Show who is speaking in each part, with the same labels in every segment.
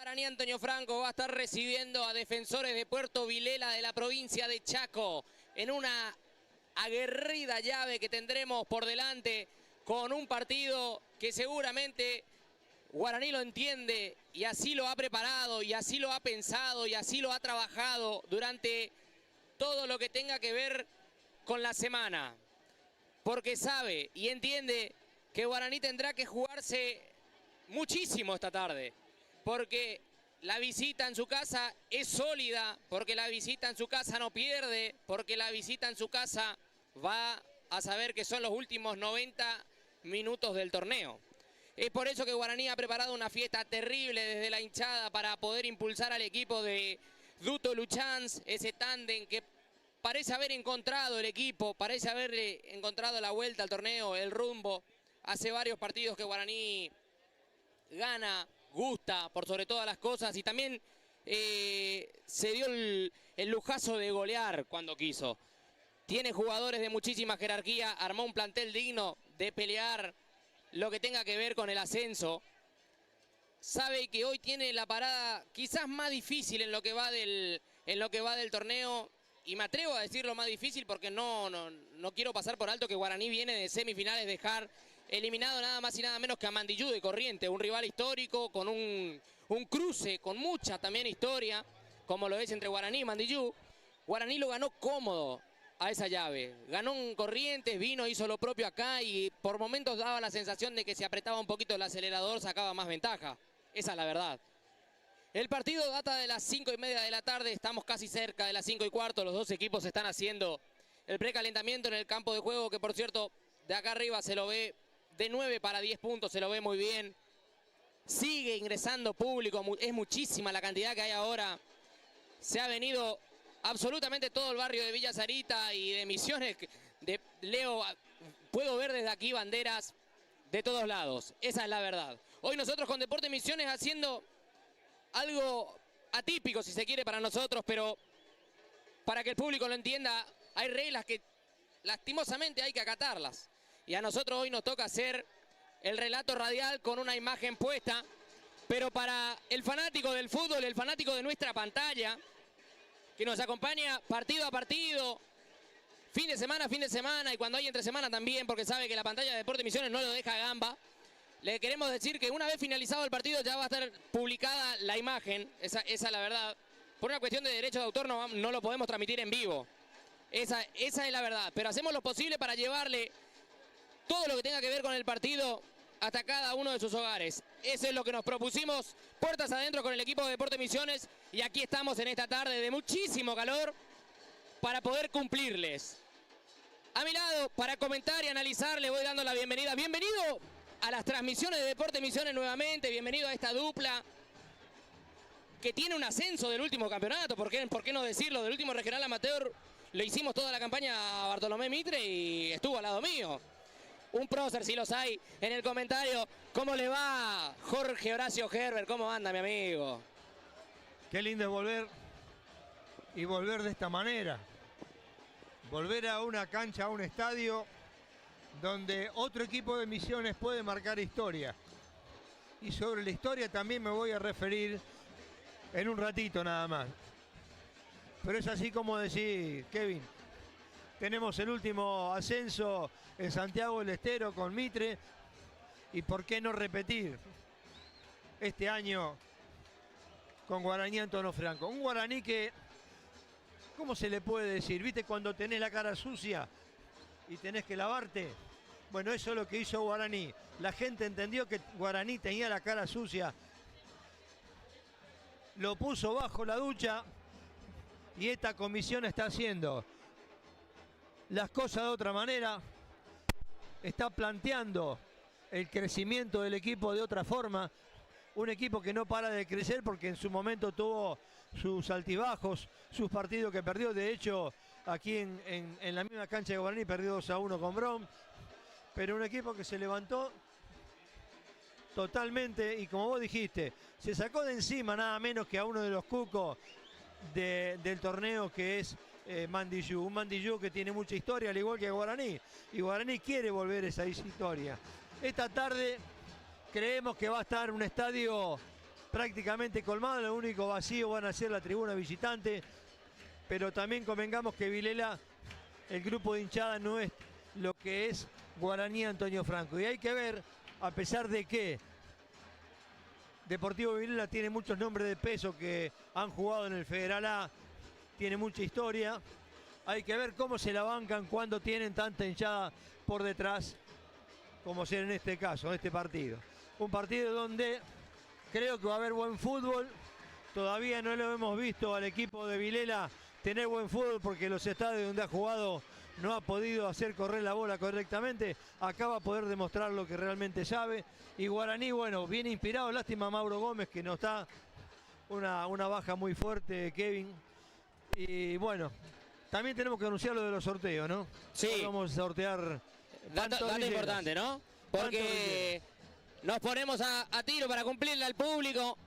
Speaker 1: Guaraní Antonio Franco va a estar recibiendo a Defensores de Puerto Vilela de la provincia de Chaco en una aguerrida llave que tendremos por delante con un partido que seguramente Guaraní lo entiende y así lo ha preparado y así lo ha pensado y así lo ha trabajado durante todo lo que tenga que ver con la semana. Porque sabe y entiende que Guaraní tendrá que jugarse muchísimo esta tarde. Porque la visita en su casa es sólida, porque la visita en su casa no pierde, porque la visita en su casa va a saber que son los últimos 90 minutos del torneo. Es por eso que Guaraní ha preparado una fiesta terrible desde la hinchada para poder impulsar al equipo de Duto Luchans, ese tándem que parece haber encontrado el equipo, parece haber encontrado la vuelta al torneo, el rumbo. Hace varios partidos que Guaraní gana, gusta por sobre todas las cosas y también se dio el lujazo de golear cuando quiso. Tiene jugadores de muchísima jerarquía, armó un plantel digno de pelear lo que tenga que ver con el ascenso. Sabe que hoy tiene la parada quizás más difícil en lo que va del torneo. Y me atrevo a decir lo más difícil porque no quiero pasar por alto que Guaraní viene de semifinales, dejar eliminado nada más y nada menos que a Mandillú de Corrientes, un rival histórico con un cruce, con mucha también historia, como lo es entre Guaraní y Mandillú. Guaraní lo ganó cómodo a esa llave, ganó en Corrientes, vino, hizo lo propio acá y por momentos daba la sensación de que si apretaba un poquito el acelerador sacaba más ventaja, esa es la verdad. El partido data de las 5:30 de la tarde, estamos casi cerca de las 5:15, los dos equipos están haciendo el precalentamiento en el campo de juego, que por cierto, de acá arriba se lo ve de 9 para 10 puntos, se lo ve muy bien. Sigue ingresando público, es muchísima la cantidad que hay ahora. Se ha venido absolutamente todo el barrio de Villa Sarita y de Misiones. Leo, puedo ver desde aquí banderas de todos lados, esa es la verdad. Hoy nosotros con Deportes Misiones haciendo algo atípico, si se quiere, para nosotros, pero para que el público lo entienda, hay reglas que lastimosamente hay que acatarlas. Y a nosotros hoy nos toca hacer el relato radial con una imagen puesta, pero para el fanático del fútbol, el fanático de nuestra pantalla, que nos acompaña partido a partido, fin de semana y cuando hay entre semana también, porque sabe que la pantalla de Deportes Misiones no lo deja gamba. Le queremos decir que una vez finalizado el partido ya va a estar publicada la imagen, esa es la verdad. Por una cuestión de derecho de autor no lo podemos transmitir en vivo. Esa es la verdad, pero hacemos lo posible para llevarle todo lo que tenga que ver con el partido hasta cada uno de sus hogares. Eso es lo que nos propusimos, puertas adentro con el equipo de Deportes Misiones, y aquí estamos en esta tarde de muchísimo calor para poder cumplirles. A mi lado, para comentar y analizar, le voy dando la bienvenida. Bienvenido a las transmisiones de Deportes Misiones nuevamente, bienvenido a esta dupla que tiene un ascenso del último campeonato, ¿por qué no decirlo? Del último regional amateur lo hicimos toda la campaña a Bartolomé Mitre y estuvo al lado mío. Un prócer, si los hay, en el comentario. ¿Cómo le va Jorge Horacio Herbert? ¿Cómo anda, mi amigo?
Speaker 2: Qué lindo es volver, y volver de esta manera. Volver a una cancha, a un estadio donde otro equipo de Misiones puede marcar historia. Y sobre la historia también me voy a referir en un ratito nada más. Pero es así como decir, Kevin, tenemos el último ascenso en Santiago del Estero con Mitre, y por qué no repetir este año con Guaraní Antonio Franco. Un Guaraní que, ¿cómo se le puede decir? ¿Viste cuando tenés la cara sucia y tenés que lavarte? Bueno, eso es lo que hizo Guaraní. La gente entendió que Guaraní tenía la cara sucia, lo puso bajo la ducha, y esta comisión está haciendo las cosas de otra manera, está planteando el crecimiento del equipo de otra forma. Un equipo que no para de crecer porque en su momento tuvo sus altibajos, sus partidos que perdió. De hecho, aquí en la misma cancha de Guaraní perdió 2-1 con Brom. Pero un equipo que se levantó totalmente y, como vos dijiste, se sacó de encima nada menos que a uno de los cucos del torneo, que es Mandillú. Un Mandillú que tiene mucha historia, al igual que Guaraní. Y Guaraní quiere volver a esa historia. Esta tarde creemos que va a estar un estadio prácticamente colmado, lo único vacío van a ser la tribuna visitante, pero también convengamos que Vilela, el grupo de hinchada no es lo que es Guaraní Antonio Franco, y hay que ver, a pesar de que Deportivo Vilela tiene muchos nombres de peso que han jugado en el Federal A, tiene mucha historia, hay que ver cómo se la bancan cuando tienen tanta hinchada por detrás, como ser en este caso, en este partido. Un partido donde creo que va a haber buen fútbol. Todavía no lo hemos visto al equipo de Vilela tener buen fútbol porque los estadios donde ha jugado no ha podido hacer correr la bola correctamente. Acá va a poder demostrar lo que realmente sabe. Y Guaraní, bueno, viene inspirado. Lástima Mauro Gómez, que no está. Una baja muy fuerte, Kevin. Y bueno, también tenemos que anunciar lo de los sorteos, ¿no?
Speaker 1: Sí.
Speaker 2: Hoy vamos a sortear.
Speaker 1: Dato importante, ¿no? Porque nos ponemos a tiro para cumplirle al público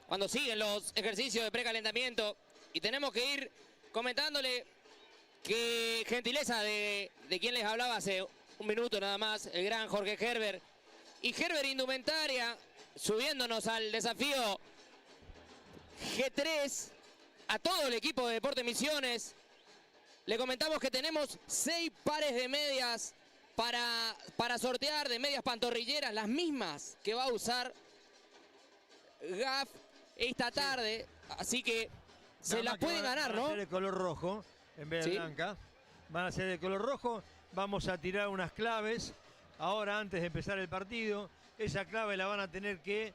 Speaker 1: cuando siguen los ejercicios de precalentamiento. Y tenemos que ir comentándole que gentileza de quien les hablaba hace un minuto nada más, el gran Jorge Gerber. Y Gerber Indumentaria, subiéndonos al desafío G3, a todo el equipo de Deportes Misiones, le comentamos que tenemos 6 pares de medias para sortear, de medias pantorrilleras, las mismas que va a usar Gaf esta tarde, así que se las pueden ganar, ¿no?
Speaker 2: Van a ser de color rojo en vez de blanca. Van a ser de color rojo. Vamos a tirar unas claves ahora antes de empezar el partido. Esa clave la van a tener que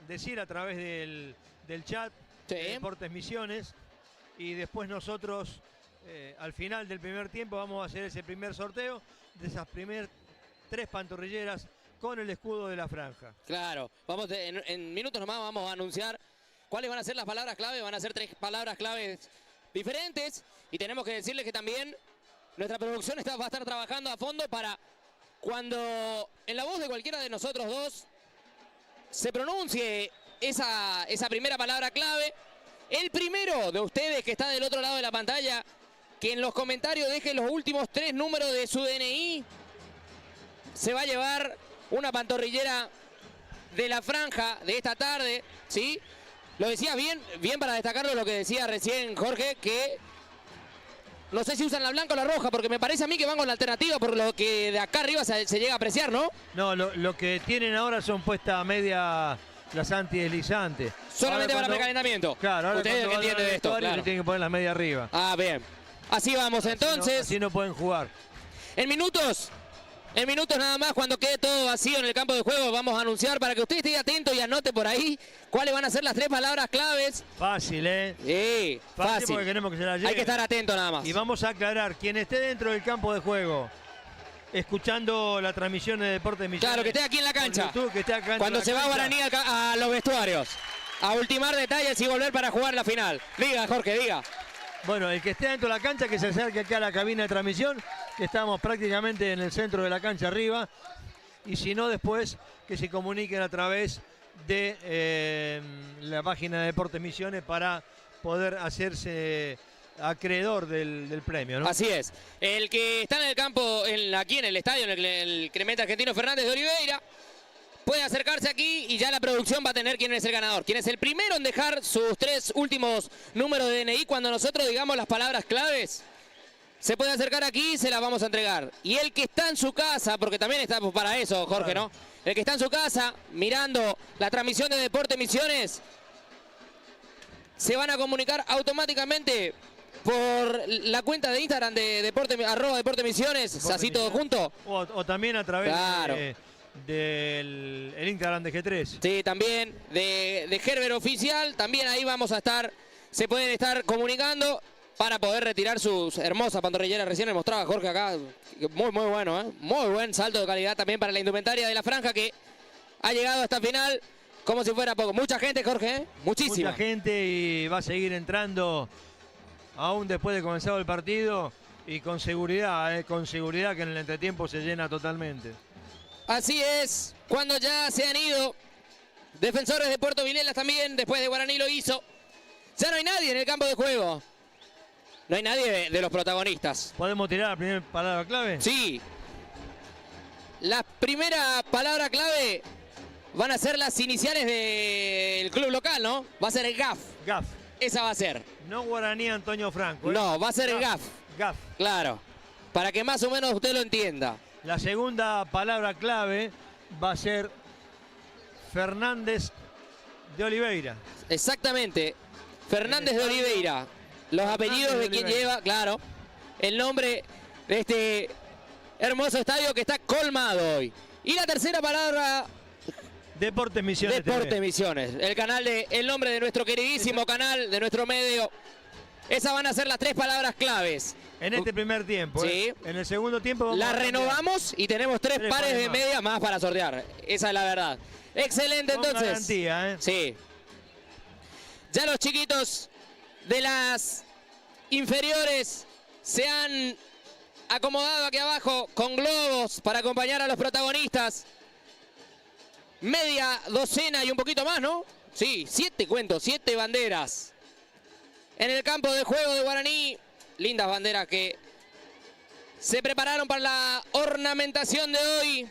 Speaker 2: decir a través del chat de Deportes Misiones. Y después nosotros, al final del primer tiempo, vamos a hacer ese primer sorteo de esas primeras 3 pantorrilleras con el escudo de la franja.
Speaker 1: Claro, vamos en minutos nomás vamos a anunciar cuáles van a ser las palabras clave. Van a ser 3 palabras claves diferentes. Y tenemos que decirles que también nuestra producción va a estar trabajando a fondo para cuando en la voz de cualquiera de nosotros dos se pronuncie esa primera palabra clave, el primero de ustedes que está del otro lado de la pantalla, que en los comentarios deje los últimos 3 números de su DNI, se va a llevar una pantorrillera de la franja de esta tarde, ¿sí? Lo decías bien para destacarlo lo que decía recién Jorge, que no sé si usan la blanca o la roja, porque me parece a mí que van con la alternativa, por lo que de acá arriba se llega a apreciar, ¿no? No,
Speaker 2: lo que tienen ahora son puestas media las antideslizantes.
Speaker 1: Solamente para precalentamiento.
Speaker 2: Claro, ahora
Speaker 1: ustedes que entienden de esto, claro.
Speaker 2: Se tienen que poner las medias arriba.
Speaker 1: Ah, bien. Así vamos entonces.
Speaker 2: Así no pueden jugar.
Speaker 1: En minutos nada más, cuando quede todo vacío en el campo de juego, vamos a anunciar para que usted esté atento y anote por ahí cuáles van a ser las 3 palabras claves.
Speaker 2: Fácil, ¿eh?
Speaker 1: Sí, fácil.
Speaker 2: Porque queremos que se la lleven.
Speaker 1: Hay que estar atento nada más.
Speaker 2: Y vamos a aclarar, quien esté dentro del campo de juego, escuchando la transmisión de Deportes Misiones.
Speaker 1: Claro, que esté aquí en la cancha.
Speaker 2: YouTube, que esté acá
Speaker 1: cuando se va Guaraní a los vestuarios, a ultimar detalles y volver para jugar la final. Diga, Jorge, diga.
Speaker 2: Bueno, el que esté dentro de la cancha, que se acerque acá a la cabina de transmisión, que estamos prácticamente en el centro de la cancha arriba. Y si no, después que se comuniquen a través de la página de Deportes Misiones para poder hacerse acreedor del premio, ¿no?
Speaker 1: Así es. El que está en el campo, aquí en el estadio, en el Clemente Argentino Fernández de Oliveira, puede acercarse aquí y ya la producción va a tener quién es el ganador. Quién es el primero en dejar sus 3 últimos números de DNI cuando nosotros digamos las palabras claves. Se puede acercar aquí y se las vamos a entregar. Y el que está en su casa, porque también estamos para eso, Jorge, ¿no? El que está en su casa mirando la transmisión de Deportes Misiones, se van a comunicar automáticamente por la cuenta de Instagram de @Deportes Misiones, así todo junto.
Speaker 2: O también a través del Instagram de G3.
Speaker 1: Sí, también de Gerber Oficial, también ahí vamos a estar, se pueden estar comunicando para poder retirar sus hermosas pantorrilleras. Recién me mostraba Jorge acá, muy bueno, ¿eh? Muy buen salto de calidad también para la indumentaria de la franja que ha llegado a esta final como si fuera poco. Mucha gente, Jorge, ¿eh? Muchísima.
Speaker 2: Mucha gente y va a seguir entrando aún después de comenzado el partido y con seguridad que en el entretiempo se llena totalmente.
Speaker 1: Así es, cuando ya se han ido defensores de Puerto Vilelas también, después de Guaraní lo hizo. Ya no hay nadie en el campo de juego. No hay nadie de los protagonistas.
Speaker 2: ¿Podemos tirar la primera palabra clave?
Speaker 1: Sí. La primera palabra clave van a ser las iniciales del club local, ¿no? Va a ser el GAF.
Speaker 2: GAF.
Speaker 1: Esa va a ser.
Speaker 2: No Guaraní Antonio Franco.
Speaker 1: No, va a ser el GAF.
Speaker 2: GAF.
Speaker 1: Claro. Para que más o menos usted lo entienda.
Speaker 2: La segunda palabra clave va a ser Fernández de Oliveira.
Speaker 1: Exactamente. Fernández de Oliveira. Los apellidos de quien lleva, claro, el nombre de este hermoso estadio que está colmado hoy. Y la tercera palabra...
Speaker 2: Deportes Misiones.
Speaker 1: Deportes Misiones. El nombre de nuestro queridísimo canal, de nuestro medio. Esas van a ser las 3 palabras claves.
Speaker 2: En este primer tiempo.
Speaker 1: Sí.
Speaker 2: En el segundo tiempo vamos
Speaker 1: la renovamos y tenemos 3 pares de medias más para sortear. Esa es la verdad. Excelente,
Speaker 2: con
Speaker 1: entonces.
Speaker 2: Garantía, ¿eh?
Speaker 1: Sí. Ya los chiquitos de las inferiores se han acomodado aquí abajo con globos para acompañar a los protagonistas. Media docena y un poquito más, ¿no? Sí, 7 banderas en el campo de juego de Guaraní. Lindas banderas que se prepararon para la ornamentación de hoy,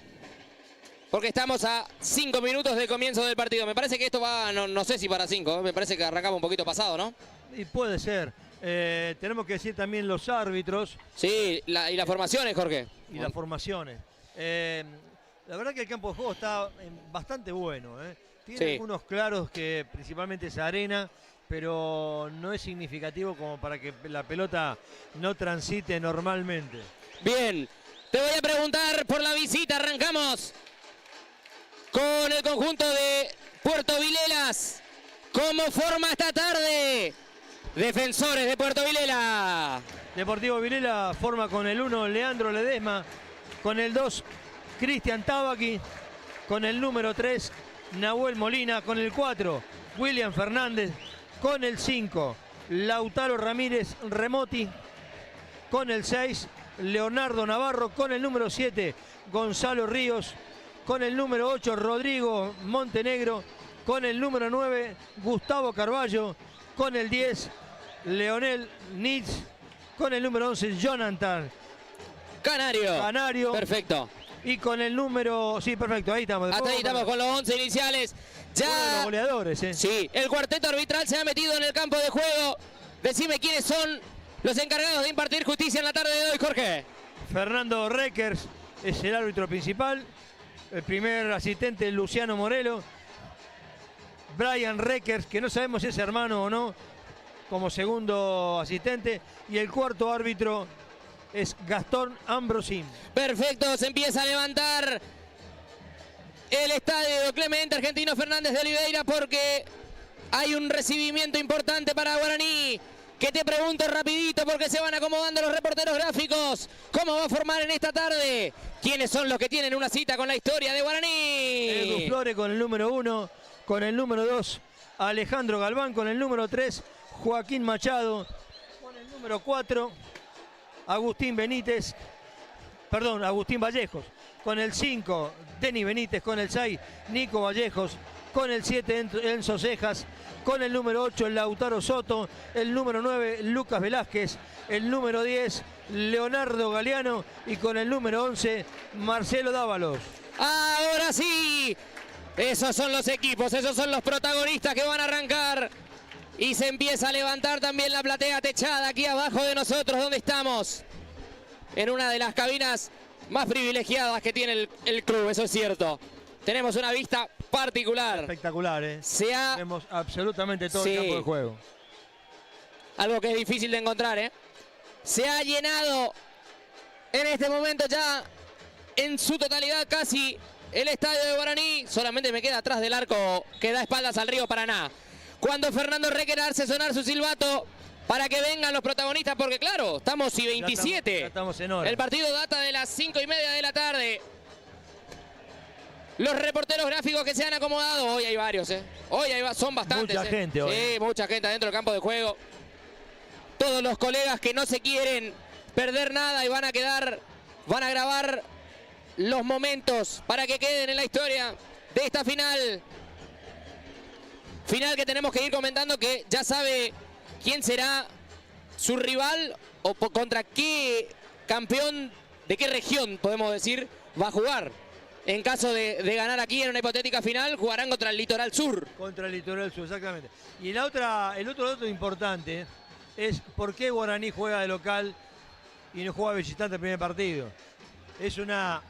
Speaker 1: porque estamos a 5 minutos del comienzo del partido. Me parece que esto va, no sé si para 5, me parece que arrancamos un poquito pasado, ¿no?
Speaker 2: Y puede ser. Tenemos que decir también los árbitros.
Speaker 1: Sí, y las formaciones, Jorge.
Speaker 2: Y las formaciones. La verdad que el campo de juego está bastante bueno. Tiene algunos claros que principalmente es arena, pero no es significativo como para que la pelota no transite normalmente.
Speaker 1: Bien, te voy a preguntar por la visita. Arrancamos con el conjunto de Puerto Vilelas. ¿Cómo forma esta tarde Defensores de Puerto Vilela?
Speaker 2: Deportivo Vilela forma con el 1 Leandro Ledesma, con el 2 Cristian Tabaqui, con el número 3 Nahuel Molina, con el 4 William Fernández, con el 5 Lautaro Ramírez Remoti, con el 6 Leonardo Navarro, con el número 7 Gonzalo Ríos, con el número 8 Rodrigo Montenegro, con el número 9 Gustavo Carballo, con el 10 Leonel Nitz, con el número 11 Jonathan Canario.
Speaker 1: Perfecto.
Speaker 2: Y con el número... Sí, perfecto, ahí estamos.
Speaker 1: Hasta ahí estamos con los 11 iniciales. Ya...
Speaker 2: Uno de los goleadores, ¿eh?
Speaker 1: Sí, el cuarteto arbitral se ha metido en el campo de juego. Decime quiénes son los encargados de impartir justicia en la tarde de hoy, Jorge.
Speaker 2: Fernando Reckers es el árbitro principal. El primer asistente, Luciano Morelo. Brian Reckers, que no sabemos si es hermano o no, como segundo asistente. Y el cuarto árbitro es Gastón Ambrosín.
Speaker 1: Perfecto, se empieza a levantar el estadio Clemente Argentino Fernández de Oliveira, porque hay un recibimiento importante para Guaraní. Que te pregunto rapidito, porque se van acomodando los reporteros gráficos. ¿Cómo va a formar en esta tarde? ¿Quiénes son los que tienen una cita con la historia de Guaraní?
Speaker 2: Edu Flores con el número 1, con el número 2 Alejandro Galván, con el número 3 Joaquín Machado, con el número 4 Agustín Vallejos, con el 5 Denis Benítez, con el 6 Nico Vallejos, con el 7 Enzo Cejas, con el número 8 Lautaro Soto, el número 9 Lucas Velázquez, el número 10 Leonardo Galeano y con el número 11 Marcelo Dávalos.
Speaker 1: Ahora sí, esos son los equipos, esos son los protagonistas que van a arrancar. Y se empieza a levantar también la platea techada aquí abajo de nosotros, donde estamos. En una de las cabinas más privilegiadas que tiene el club, eso es cierto. Tenemos una vista particular.
Speaker 2: Espectacular, ¿eh? Vemos absolutamente todo el campo de juego.
Speaker 1: Algo que es difícil de encontrar, ¿eh? Se ha llenado en este momento ya en su totalidad casi el estadio de Guaraní. Solamente me queda atrás del arco que da espaldas al río Paraná. Cuando Fernando Requer hace sonar su silbato para que vengan los protagonistas, porque claro, estamos y 27.
Speaker 2: Ya estamos en hora.
Speaker 1: El partido data de las 5:30 de la tarde. Los reporteros gráficos que se han acomodado, hoy hay varios, ¿eh? Hoy son bastantes.
Speaker 2: Mucha gente hoy.
Speaker 1: Sí, mucha gente adentro del campo de juego. Todos los colegas que no se quieren perder nada y van a grabar los momentos para que queden en la historia de esta final. Final que tenemos que ir comentando, que ya sabe quién será su rival o contra qué campeón, de qué región podemos decir, va a jugar. en caso de ganar aquí en una hipotética final, jugarán contra el Litoral Sur.
Speaker 2: Contra el Litoral Sur, exactamente. Y el otro dato importante es por qué Guaraní juega de local y no juega visitante el primer partido. Es una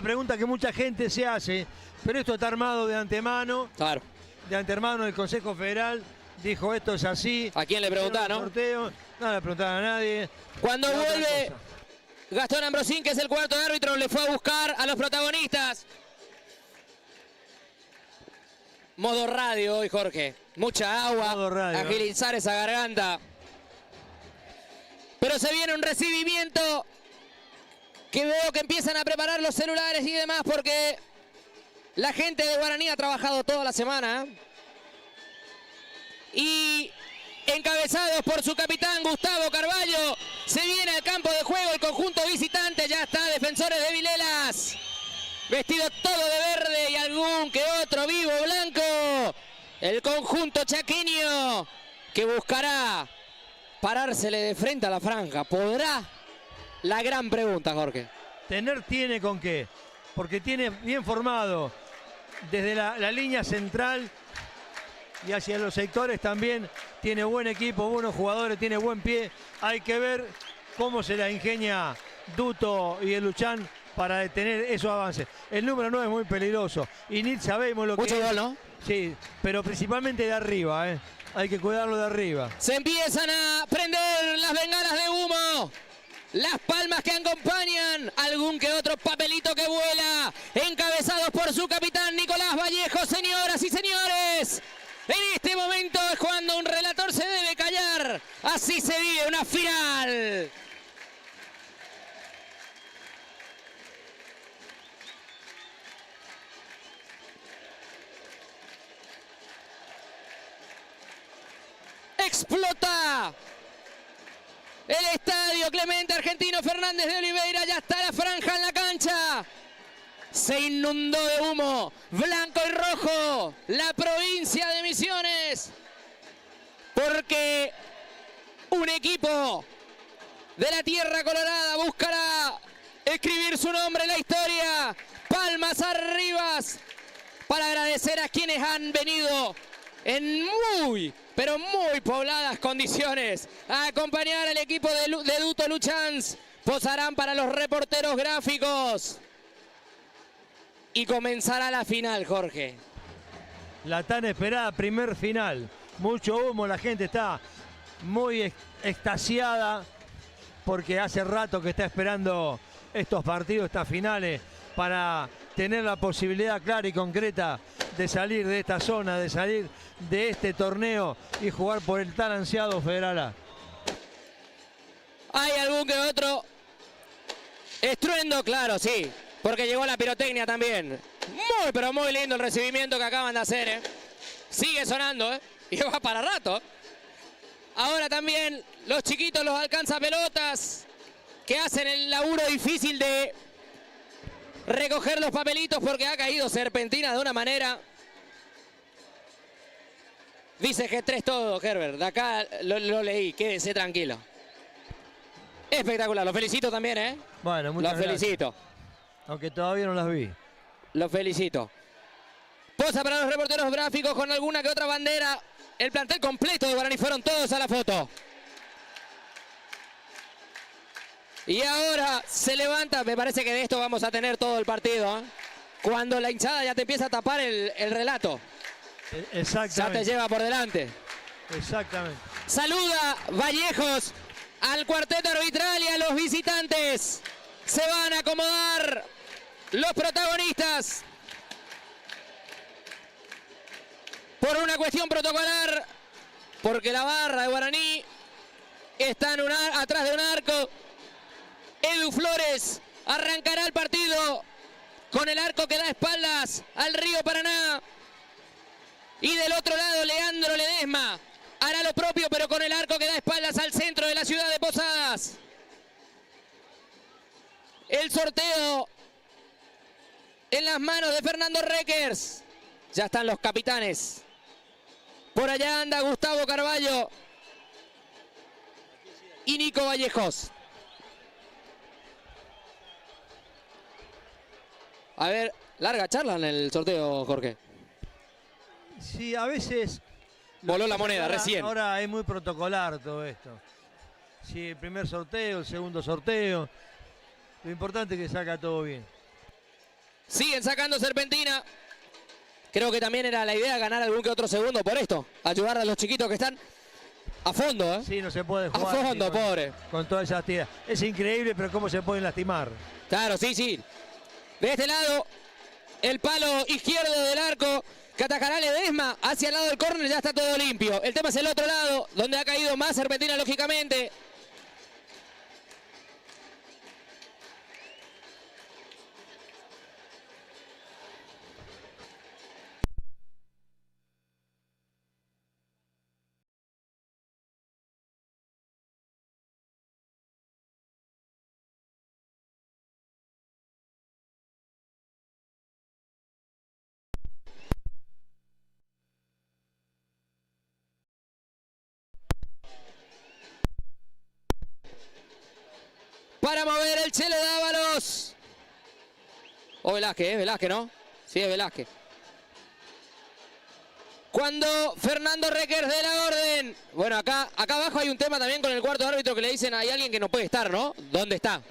Speaker 2: pregunta que mucha gente se hace, pero esto está armado de antemano.
Speaker 1: Claro.
Speaker 2: De antemano el Consejo Federal dijo esto es así.
Speaker 1: ¿A quién le preguntaba, no?
Speaker 2: Sorteo, no le preguntaba a nadie.
Speaker 1: Cuando vuelve Gastón Ambrosín, que es el cuarto árbitro, le fue a buscar a los protagonistas. Modo radio hoy, Jorge. Mucha agua, agilizar esa garganta. Pero se viene un recibimiento que veo que empiezan a preparar los celulares y demás porque la gente de Guaraní ha trabajado toda la semana. Y encabezados por su capitán Gustavo Carballo, se viene al campo de juego el conjunto visitante. Ya está Defensores de Vilelas, vestido todo de verde y algún que otro vivo blanco. El conjunto chaqueño que buscará parársele de frente a la franja. ¿Podrá? La gran pregunta, Jorge.
Speaker 2: Tiene con qué, porque tiene bien formado desde la línea central y hacia los sectores también. Tiene buen equipo, buenos jugadores, tiene buen pie. Hay que ver cómo se la ingenia Duto y el Luchán para detener esos avances. El número 9 es muy peligroso y ni sabemos lo que es.
Speaker 1: Mucho gol, ¿no?
Speaker 2: Sí, pero principalmente de arriba, ¿eh? Hay que cuidarlo de arriba.
Speaker 1: Se empiezan a prender las bengalas de humo. Las palmas que acompañan, algún que otro papelito que vuela, encabezados por su capitán Nicolás Vallejo. Señoras y señores, en este momento es cuando un relator se debe callar. Así se vive una final. Explota el estadio Clemente Argentino Fernández de Oliveira. Ya está la franja en la cancha. Se inundó de humo blanco y rojo la provincia de Misiones, porque un equipo de la Tierra Colorada buscará escribir su nombre en la historia. Palmas arriba para agradecer a quienes han venido en pero muy pobladas condiciones a acompañar al equipo de Duto Luchans. Posarán para los reporteros gráficos y comenzará la final, Jorge.
Speaker 2: La tan esperada primer final. Mucho humo, la gente está muy extasiada porque hace rato que está esperando estos partidos, estas finales, para tener la posibilidad clara y concreta de salir de esta zona, de salir de este torneo y jugar por el tan ansiado Federal A.
Speaker 1: Hay algún que otro estruendo, claro, sí, porque llegó la pirotecnia también. Muy, pero muy lindo el recibimiento que acaban de hacer, ¿eh? Sigue sonando, ¿eh? Y va para rato. Ahora también los chiquitos, los alcanzapelotas, que hacen el laburo difícil de recoger los papelitos porque ha caído Serpentina de una manera. Dice G3 todo, Herbert. De acá lo leí, quédese tranquilo. Espectacular, los felicito también, ¿eh?
Speaker 2: Bueno, muchas gracias.
Speaker 1: Los felicito.
Speaker 2: Aunque todavía no las vi.
Speaker 1: Los felicito. Posa para los reporteros gráficos con alguna que otra bandera. El plantel completo de Guaraní, fueron todos a la foto. Y ahora se levanta, me parece que de esto vamos a tener todo el partido, ¿eh? Cuando la hinchada ya te empieza a tapar el relato.
Speaker 2: Exactamente.
Speaker 1: Ya te lleva por delante.
Speaker 2: Exactamente.
Speaker 1: Saluda Vallejos al cuarteto arbitral y a los visitantes. Se van a acomodar los protagonistas. Por una cuestión protocolar, porque la barra de Guaraní está atrás de un arco. Edu Flores arrancará el partido con el arco que da espaldas al río Paraná. Y del otro lado Leandro Ledesma hará lo propio, pero con el arco que da espaldas al centro de la ciudad de Posadas. El sorteo en las manos de Fernando Reckers. Ya están los capitanes. Por allá anda Gustavo Carballo y Nico Vallejos. A ver, larga charla en el sorteo, Jorge.
Speaker 2: Sí, a veces...
Speaker 1: Voló la moneda
Speaker 2: ahora,
Speaker 1: recién.
Speaker 2: Ahora es muy protocolar todo esto. Sí, el primer sorteo, el segundo sorteo. Lo importante es que salga todo bien.
Speaker 1: Siguen sacando serpentina. Creo que también era la idea ganar algún que otro segundo por esto. Ayudar a los chiquitos que están a fondo, ¿eh?
Speaker 2: Sí, no se puede jugar.
Speaker 1: A fondo,
Speaker 2: con,
Speaker 1: pobre.
Speaker 2: Con todas esas tiras. Es increíble, pero cómo se pueden lastimar.
Speaker 1: Claro, sí, sí. De este lado, el palo izquierdo del arco que atacará Ledesma hacia el lado del córner, ya está todo limpio. El tema es el otro lado, donde ha caído más serpentina, lógicamente. Para mover el Chele Dávalos. O Velázquez, Velázquez, ¿no? Sí, es Velázquez. Cuando Fernando Requers de la orden. Bueno, acá abajo hay un tema también con el cuarto árbitro que le dicen hay alguien que no puede estar, ¿no? ¿Dónde está?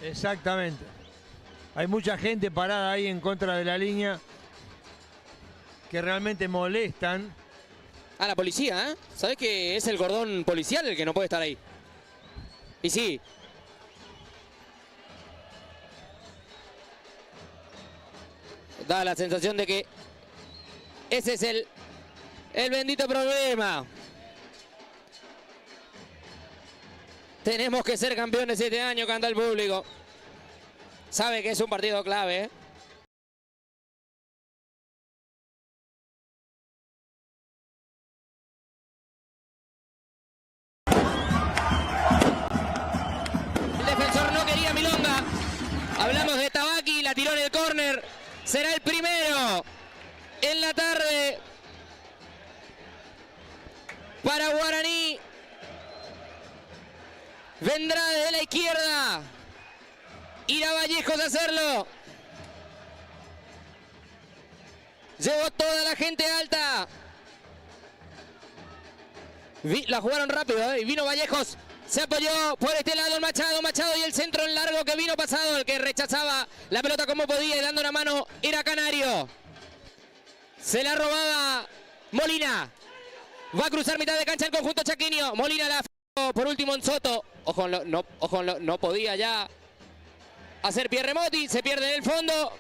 Speaker 2: Exactamente. Hay mucha gente parada ahí en contra de la línea que realmente molestan.
Speaker 1: A la policía, ¿eh? ¿Sabés que es el cordón policial el que no puede estar ahí? Y sí. Da la sensación de que ese es el bendito problema. Tenemos que ser campeones este año, canta el público. Sabe que es un partido clave, ¿eh? El defensor no quería milonga. Hablamos de Tabaqui, la tiró en el córner. Será el primero en la tarde para Guaraní. Vendrá desde la izquierda. Irá Vallejos a hacerlo. Llevó toda la gente alta. La jugaron rápido, ¿eh? Y vino Vallejos. Se apoyó por este lado el Machado y el centro en largo que vino pasado. El que rechazaba la pelota como podía y dando una mano era Canario. Se la robaba Molina. Va a cruzar mitad de cancha el conjunto chaqueño. Molina la por último en Soto. Ojo, no podía ya hacer pie remoti. Se pierde en el fondo.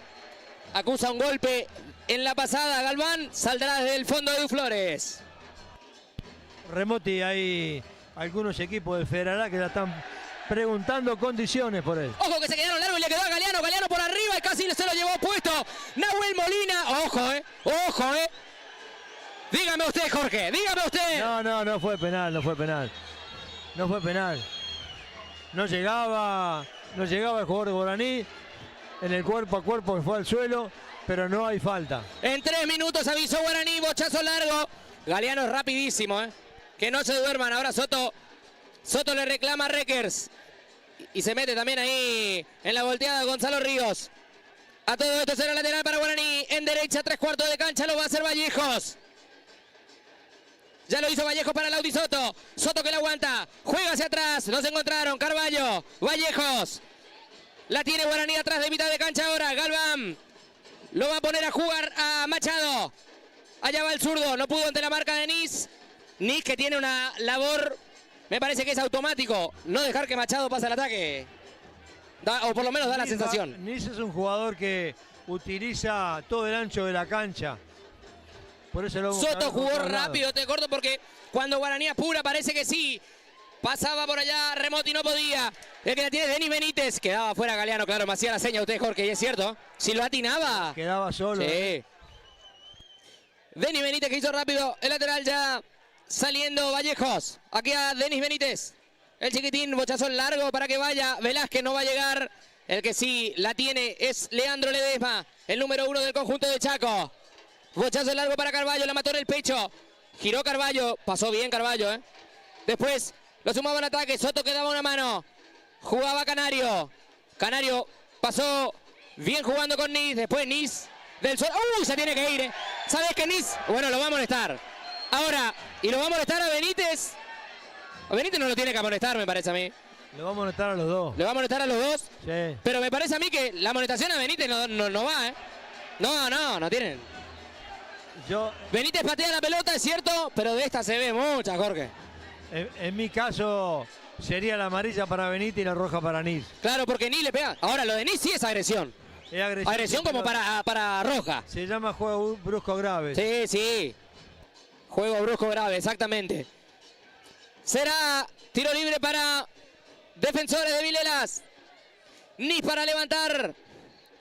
Speaker 1: Acusa un golpe en la pasada. Galván saldrá desde el fondo de Duflores.
Speaker 2: Remoti, hay algunos equipos del Federal que ya están preguntando condiciones por él.
Speaker 1: Ojo que se quedaron largo y le quedó a Galeano. Galeano por arriba y casi se lo llevó puesto. Nahuel Molina. Ojo, ojo, Dígame usted, Jorge, dígame usted.
Speaker 2: No fue penal, no fue penal. No fue penal. No llegaba el jugador de Guaraní. En el cuerpo a cuerpo que fue al suelo, pero no hay falta.
Speaker 1: En 3 minutos avisó Guaraní, bochazo largo. Galeano es rapidísimo, Que no se duerman. Ahora Soto le reclama a Requers. Y se mete también ahí en la volteada Gonzalo Ríos. A todo esto será lateral para Guaraní. En derecha, 3/4 de cancha, lo va a hacer Vallejos. Ya lo hizo Vallejos para Laudi Soto. Soto que la aguanta. Juega hacia atrás. No se encontraron. Carballo. Vallejos. La tiene Guaraní atrás de mitad de cancha ahora. Galván. Lo va a poner a jugar a Machado. Allá va el zurdo. No pudo ante la marca de Nis. Nis que tiene una labor, me parece que es automático. No dejar que Machado pase al ataque. O por lo menos da la sensación.
Speaker 2: Nis es un jugador que utiliza todo el ancho de la cancha. Por eso
Speaker 1: Soto jugó rápido, te corto, porque cuando Guaraní apura parece que sí. Pasaba por allá, Remoti no podía. El que la tiene es Denis Benítez. Quedaba fuera Galeano, claro, me hacía la seña usted, Jorge, y es cierto. Si lo atinaba.
Speaker 2: Quedaba solo.
Speaker 1: Sí. Denis Benítez que hizo rápido el lateral ya saliendo Vallejos. Aquí a Denis Benítez. El chiquitín, bochazón largo para que vaya. Velázquez no va a llegar. El que sí la tiene es Leandro Ledesma, el número 1 del conjunto de Chaco. Bochazo largo para Carballo, la mató en el pecho. Giró Carballo, pasó bien Carballo, Después lo sumaba en ataque, Soto que daba una mano. Jugaba Canario. Canario pasó Bien jugando con Nis. Después Nis del Sol. ¡Uy! Se tiene que ir, ¿Sabes qué, Nis? Bueno, lo va a molestar. Ahora, y lo va a molestar a Benítez. A Benítez no lo tiene que molestar, me parece a mí.
Speaker 2: Le va a molestar a los dos.
Speaker 1: ¿Le va a molestar a los dos?
Speaker 2: Sí.
Speaker 1: Pero me parece a mí que la molestación a Benítez no va, No tienen. Benítez patea la pelota, es cierto, pero de esta se ve mucha, Jorge.
Speaker 2: En mi caso sería la amarilla para Benítez y la roja para Nis.
Speaker 1: Claro, porque Nis le pega. Ahora, lo de Nis sí es agresión.
Speaker 2: Es agresión.
Speaker 1: Agresión como para roja.
Speaker 2: Se llama juego brusco grave.
Speaker 1: Sí. Juego brusco grave, exactamente. Será tiro libre para Defensores de Vilelas. Nis para levantar.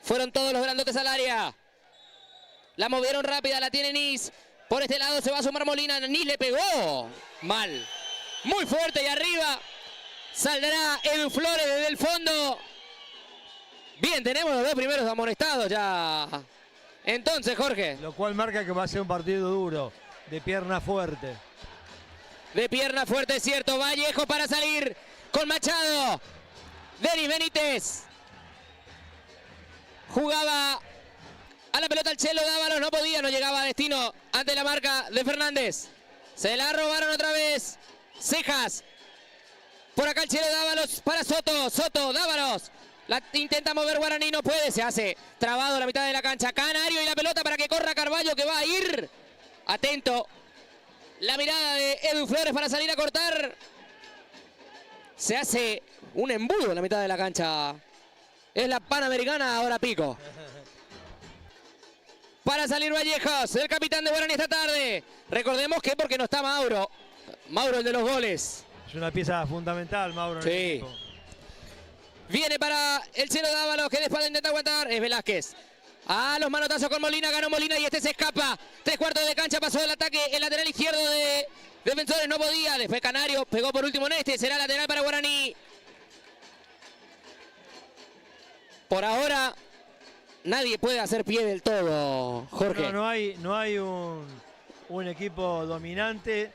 Speaker 1: Fueron todos los grandotes al área. La movieron rápida, la tiene Nis. Por este lado se va a sumar Molina. Nis le pegó. Mal. Muy fuerte y arriba. Saldrá Edu Flores desde el fondo. Bien, tenemos los dos primeros amonestados ya. Entonces, Jorge.
Speaker 2: Lo cual marca que va a ser un partido duro. De pierna fuerte.
Speaker 1: De pierna fuerte, es cierto. Vallejo para salir con Machado. Denis Benítez. Jugaba a la pelota el Chelo Dávalos. No podía, no llegaba a destino ante la marca de Fernández. Se la robaron otra vez. Cejas. Por acá el Chelo Dávalos para Soto. Soto, Dávalos. La intenta mover Guaraní, no puede. Se hace trabado a la mitad de la cancha. Canario y la pelota para que corra Carballo, que va a ir. Atento. La mirada de Edu Flores para salir a cortar. Se hace un embudo en la mitad de la cancha. Es la Panamericana, ahora pico. Para salir Vallejos, el capitán de Guaraní esta tarde. Recordemos que porque no está Mauro. Mauro, el de los goles.
Speaker 2: Es una pieza fundamental, Mauro.
Speaker 1: Sí. Viene para el Chelo Dávalos, que de espalda intenta aguantar. Es Velázquez. A los manotazos con Molina, ganó Molina y este se escapa. 3/4 de cancha, pasó el ataque, el lateral izquierdo de Defensores, no podía. Después Canario pegó por último en este, será lateral para Guaraní. Por ahora, nadie puede hacer pie del todo, Jorge.
Speaker 2: No hay un equipo dominante.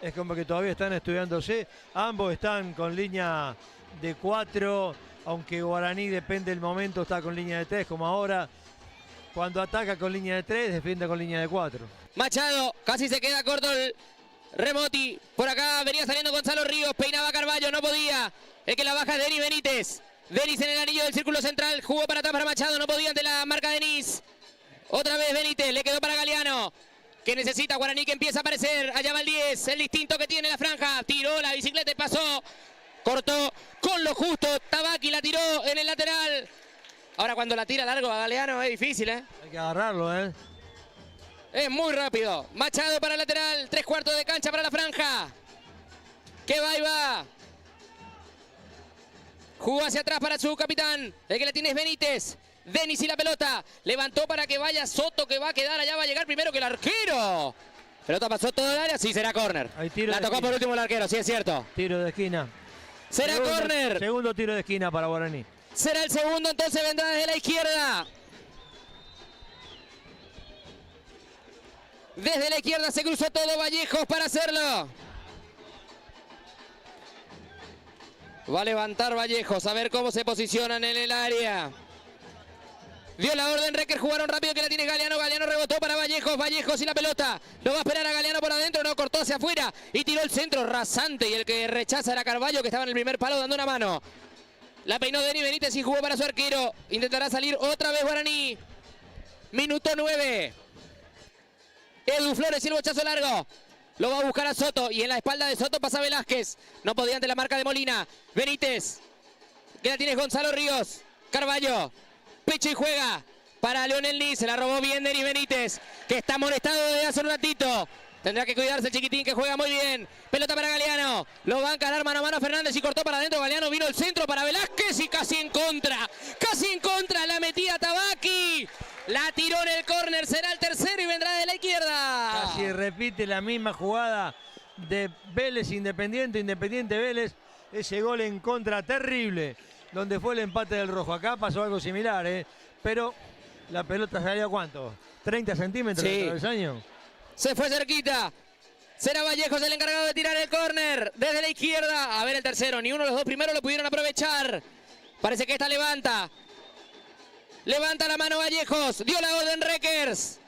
Speaker 2: Es como que todavía están estudiándose. Ambos están con línea de 4, aunque Guaraní depende del momento, está con línea de 3 como ahora. Cuando ataca con línea de 3, defiende con línea de 4.
Speaker 1: Machado, casi se queda corto el Remoti. Por acá venía saliendo Gonzalo Ríos, peinaba Carballo, no podía. El que la baja es Denis Benítez. Denis en el anillo del círculo central, jugó para atrás para Machado, no podía ante la marca de Nis. Otra vez Benítez, le quedó para Galeano. Que necesita Guaraní, que empieza a aparecer. Allá va el 10, el distinto que tiene la franja. Tiró la bicicleta y pasó. Cortó con lo justo. Tabaqui la tiró en el lateral. Ahora cuando la tira largo a Galeano es difícil,
Speaker 2: Hay que agarrarlo,
Speaker 1: Es muy rápido. Machado para el lateral. 3/4 de cancha para la franja. Que va y va. Jugó hacia atrás para su capitán. El que la tiene es Benítez. Denis y la pelota. Levantó para que vaya Soto, que va a quedar. Allá va a llegar primero que el arquero. Pelota pasó todo el área. Sí, será córner. La tocó por último el arquero, sí es cierto.
Speaker 2: Tiro de esquina.
Speaker 1: Será córner.
Speaker 2: Segundo tiro de esquina para Guaraní.
Speaker 1: Será el segundo, entonces vendrá desde la izquierda. Desde la izquierda se cruzó todo Vallejos para hacerlo. Va a levantar Vallejos, a ver cómo se posicionan en el área. Dio la orden Recker, jugaron rápido, que la tiene Galeano. Galeano rebotó para Vallejos, Vallejos y la pelota. Lo va a esperar a Galeano por adentro, no, cortó hacia afuera y tiró el centro rasante. Y el que rechaza era Carballo, que estaba en el primer palo dando una mano. La peinó Denis Benítez y jugó para su arquero. Intentará salir otra vez Guaraní. Minuto 9. Edu Flores y el bochazo largo. Lo va a buscar a Soto y en la espalda de Soto pasa Velázquez. No podía ante la marca de Molina. Benítez. Que la tiene Gonzalo Ríos. Carballo. Pecho y juega para Leonel Nis. Se la robó bien Denis Benítez, que está molestado desde hace un ratito. Tendrá que cuidarse el chiquitín, que juega muy bien. Pelota para Galeano. Lo va a encarar mano a mano Fernández y cortó para adentro. Galeano vino el centro para Velázquez y casi en contra. Casi en contra. La metía Tabaqui. La tiró en el córner. Será el tercero y vendrá de la izquierda.
Speaker 2: Casi repite la misma jugada de Vélez Independiente. Independiente Vélez. Ese gol en contra terrible, donde fue el empate del rojo. Acá pasó algo similar, pero la pelota salía ¿cuánto? 30 centímetros del travesaño.
Speaker 1: Se fue cerquita. Será Vallejos el encargado de tirar el córner desde la izquierda. A ver el tercero. Ni uno de los dos primeros lo pudieron aprovechar. Parece que esta levanta. Levanta la mano Vallejos. Dio la orden Reckers.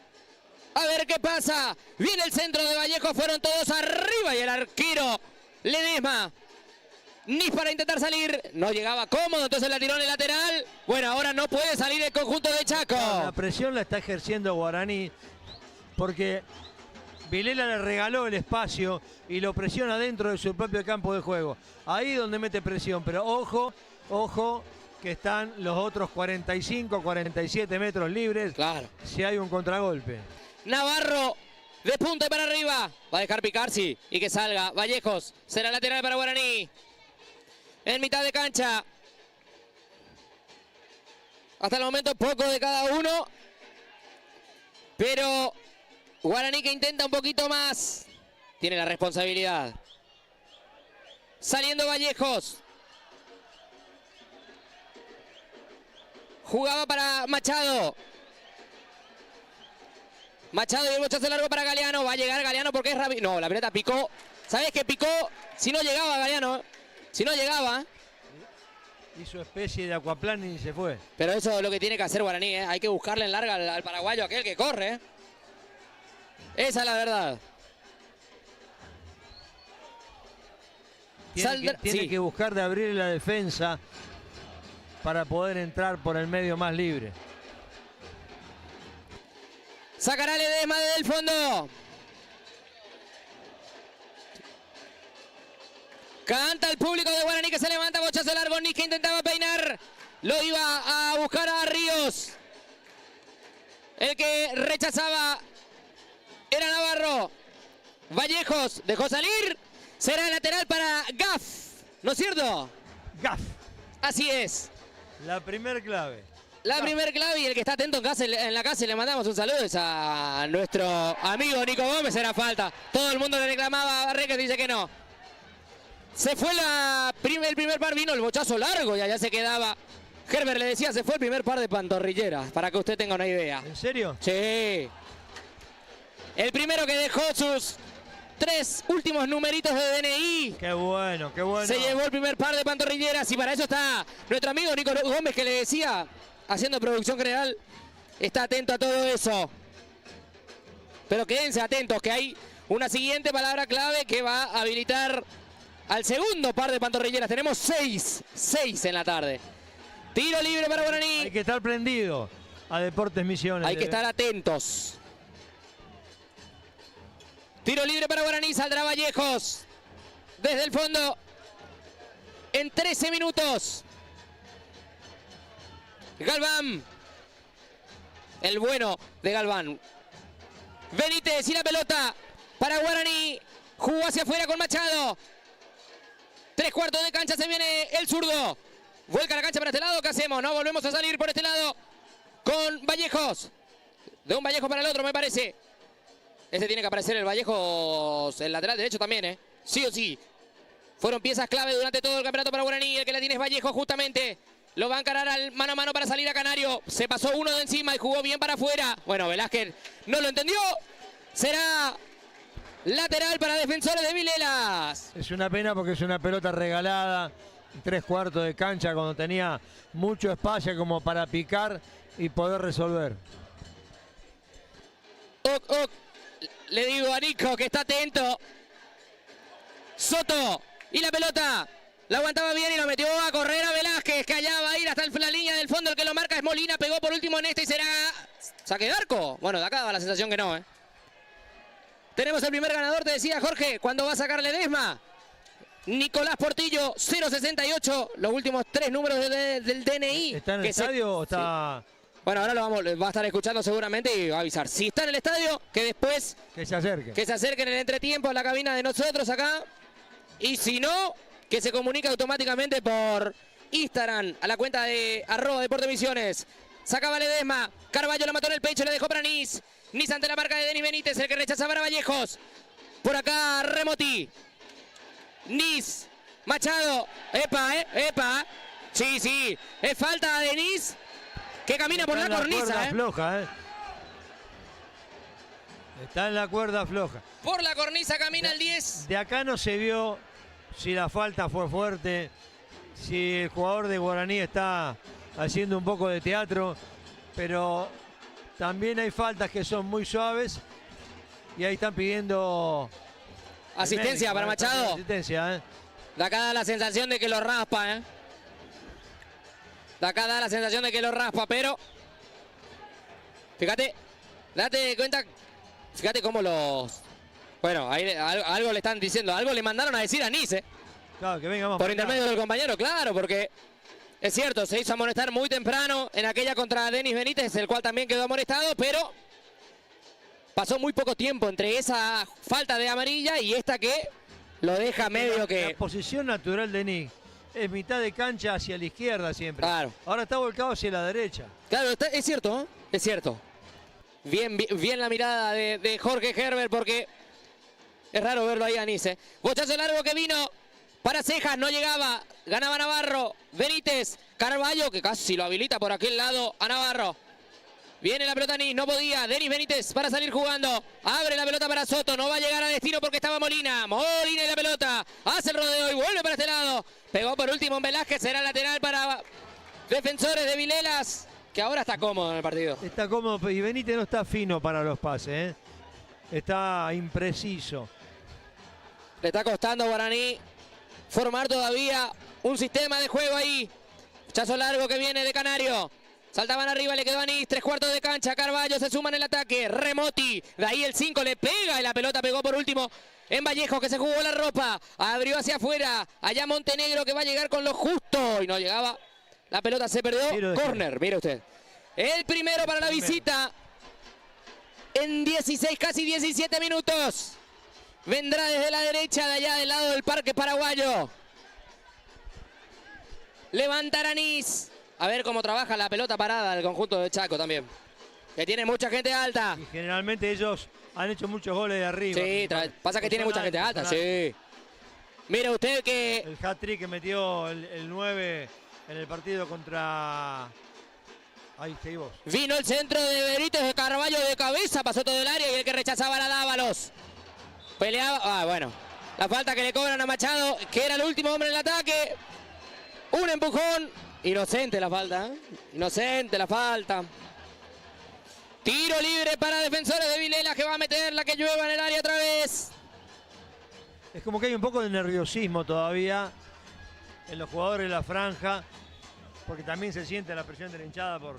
Speaker 1: A ver qué pasa. Viene el centro de Vallejos. Fueron todos arriba y el arquero Ledesma. Nis para intentar salir. No llegaba cómodo. Entonces la tiró en el lateral. Bueno, ahora no puede salir el conjunto de Chaco.
Speaker 2: La presión la está ejerciendo Guaraní porque Vilela le regaló el espacio y lo presiona dentro de su propio campo de juego. Ahí donde mete presión. Pero ojo, ojo, que están los otros 45, 47 metros libres.
Speaker 1: Claro.
Speaker 2: Si hay un contragolpe.
Speaker 1: Navarro de punta y para arriba. Va a dejar picar, sí. Y que salga. Vallejos. Será lateral para Guaraní. En mitad de cancha. Hasta el momento poco de cada uno. Pero Guaraní que intenta un poquito más. Tiene la responsabilidad. Saliendo Vallejos. Jugaba para Machado. Machado y el bochazo largo para Galeano. Va a llegar Galeano porque es rápido. No, la pelota picó. ¿Sabes qué picó? Si no llegaba Galeano. Si no llegaba.
Speaker 2: Hizo especie de aquaplaning y se fue.
Speaker 1: Pero eso es lo que tiene que hacer Guaraní, ¿eh? Hay que buscarle en larga al paraguayo aquel que corre, ¿eh? Esa es la verdad.
Speaker 2: Tiene que buscar de abrir la defensa para poder entrar por el medio más libre.
Speaker 1: Sacará Ledesma desde el fondo. Canta el público de Guaraní que se levanta, bochazo largo, Nis que intentaba peinar. Lo iba a buscar a Ríos. El que rechazaba era Navarro. Vallejos dejó salir. Será el lateral para Gaff. ¿No es cierto?
Speaker 2: Gaff.
Speaker 1: Así es.
Speaker 2: La primer clave.
Speaker 1: La primer clave y el que está atento en la casa y le mandamos un saludo es a nuestro amigo Nico Gómez. Era falta. Todo el mundo le reclamaba a Reckers, dice que no. Se fue el primer par, vino el bochazo largo y allá se quedaba. Herbert le decía, se fue el primer par de pantorrilleras, para que usted tenga una idea.
Speaker 2: ¿En serio?
Speaker 1: Sí. El primero que dejó sus 3 últimos numeritos de DNI.
Speaker 2: Qué bueno, qué bueno.
Speaker 1: Se llevó el primer par de pantorrilleras y para eso está nuestro amigo Nico Gómez que le decía, haciendo producción general, está atento a todo eso. Pero quédense atentos que hay una siguiente palabra clave que va a habilitar al segundo par de pantorrilleras. Tenemos 6 en la tarde. Tiro libre para Guaraní.
Speaker 2: Hay que estar prendido a Deportes Misiones.
Speaker 1: Hay que estar atentos. Tiro libre para Guaraní. Saldrá Vallejos. Desde el fondo. En 13 minutos. Galván. El bueno de Galván. Benítez y la pelota para Guaraní. Jugó hacia afuera con Machado. 3/4 de cancha, se viene el zurdo. Vuelca la cancha para este lado, ¿qué hacemos? No, volvemos a salir por este lado con Vallejos. De un Vallejos para el otro, me parece. Este tiene que aparecer el Vallejos, el lateral derecho también, ¿eh? Sí o sí. Fueron piezas clave durante todo el campeonato para Guaraní. El que la tiene es Vallejos, justamente. Lo va a encarar al mano a mano para salir a Canario. Se pasó uno de encima y jugó bien para afuera. Bueno, Velázquez no lo entendió. Será lateral para Defensores de Vilelas.
Speaker 2: Es una pena porque es una pelota regalada. 3/4 de cancha cuando tenía mucho espacio como para picar y poder resolver.
Speaker 1: Le digo a Nico que está atento. Soto. Y la pelota. La aguantaba bien y lo metió a correr a Velázquez, que allá va a ir hasta la línea del fondo. El que lo marca es Molina. Pegó por último en este y será saque de arco. Bueno, de acá da la sensación que no, ¿eh? Tenemos el primer ganador, te decía Jorge. ¿Cuándo va a sacar Ledesma? Nicolás Portillo, 068. Los últimos 3 números del DNI.
Speaker 2: ¿Está en el estadio o está...?
Speaker 1: Sí. Bueno, ahora va a estar escuchando seguramente y va a avisar. Si está en el estadio, que después...
Speaker 2: Que se acerque.
Speaker 1: Que se acerquen en el entretiempo a la cabina de nosotros acá. Y si no, que se comunique automáticamente por Instagram a la cuenta de @deportemisiones. Sacaba Ledesma. Carballo lo mató en el pecho y le dejó para Nis. Nis ante la marca de Denis Benítez, el que rechaza para Vallejos. Por acá Remoti. Nis. Machado. Epa. Sí. Es falta de Nis. Que camina por la cornisa,
Speaker 2: floja, Está en la cuerda floja.
Speaker 1: Por la cornisa camina el 10.
Speaker 2: De acá no se vio si la falta fue fuerte, si el jugador de Guaraní está haciendo un poco de teatro. pero también hay faltas que son muy suaves y ahí están pidiendo
Speaker 1: asistencia para Machado.
Speaker 2: Asistencia, ¿eh?
Speaker 1: De acá da la sensación de que lo raspa, ¿eh? De acá da la sensación de que lo raspa, pero fíjate, date cuenta, fíjate cómo los... Bueno, ahí algo le están diciendo, algo le mandaron a decir a Nice, ¿eh?
Speaker 2: Claro, que venga más
Speaker 1: Por intermedio del compañero, claro, porque es cierto, se hizo amonestar muy temprano en aquella contra Denis Benítez, el cual también quedó amonestado, pero pasó muy poco tiempo entre esa falta de amarilla y esta que lo deja medio que...
Speaker 2: La posición natural de Nick es mitad de cancha hacia la izquierda siempre.
Speaker 1: Claro.
Speaker 2: Ahora está volcado hacia la derecha.
Speaker 1: Claro, es cierto, ¿eh? Es cierto. Bien la mirada de Jorge Herbert porque es raro verlo ahí a Nice. Bochazo largo que vino para Cejas, no llegaba. Ganaba Navarro, Benítez, Carballo que casi lo habilita por aquel lado a Navarro. Viene la pelota Nice, no podía. Denis Benítez para salir jugando. Abre la pelota para Soto, no va a llegar a destino porque estaba Molina. Molina y la pelota. Hace el rodeo y vuelve para este lado. Pegó por último en Velázquez, será lateral para Defensores de Vilelas, que ahora está cómodo en el partido.
Speaker 2: Está cómodo y Benítez no está fino para los pases, ¿eh? Está impreciso.
Speaker 1: Le está costando a Guaraní formar todavía un sistema de juego ahí. Chazo largo que viene de Canario. Saltaban arriba, le quedó a Nice, 3/4 de cancha. Carballo se suma en el ataque. Remoti, de ahí el 5 le pega y la pelota pegó por último en Vallejo que se jugó la ropa. Abrió hacia afuera. Allá Montenegro que va a llegar con lo justo y no llegaba. La pelota se perdió. Córner, mire usted. El primero para la visita en 16, casi 17 minutos. Vendrá desde la derecha de allá del lado del Parque Paraguayo. Levantará Nice. A ver cómo trabaja la pelota parada del conjunto de Chaco también. Que tiene mucha gente alta.
Speaker 2: Y generalmente ellos han hecho muchos goles de arriba.
Speaker 1: Sí, pasa que tiene mucha gente alta, sí. Mire usted que...
Speaker 2: El hat-trick que metió el 9 en el partido contra... Ahí seguimos.
Speaker 1: Vino el centro de Benítez de Carballo de cabeza, pasó todo el área y el que rechazaba era Dávalos. Peleaba, bueno. La falta que le cobran a Machado, que era el último hombre en el ataque. Un empujón. Inocente la falta, ¿eh? Inocente la falta. Tiro libre para Defensores de Vilelas que va a meter la que llueva en el área otra vez.
Speaker 2: Es como que hay un poco de nerviosismo todavía en los jugadores de la franja, porque también se siente la presión de la hinchada por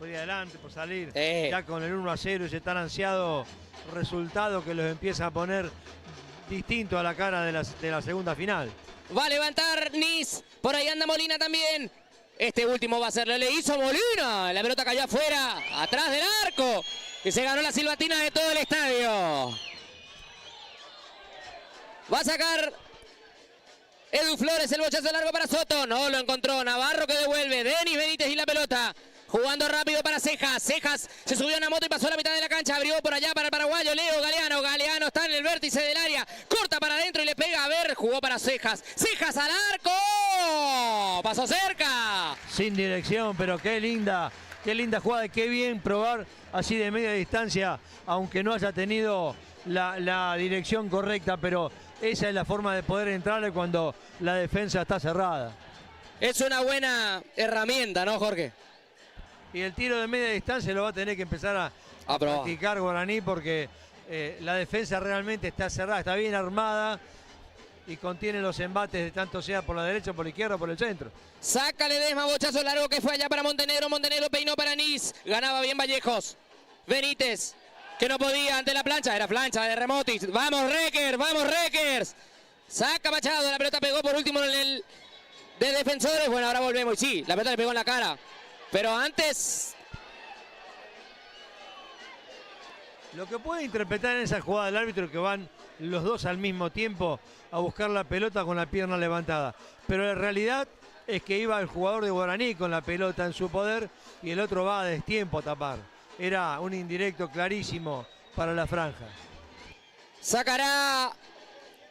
Speaker 2: ir adelante, por salir ya con el 1-0 y ese tan ansiado resultado que los empieza a poner distinto a la cara de la segunda final.
Speaker 1: Va a levantar Nice, por ahí anda Molina también. Este último va a ser, le hizo Molina, la pelota cayó afuera, atrás del arco, y se ganó la silbatina de todo el estadio. Va a sacar Edu Flores, el bochazo largo para Soto, no lo encontró, Navarro que devuelve, Denis Benítez y la pelota. Jugando rápido para Cejas. Cejas se subió a una moto y pasó a la mitad de la cancha. Abrió por allá para el paraguayo Leo Galeano. Galeano está en el vértice del área. Corta para adentro y le pega. A ver, jugó para Cejas. Cejas al arco. Pasó cerca.
Speaker 2: Sin dirección, pero qué linda jugada. Qué bien probar así de media distancia, aunque no haya tenido la dirección correcta, pero esa es la forma de poder entrarle cuando la defensa está cerrada.
Speaker 1: Es una buena herramienta, ¿no, Jorge?
Speaker 2: Y el tiro de media distancia lo va a tener que empezar a practicar Guaraní porque la defensa realmente está cerrada, está bien armada y contiene los embates de tanto sea por la derecha, por la izquierda o por el centro.
Speaker 1: Saca Ledesma, bochazo largo que fue allá para Montenegro. Montenegro peinó para Nice. Ganaba bien Vallejos. Benítez, que no podía ante la plancha. Era plancha de Remotis. Vamos, Reckers. Saca Machado, la pelota pegó por último en el de Defensores. Bueno, ahora volvemos. Y sí, la pelota le pegó en la cara. Pero antes...
Speaker 2: Lo que puede interpretar en esa jugada del árbitro que van los dos al mismo tiempo a buscar la pelota con la pierna levantada. Pero la realidad es que iba el jugador de Guaraní con la pelota en su poder y el otro va a destiempo a tapar. Era un indirecto clarísimo para la franja.
Speaker 1: Sacará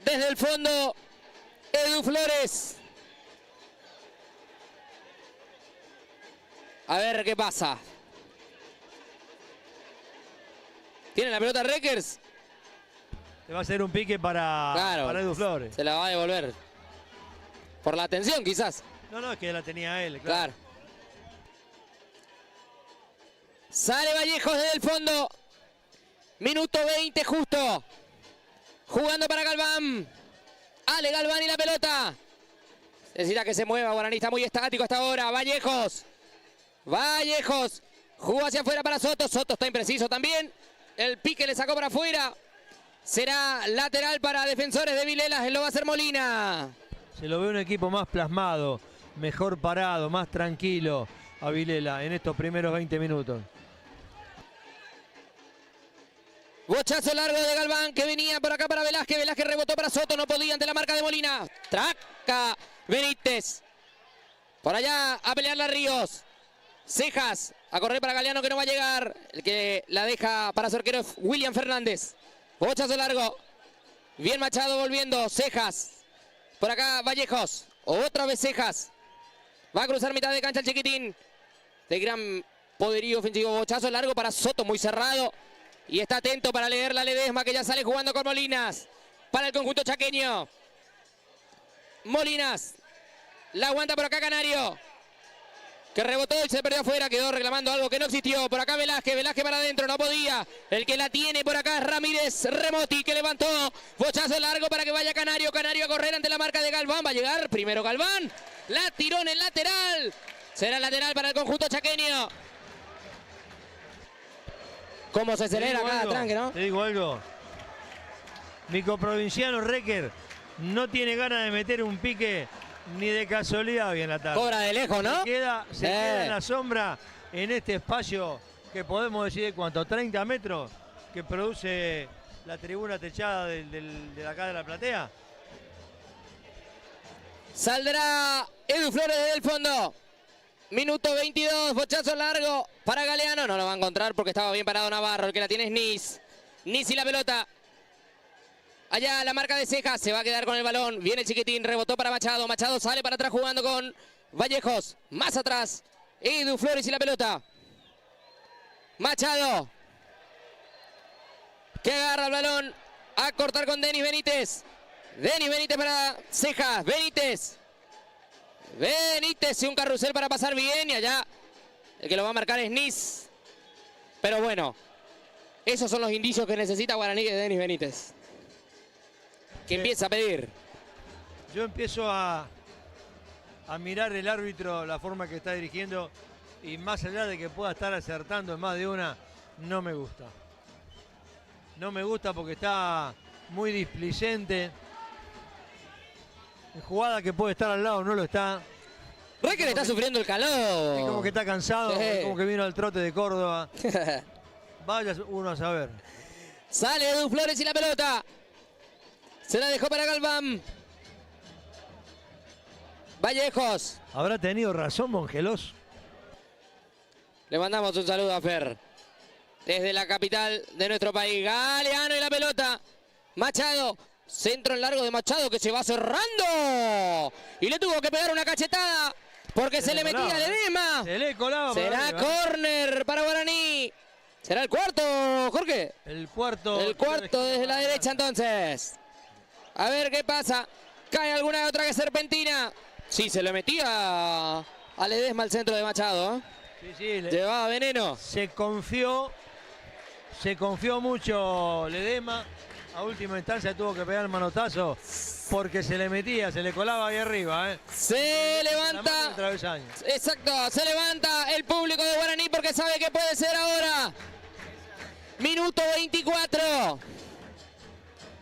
Speaker 1: desde el fondo Edu Flores. A ver qué pasa. ¿Tiene la pelota Reckers?
Speaker 2: Te va a hacer un pique para Edu Flores.
Speaker 1: Se la va a devolver. Por la atención, quizás.
Speaker 2: No, es que la tenía él.
Speaker 1: Claro. Sale Vallejos desde el fondo. Minuto 20 justo. Jugando para Galván. Ale Galván y la pelota. Necesita que se mueva. Guaraní está muy estático hasta ahora. Vallejos. Vallejos. Jugó hacia afuera para Soto. Soto está impreciso también. El pique le sacó para afuera. Será lateral para Defensores de Vilela. Lo va a hacer Molina.
Speaker 2: Se lo ve un equipo más plasmado, mejor parado, más tranquilo a Vilela en estos primeros 20 minutos.
Speaker 1: Bochazo largo de Galván que venía por acá para Velázquez. Velázquez rebotó para Soto. No podía ante la marca de Molina. Traca Benítez. Por allá a pelearla Ríos. Cejas a correr para Galeano que no va a llegar. El que la deja para su arquero es William Fernández. Bochazo largo. Bien Machado volviendo. Cejas. Por acá Vallejos. Otra vez Cejas. Va a cruzar mitad de cancha el chiquitín. De gran poderío ofensivo. Bochazo largo para Soto. Muy cerrado. Y está atento para leer la Ledesma que ya sale jugando con Molinas. Para el conjunto chaqueño. Molinas. La aguanta por acá Canario. Que rebotó y se perdió afuera. Quedó reclamando algo que no existió. Por acá Velázquez. Velázquez para adentro. No podía. El que la tiene por acá es Ramírez Remoti que levantó. Bochazo largo para que vaya Canario. Canario a correr ante la marca de Galván. Va a llegar primero Galván. La tiró en el lateral. Será lateral para el conjunto chaqueño. ¿Cómo se acelera cada tranque, no?
Speaker 2: Te digo algo. Mi coprovinciano Recker no tiene ganas de meter un pique ni de casualidad hoy en la tarde.
Speaker 1: Cobra de lejos, ¿no?
Speaker 2: Se queda en la sombra en este espacio que podemos decir de cuánto, 30 metros que produce la tribuna techada de acá de la platea.
Speaker 1: Saldrá Edu Flores desde el fondo. Minuto 22, bochazo largo para Galeano. No lo va a encontrar porque estaba bien parado Navarro. El que la tiene es Nis. Nis y la pelota. Allá la marca de Cejas. Se va a quedar con el balón. Viene el chiquitín. Rebotó para Machado. Machado sale para atrás jugando con Vallejos. Más atrás. Edu Flores y la pelota. Machado. Que agarra el balón. A cortar con Denis Benítez. Denis Benítez para Cejas. Benítez. Benítez y un carrusel para pasar bien. Y allá el que lo va a marcar es Nis. Pero bueno, esos son los indicios que necesita Guaraní de Denis Benítez. Que empieza a pedir.
Speaker 2: Yo empiezo a mirar el árbitro, la forma que está dirigiendo. Y más allá de que pueda estar acertando en más de una, no me gusta. No me gusta porque está muy displicente. En jugada que puede estar al lado no lo está.
Speaker 1: Recker está sufriendo el calor.
Speaker 2: Es como que está cansado,
Speaker 1: Sí.
Speaker 2: como que vino al trote de Córdoba. Vaya uno a saber.
Speaker 1: Sale Edu Flores y la pelota. Se la dejó para Galván. Vallejos.
Speaker 2: ¿Habrá tenido razón Mongelos?
Speaker 1: Le mandamos un saludo a Fer. Desde la capital de nuestro país. Galeano y la pelota. Machado. Centro en largo de Machado que se va cerrando. Y le tuvo que pegar una cachetada porque se le metía Ledesma.
Speaker 2: Se le colaba.
Speaker 1: Será córner para Guaraní. ¿Será el cuarto, Jorge?
Speaker 2: El cuarto.
Speaker 1: El cuarto desde la derecha entonces. A ver qué pasa. ¿Cae alguna otra que serpentina? Sí, se le metía a Ledesma al centro de Machado.
Speaker 2: Sí,
Speaker 1: llevaba veneno.
Speaker 2: Se confió mucho Ledesma. A última instancia tuvo que pegar el manotazo porque se le metía, se le colaba ahí arriba.
Speaker 1: Se levanta. Exacto, se levanta el público de Guaraní porque sabe que puede ser ahora. Minuto 24.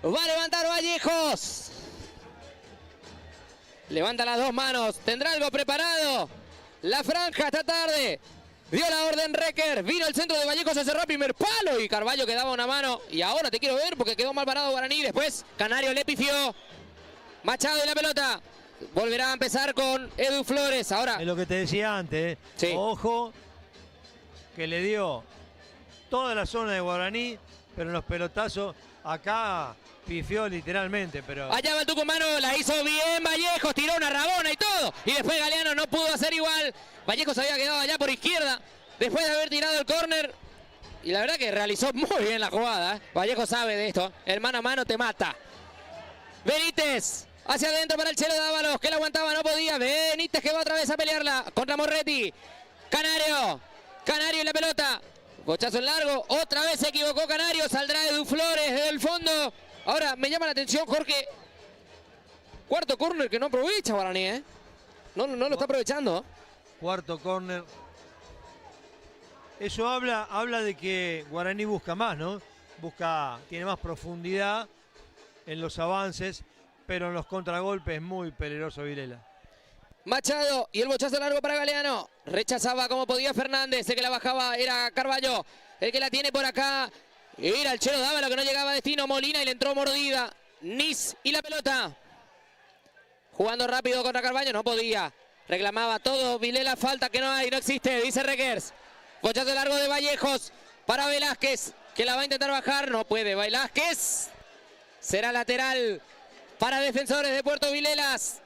Speaker 1: Va a levantar Vallejos. Levanta las dos manos. ¿Tendrá algo preparado? La franja esta tarde. Dio la orden Recker, vino el centro de Vallejos, se cerró el primer palo y Carvalho que daba una mano. Y ahora te quiero ver porque quedó mal parado Guaraní. Después Canario le pifió. Machado y la pelota. Volverá a empezar con Edu Flores. Ahora.
Speaker 2: Es lo que te decía antes.
Speaker 1: Sí.
Speaker 2: Ojo que le dio toda la zona de Guaraní, pero en los pelotazos acá pifió literalmente. Pero
Speaker 1: allá va el tucumano, la hizo bien Vallejos, tiró una rabona y todo. Y después Galeano no pudo hacer igual. Vallejos había quedado allá por izquierda después de haber tirado el córner. Y la verdad que realizó muy bien la jugada. Vallejos sabe de esto. El mano a mano te mata. Benítez hacia adentro para el Chelo Dávalos, que la aguantaba, no podía. Benítez que va otra vez a pelearla contra Morretti. Canario. Canario en la pelota. Bochazo en largo. Otra vez se equivocó Canario. Saldrá Edu Flores desde el fondo. Ahora me llama la atención, Jorge. Cuarto córner que no aprovecha Guaraní, ¿eh? No lo está aprovechando.
Speaker 2: Cuarto córner. Eso habla de que Guaraní busca más, ¿no? Tiene más profundidad en los avances, pero en los contragolpes es muy peligroso Vilela.
Speaker 1: Machado y el bochazo largo para Galeano. Rechazaba como podía Fernández. El que la bajaba era Carballo. El que la tiene por acá era el Chelo Dávalo, que no llegaba a destino. Molina y le entró mordida. Nis y la pelota. Jugando rápido contra Carballo, no podía. Reclamaba todo. Vilela, falta que no hay, no existe, dice Requers. Bochazo largo de Vallejos para Velázquez, que la va a intentar bajar. No puede Velázquez. Será lateral para Defensores de Puerto Vilelas.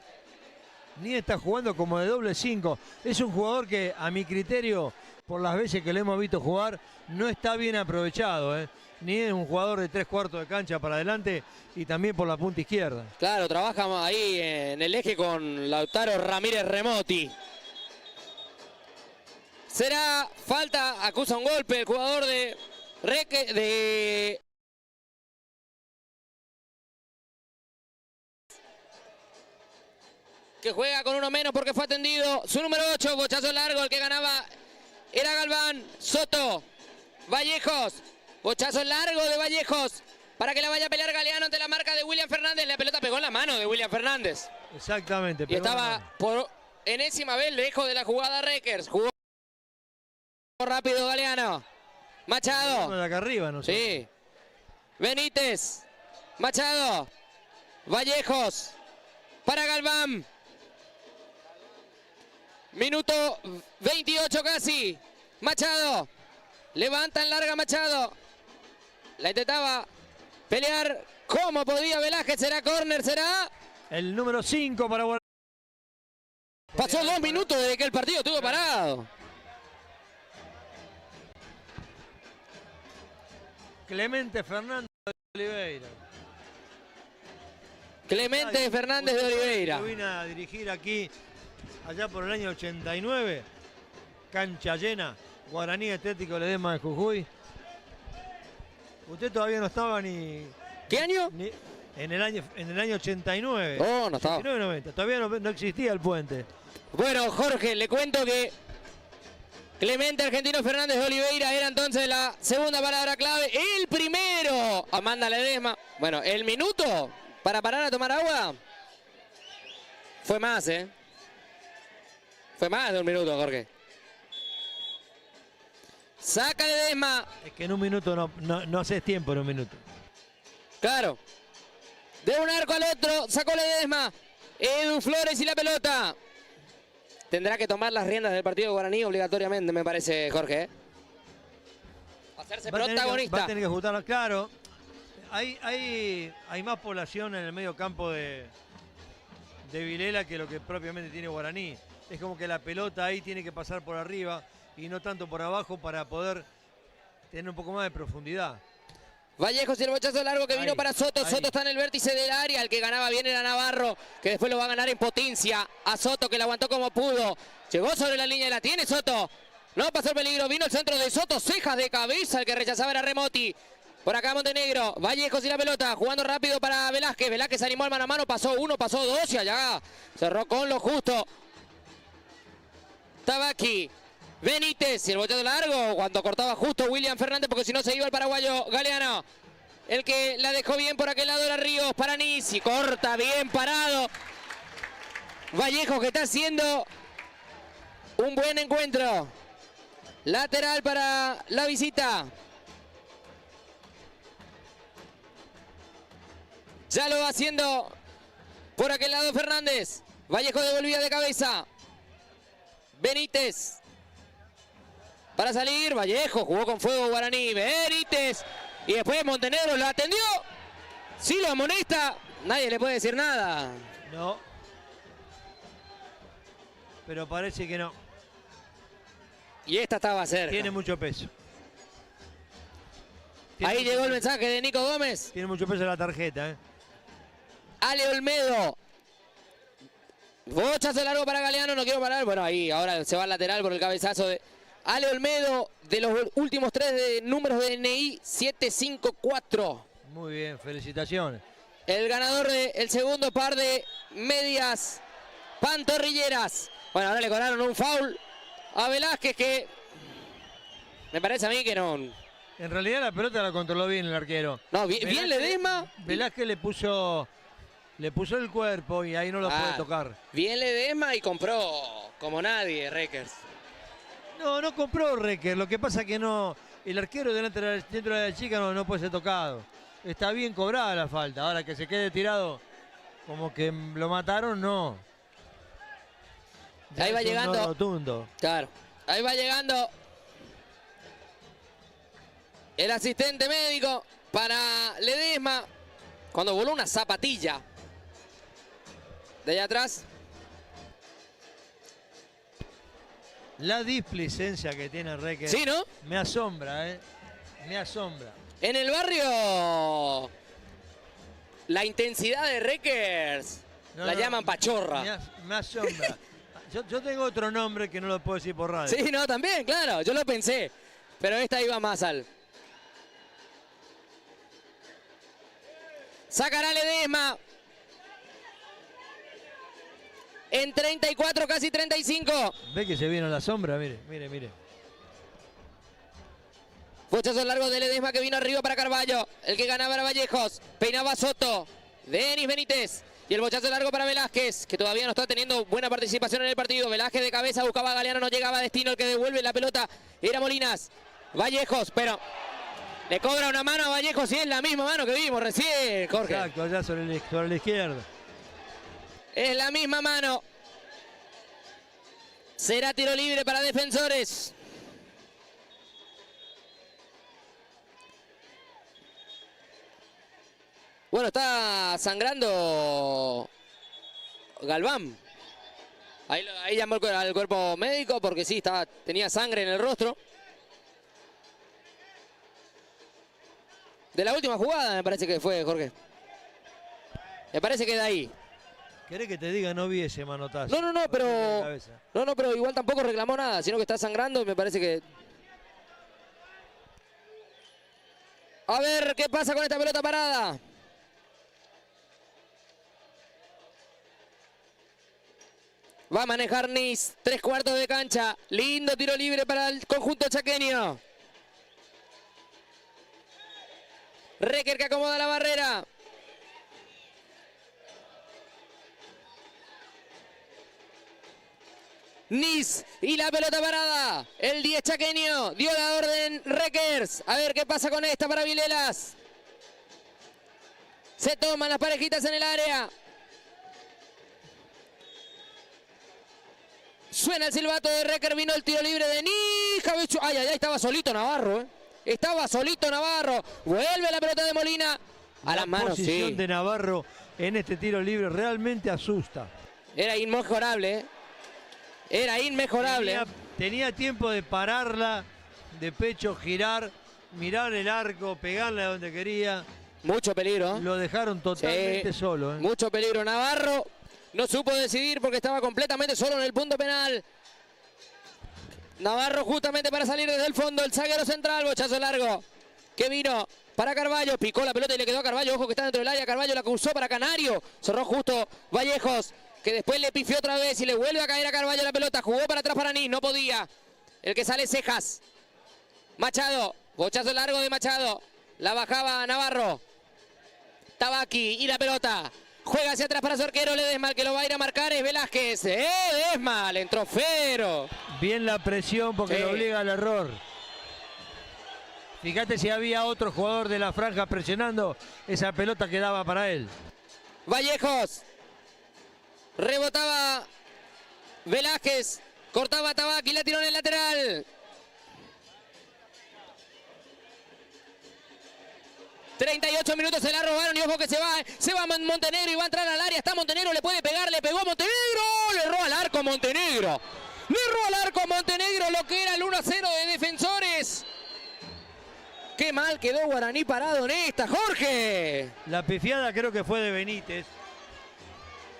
Speaker 2: Ni está jugando como de doble 5. Es un jugador que, a mi criterio, por las veces que lo hemos visto jugar, no está bien aprovechado, ¿eh? Ni es un jugador de 3/4 de cancha para adelante y también por la punta izquierda.
Speaker 1: Claro, trabaja ahí en el eje con Lautaro Ramírez Remoti. Será falta, acusa un golpe el jugador de que juega con uno menos porque fue atendido. Su número 8, bochazo largo, el que ganaba era Galván. Soto, Vallejos, bochazo largo de Vallejos para que la vaya a pelear Galeano ante la marca de William Fernández. La pelota pegó en la mano de William Fernández.
Speaker 2: Exactamente.
Speaker 1: Y estaba por enésima vez lejos de la jugada Requers. Jugó rápido Galeano. Machado.
Speaker 2: De acá arriba, no sé.
Speaker 1: Sí. Benítez. Machado. Vallejos. Para Galván. Minuto 28 casi. Machado. Levanta en larga Machado. La intentaba pelear como podía Velázquez. ¿Será córner? ¿Será?
Speaker 2: El número 5 para Guaraní.
Speaker 1: Pasó 2 minutos desde que el partido estuvo parado.
Speaker 2: Clemente Fernández de Oliveira.
Speaker 1: Clemente Fernández de Oliveira.
Speaker 2: Yo vine a dirigir aquí, allá por el año 89. Cancha llena. Guaraní Atlético Ledesma de Jujuy. Usted todavía no estaba ni...
Speaker 1: ¿Qué año?
Speaker 2: En el año 89.
Speaker 1: Oh, no estaba.
Speaker 2: 89-90. Todavía no existía el puente.
Speaker 1: Bueno, Jorge, le cuento que Clemente Argentino Fernández de Oliveira era entonces la segunda palabra clave. El primero, Amanda Ledesma. Bueno, el minuto para parar a tomar agua fue más, ¿eh? Fue más de un minuto, Jorge. Saca Ledesma.
Speaker 2: Es que en un minuto no haces tiempo en un minuto.
Speaker 1: Claro. De un arco al otro, sacó Ledesma. Edu Flores y la pelota. Tendrá que tomar las riendas del partido de Guaraní obligatoriamente, me parece, Jorge, ¿eh? Hacerse protagonista.
Speaker 2: Va a tener que ajustarlo, claro. Hay más población en el medio campo de Vilela que lo que propiamente tiene Guaraní. Es como que la pelota ahí tiene que pasar por arriba y no tanto por abajo para poder tener un poco más de profundidad.
Speaker 1: Vallejos y el bochazo largo que vino para Soto. Soto está en el vértice del área. El que ganaba bien era Navarro, que después lo va a ganar en potencia. A Soto, que la aguantó como pudo. Llegó sobre la línea y la tiene Soto. No pasó el peligro. Vino el centro de Soto. Cejas de cabeza. El que rechazaba era Remoti. Por acá Montenegro. Vallejos y la pelota. Jugando rápido para Velázquez. Velázquez se animó al mano a mano. Pasó uno, pasó dos y allá cerró con lo justo. Tabaqui. Benítez y el bochazo largo cuando cortaba justo William Fernández, porque si no se iba el paraguayo Galeano. El que la dejó bien por aquel lado era Ríos para Nisi. Corta bien parado. Vallejos, que está haciendo un buen encuentro. Lateral para la visita. Ya lo va haciendo por aquel lado Fernández. Vallejo devolvía de cabeza. Benítez. Para salir, Vallejo jugó con fuego Guaraní. Benítez. Y después Montenegro lo atendió. Si lo amonesta, nadie le puede decir nada.
Speaker 2: No. Pero parece que no.
Speaker 1: Y esta estaba cerca.
Speaker 2: Tiene mucho peso.
Speaker 1: Ahí llegó el mensaje de Nico Gómez.
Speaker 2: Tiene mucho peso la tarjeta, ¿eh?
Speaker 1: Ale Olmedo. Bochazo largo para Galeano, no quiero parar. Bueno, ahí ahora se va al lateral por el cabezazo Ale Olmedo, de los últimos 3 números de DNI, 754.
Speaker 2: Muy bien, felicitaciones.
Speaker 1: El ganador del segundo par de medias pantorrilleras. Bueno, ahora le cobraron un foul a Velázquez que me parece a mí que no.
Speaker 2: En realidad la pelota la controló bien el arquero.
Speaker 1: No, bien Ledesma.
Speaker 2: Velázquez le puso el cuerpo y ahí no lo puede tocar.
Speaker 1: Bien Ledesma y compró como nadie Reckers.
Speaker 2: No compró Reckers. Lo que pasa es que no, el arquero dentro de la chica no puede ser tocado. Está bien cobrada la falta. Ahora que se quede tirado como que lo mataron, no.
Speaker 1: Ahí va llegando.
Speaker 2: No rotundo.
Speaker 1: Claro. Ahí va llegando el asistente médico para Ledesma. Cuando voló una zapatilla de allá atrás.
Speaker 2: La displicencia que tiene Reckers.
Speaker 1: Sí, ¿no?
Speaker 2: Me asombra, me asombra.
Speaker 1: En el barrio, la intensidad de Reckers la llaman pachorra.
Speaker 2: Me asombra. Yo tengo otro nombre que no lo puedo decir por radio.
Speaker 1: Sí, no, también, claro, yo lo pensé. Pero esta iba más al. Sacará Ledesma. En 34, casi 35.
Speaker 2: Ve que se vino la sombra, mire.
Speaker 1: Bochazo largo de Ledesma que vino arriba para Carballo. El que ganaba era Vallejos. Peinaba a Soto. Denis Benítez. Y el bochazo largo para Velázquez, que todavía no está teniendo buena participación en el partido. Velázquez de cabeza buscaba a Galeano, no llegaba a destino. El que devuelve la pelota era Molinas. Vallejos, pero le cobra una mano a Vallejos y es la misma mano que vimos recién, Jorge.
Speaker 2: Exacto, allá sobre la izquierda.
Speaker 1: Es la misma mano. Será tiro libre para Defensores. Bueno, está sangrando Galván. Ahí llamó al cuerpo médico porque sí, tenía sangre en el rostro. De la última jugada me parece que fue, Jorge. Me parece que de ahí.
Speaker 2: ¿Querés que te diga? No vi ese manotazo.
Speaker 1: No, pero igual tampoco reclamó nada, sino que está sangrando y me parece que... A ver qué pasa con esta pelota parada. Va a manejar Nis, 3/4 de cancha. Lindo tiro libre para el conjunto chaqueño. Recker que acomoda la barrera. Nis y la pelota parada. El 10 chaqueño dio la orden Reckers. A ver qué pasa con esta para Vilelas. Se toman las parejitas en el área. Suena el silbato de Recker, vino el tiro libre de Nis. Ay, estaba solito Navarro, Estaba solito Navarro. Vuelve la pelota de Molina. A las manos,
Speaker 2: sí. La posición de Navarro en este tiro libre realmente asusta.
Speaker 1: Era inmejorable, Era inmejorable.
Speaker 2: Tenía tiempo de pararla, de pecho, girar, mirar el arco, pegarle a donde quería.
Speaker 1: Mucho peligro.
Speaker 2: Lo dejaron totalmente solo.
Speaker 1: Mucho peligro. Navarro no supo decidir porque estaba completamente solo en el punto penal. Navarro justamente para salir desde el fondo. El zaguero central, bochazo largo. Que vino para Carballo. Picó la pelota y le quedó a Carballo. Ojo que está dentro del área. Carballo la cruzó para Canario. Cerró justo Vallejos, que después le pifió otra vez y le vuelve a caer a Carballo la pelota. Jugó para atrás para Nis, no podía. El que sale Cejas. Machado, bochazo largo de Machado. La bajaba Navarro. Tabaqui y la pelota. Juega hacia atrás para su arquero Ledesma. El que lo va a ir a marcar es Velázquez. Ledesma, le entró Fero.
Speaker 2: Bien la presión porque lo obliga al error. Fíjate si había otro jugador de la franja presionando, esa pelota quedaba para él.
Speaker 1: Vallejos. Rebotaba Velázquez. Cortaba Tabaqui, la tiró en el lateral. 38 minutos se la robaron y ojo que se va Montenegro y va a entrar al área. Está Montenegro, le puede pegar, le pegó a Montenegro. Le erró al arco Montenegro. Le erró al arco Montenegro lo que era el 1-0 de Defensores. Qué mal quedó Guaraní parado en esta, Jorge.
Speaker 2: La pifiada creo que fue de Benítez.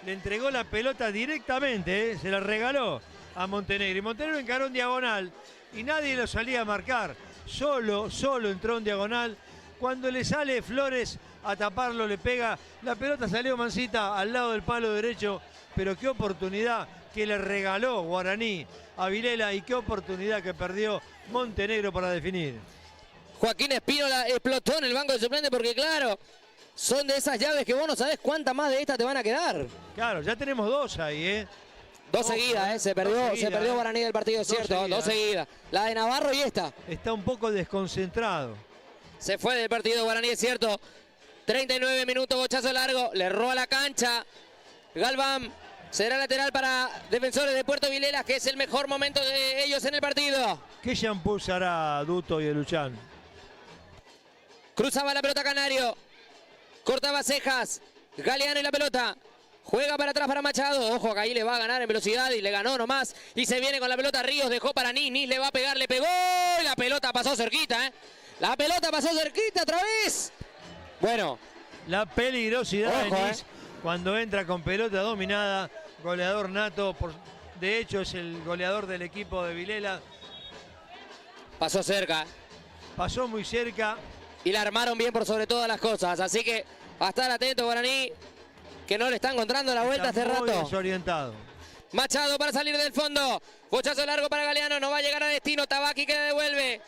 Speaker 2: Le entregó la pelota directamente, se la regaló. a Montenegro. Y Montenegro encaró en diagonal y nadie lo salía a marcar. Solo entró en diagonal. Cuando le sale Flores a taparlo, le pega. La pelota salió mansita al lado del palo derecho. Pero qué oportunidad que le regaló Guaraní a Vilela y qué oportunidad que perdió Montenegro para definir.
Speaker 1: Joaquín Espínola explotó en el banco de suplentes porque, claro, son de esas llaves que vos no sabés cuántas más de estas te van a quedar.
Speaker 2: Claro, ya tenemos dos ahí, ¿eh?
Speaker 1: Dos seguidas, se perdió Guaraní del partido, es cierto, dos seguidas. La de Navarro y esta.
Speaker 2: Está un poco desconcentrado.
Speaker 1: Se fue del partido Guaraní, es cierto. 39 minutos, bochazo largo, le roba la cancha. Galván, será lateral para Defensores de Puerto Vilela, que es el mejor momento de ellos en el partido.
Speaker 2: ¿Qué shampoo usará Duto y Eluchán?
Speaker 1: Cruzaba la pelota Canario. Cortaba cejas. Galeano y la pelota. Juega para atrás para Machado. Ojo, que ahí le va a ganar en velocidad y le ganó nomás. Y se viene con la pelota Ríos. Dejó para Nis. Nis le va a pegar, le pegó. Y la pelota pasó cerquita, ¿eh? La pelota pasó cerquita otra vez. Bueno.
Speaker 2: La peligrosidad
Speaker 1: ojo,
Speaker 2: de Nis cuando entra con pelota dominada. Goleador nato. De hecho, es el goleador del equipo de Vilela.
Speaker 1: Pasó cerca.
Speaker 2: Pasó muy cerca.
Speaker 1: Y la armaron bien por sobre todas las cosas. Así que a estar atento, Guaraní, que no le está encontrando la vuelta hace rato.
Speaker 2: Desorientado.
Speaker 1: Machado para salir del fondo. Bochazo largo para Galeano. No va a llegar a destino. Tabaqui que devuelve.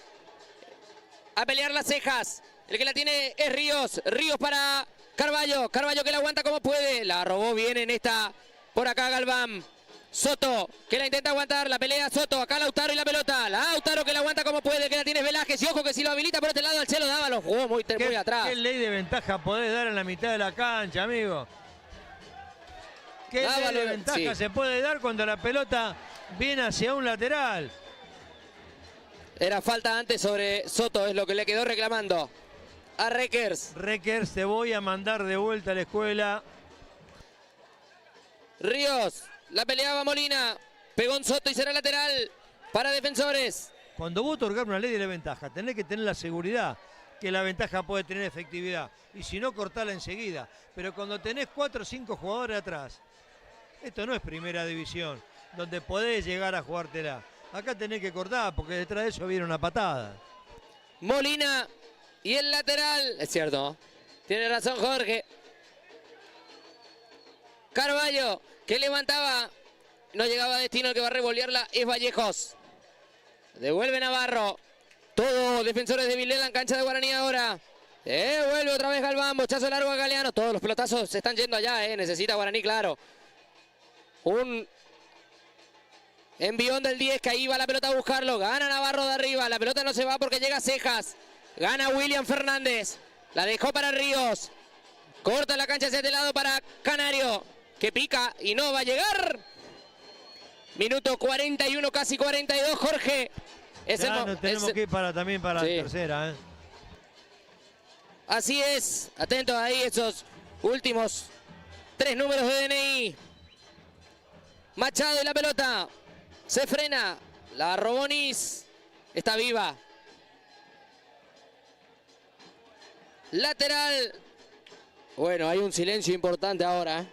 Speaker 1: A pelear las cejas. El que la tiene es Ríos. Ríos para Carballo. Carballo que la aguanta como puede. La robó bien en esta. Por acá Galván. Soto, que la intenta aguantar, la pelea Soto, acá Lautaro y la pelota. Lautaro que la aguanta como puede, que la tiene Velázquez. Y ojo que si lo habilita por este lado, el Chelo Dava lo jugó muy atrás.
Speaker 2: ¿Qué ley de ventaja podés dar en la mitad de la cancha, amigo? ¿Qué ley de ventaja se puede dar cuando la pelota viene hacia un lateral?
Speaker 1: Era falta antes sobre Soto, es lo que le quedó reclamando a Reckers.
Speaker 2: Reckers, te voy a mandar de vuelta a la escuela.
Speaker 1: Ríos. La peleaba Molina, pegó en Soto y será lateral para Defensores.
Speaker 2: Cuando vos otorgar una ley de ventaja, tenés que tener la seguridad que la ventaja puede tener efectividad. Y si no, cortala enseguida. Pero cuando tenés 4 o 5 jugadores atrás, esto no es primera división, donde podés llegar a jugártela. Acá tenés que cortar, porque detrás de eso viene una patada.
Speaker 1: Molina y el lateral, es cierto, tiene razón Jorge. Carballo, que levantaba, no llegaba a destino, el que va a revolearla es Vallejos. Devuelve Navarro. Todos Defensores de Vilela en cancha de Guaraní ahora. Vuelve otra vez Galván, bochazo largo a Galeano. Todos los pelotazos se están yendo allá, necesita Guaraní, claro. Un envión del 10, que ahí va la pelota a buscarlo. Gana Navarro de arriba, la pelota no se va porque llega Cejas. Gana William Fernández. La dejó para Ríos. Corta la cancha hacia este lado para Canario, que pica y no va a llegar. Minuto 41, casi 42, Jorge.
Speaker 2: Tenemos que ir también para la tercera.
Speaker 1: Así es, atentos ahí esos últimos 3 números de DNI. Machado y la pelota. Se frena. La robó Nis. Está viva. Lateral. Bueno, hay un silencio importante ahora.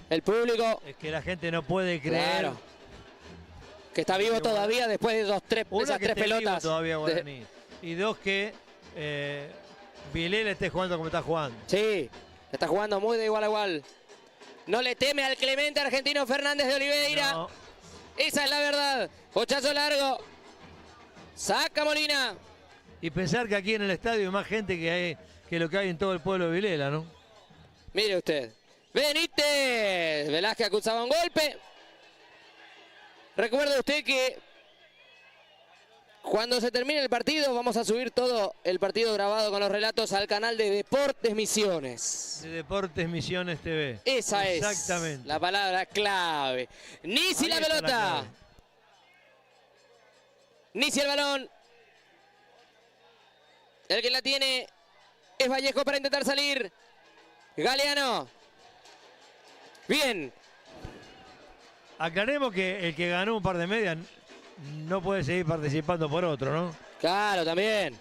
Speaker 1: El público.
Speaker 2: Es que la gente no puede creer.
Speaker 1: Claro, que está vivo todavía después de esas tres pelotas.
Speaker 2: Todavía Guaraní. Y dos, que Vilela esté jugando como está jugando.
Speaker 1: Sí, está jugando muy de igual a igual. No le teme al Clemente argentino Fernández de Oliveira. No. Esa es la verdad. Bochazo largo. Saca Molina.
Speaker 2: Y pensar que aquí en el estadio hay más gente que lo que hay en todo el pueblo de Vilela, ¿no?
Speaker 1: Mire usted. Benítez. Velázquez acusaba un golpe. Recuerde usted que cuando se termine el partido vamos a subir todo el partido grabado con los relatos al canal de Deportes Misiones.
Speaker 2: De Deportes Misiones TV.
Speaker 1: Esa es la palabra clave. Nisi la pelota. Nisi el balón. El que la tiene es Vallejo para intentar salir. Galeano. Bien.
Speaker 2: Aclaremos que el que ganó un par de medias no puede seguir participando por otro, ¿no?
Speaker 1: Claro, también.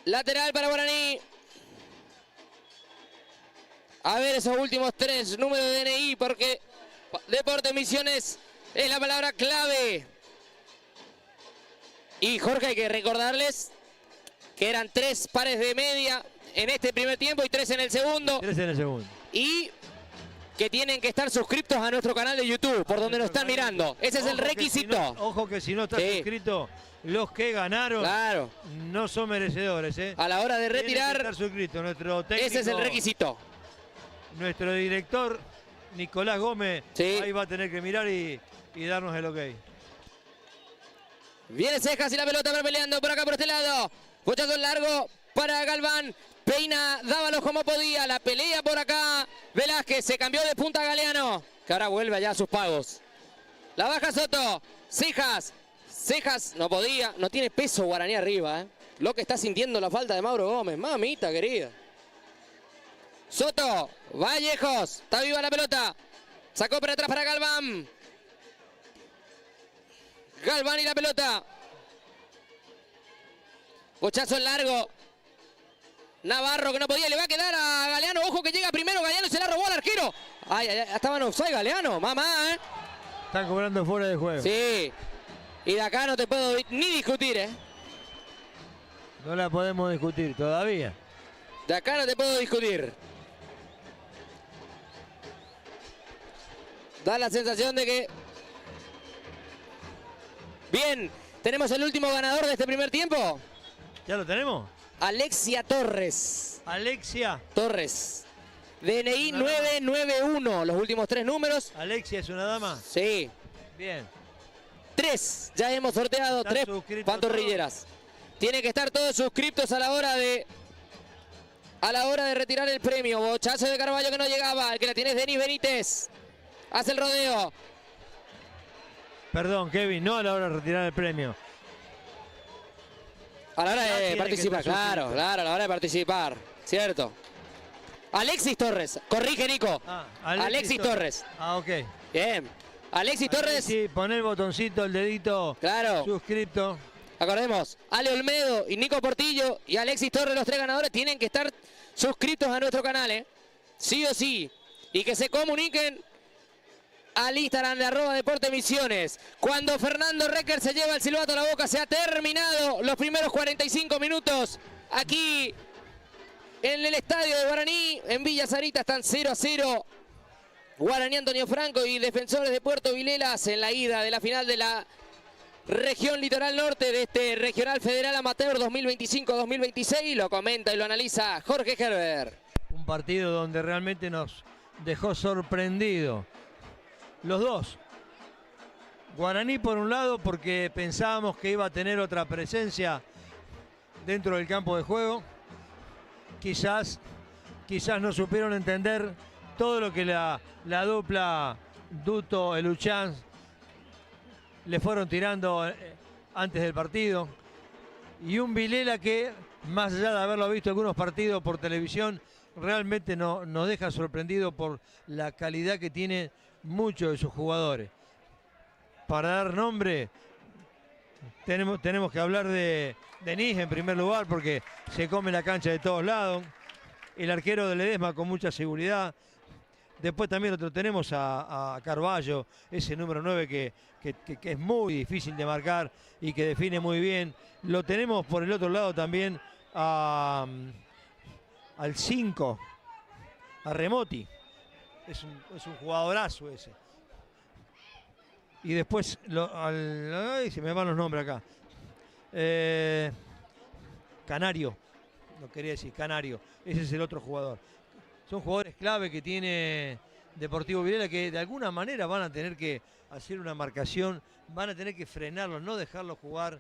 Speaker 1: Lateral para Guaraní. A ver esos últimos 3 números de DNI, porque Deportes Misiones es la palabra clave. Y Jorge, hay que recordarles que eran 3 pares de media en este primer tiempo y 3 en el segundo.
Speaker 3: 3 en el segundo.
Speaker 1: Y que tienen que estar suscriptos a nuestro canal de YouTube, por donde nos están mirando. Ese es el requisito.
Speaker 3: Ojo que si no estás suscrito, los que ganaron no son merecedores.
Speaker 1: A la hora de retirar,
Speaker 3: tienen que estar suscritos. Nuestro técnico,
Speaker 1: ese es el requisito.
Speaker 3: Nuestro director, Nicolás Gómez, ahí va a tener que mirar y darnos el ok.
Speaker 1: Viene Cejas y la pelota va peleando por acá, por este lado. Bochazo largo para Galván. Peina Dávalos como podía. La pelea por acá. Velázquez se cambió de punta a Galeano, que ahora vuelve allá a sus pagos. La baja Soto. Cejas. Cejas no podía. No tiene peso Guaraní arriba. Lo que está sintiendo la falta de Mauro Gómez. Mamita querida. Soto. Vallejos. Está viva la pelota. Sacó para atrás para Galván. Galván y la pelota. Bochazo largo. Navarro que no podía, le va a quedar a Galeano. Ojo que llega primero Galeano y se la robó al arquero. Ay, ay, estaban offside Galeano, mamá,
Speaker 3: Están cobrando fuera de juego.
Speaker 1: Sí. Y de acá no te puedo ni discutir,
Speaker 3: No la podemos discutir todavía.
Speaker 1: De acá no te puedo discutir. Da la sensación de que... Bien, tenemos el último ganador de este primer tiempo.
Speaker 3: ¿Ya lo tenemos?
Speaker 1: Alexia Torres.
Speaker 3: Alexia
Speaker 1: Torres. DNI 991, los últimos 3 números.
Speaker 3: ¿Alexia es una dama?
Speaker 1: Sí.
Speaker 3: Bien.
Speaker 1: 3, ya hemos sorteado 3 pantorrilleras. Tienen que estar todos suscriptos a la hora de retirar el premio. Bochazo de Carballo que no llegaba. El que la tiene es Denis Benítez. Hace el rodeo.
Speaker 3: Perdón, Kevin, no a la hora de retirar el premio.
Speaker 1: A la hora de participar, claro, a la hora de participar, cierto. Alexis Torres, corrige Nico. Alexis Torres.
Speaker 3: Ok.
Speaker 1: Bien. Alexis Torres.
Speaker 3: Sí, pon el botoncito, el dedito.
Speaker 1: Claro.
Speaker 3: Suscripto.
Speaker 1: Acordemos, Ale Olmedo y Nico Portillo y Alexis Torres, los 3 ganadores, tienen que estar suscritos a nuestro canal, sí o sí. Y que se comuniquen al Instagram de @DeporteMisiones. Cuando Fernando Recker se lleva el silbato a la boca, se ha terminado los primeros 45 minutos aquí en el estadio de Guaraní. En Villa Sarita están 0-0. Guaraní Antonio Franco y Defensores de Puerto Vilelas en la ida de la final de la región Litoral Norte de este Regional Federal Amateur 2025-2026. Lo comenta y lo analiza Jorge Gerber.
Speaker 3: Un partido donde realmente nos dejó sorprendido. Los dos. Guaraní por un lado porque pensábamos que iba a tener otra presencia dentro del campo de juego. Quizás no supieron entender todo lo que la dupla Duto-Eluchán le fueron tirando antes del partido. Y un Vilela que, más allá de haberlo visto algunos partidos por televisión, realmente nos deja sorprendido por la calidad que tiene muchos de sus jugadores. Para dar nombre, tenemos que hablar de Denis en primer lugar, porque se come la cancha de todos lados. El arquero de Ledesma con mucha seguridad. Después también tenemos a Carballo, ese número 9 que es muy difícil de marcar y que define muy bien. Lo tenemos por el otro lado también al 5, a Remoti. Es un jugadorazo ese. Y después, ay, se me van los nombres acá. Canario, no quería decir Canario, ese es el otro jugador. Son jugadores clave que tiene Deportivo Vilela, que de alguna manera van a tener que hacer una marcación, van a tener que frenarlos, no dejarlos jugar,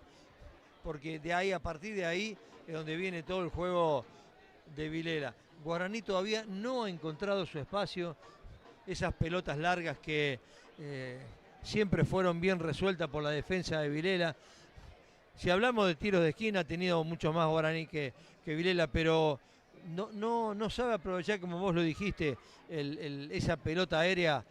Speaker 3: porque de ahí, a partir de ahí, es donde viene todo el juego de Vilela. Guaraní todavía no ha encontrado su espacio, esas pelotas largas que siempre fueron bien resueltas por la defensa de Vilela. Si hablamos de tiros de esquina, ha tenido mucho más Guaraní que Vilela, pero no sabe aprovechar, como vos lo dijiste, esa pelota aérea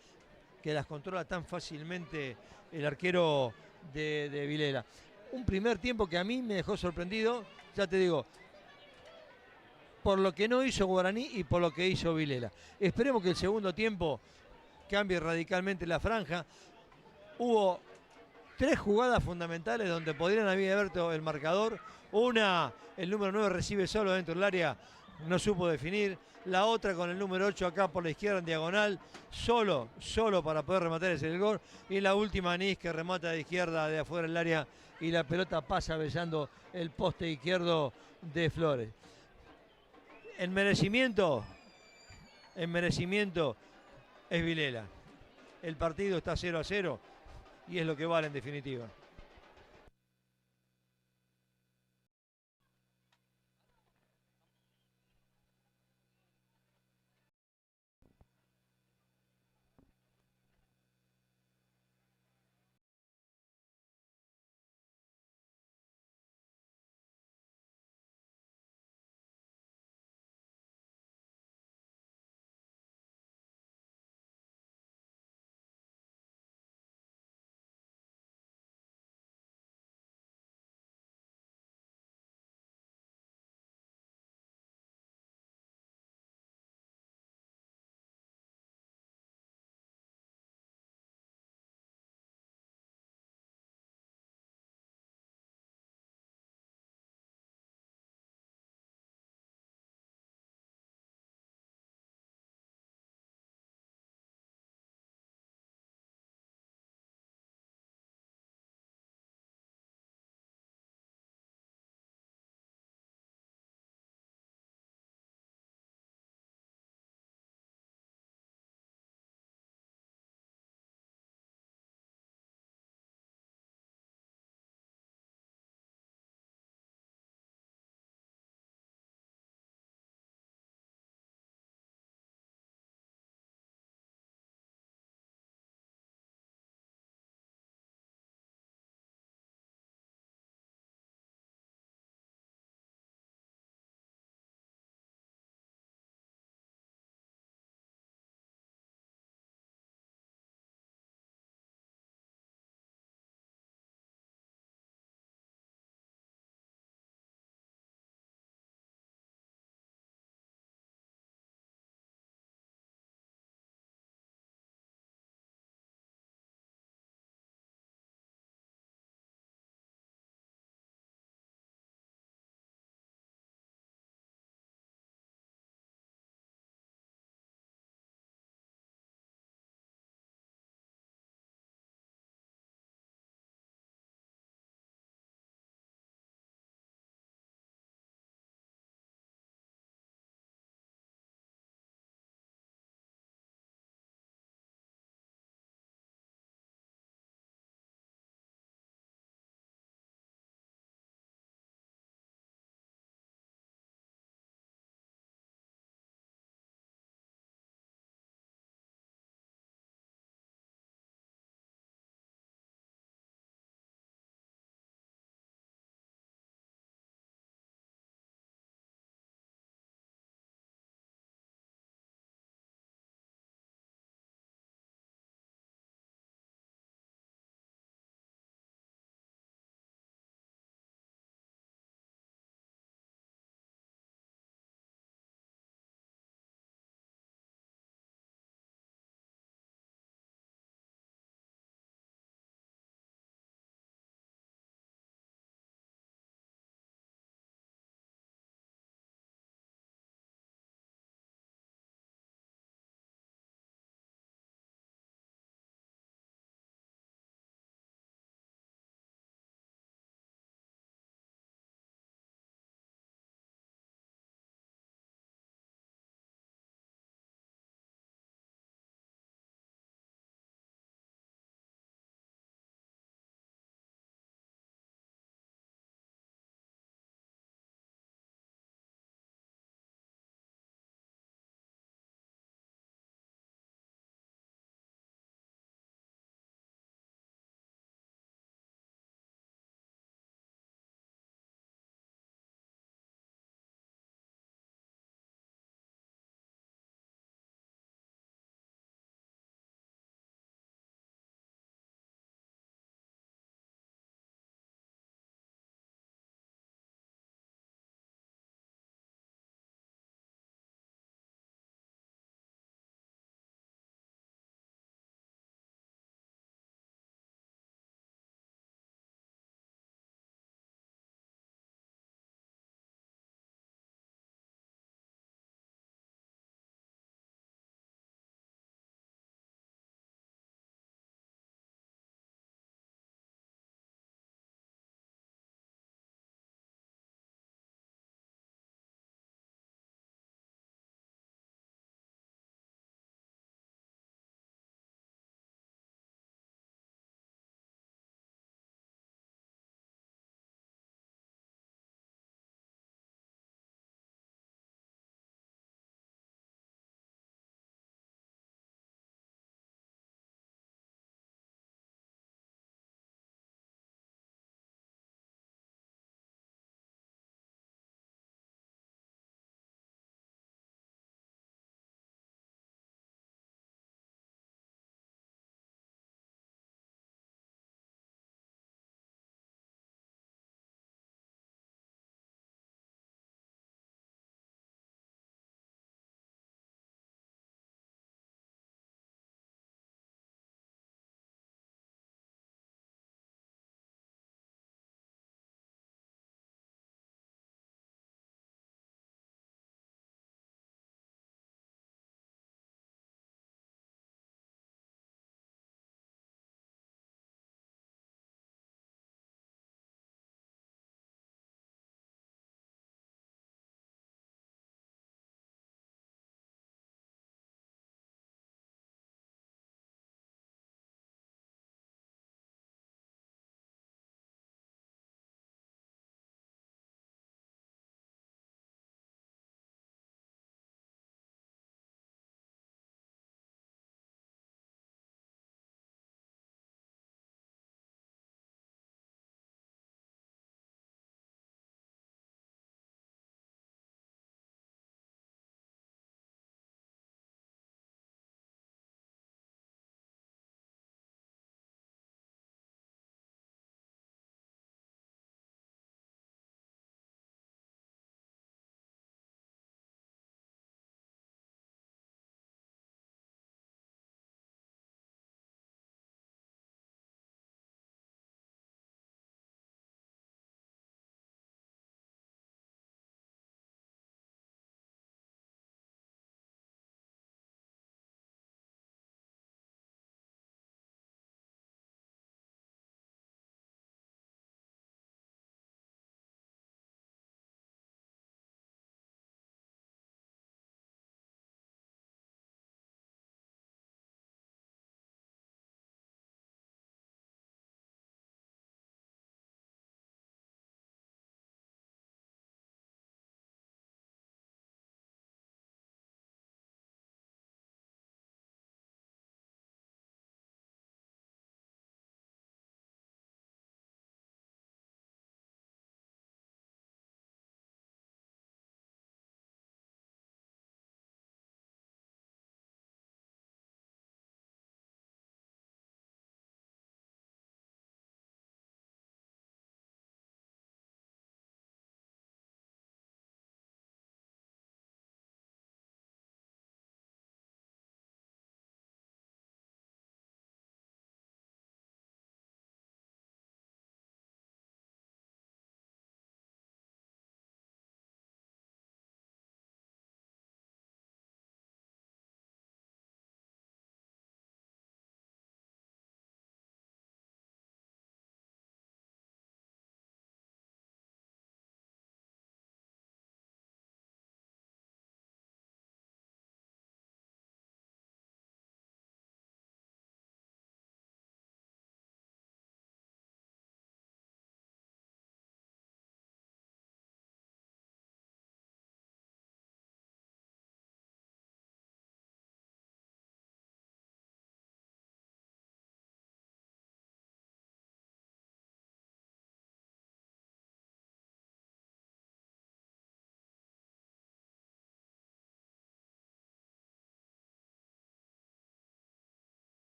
Speaker 3: que las controla tan fácilmente el arquero de Vilela. Un primer tiempo que a mí me dejó sorprendido, ya te digo, por lo que no hizo Guaraní y por lo que hizo Vilela. Esperemos que el segundo tiempo cambie radicalmente la franja. Hubo 3 jugadas fundamentales donde podrían haber abierto el marcador. Una, el número 9 recibe solo dentro del área, no supo definir. La otra con el número 8 acá por la izquierda en diagonal, solo para poder rematar ese el gol. Y la última Anís que remata de izquierda de afuera del área y la pelota pasa besando el poste izquierdo de Flores. En merecimiento es Vilela. El partido está 0-0 y es lo que vale en definitiva.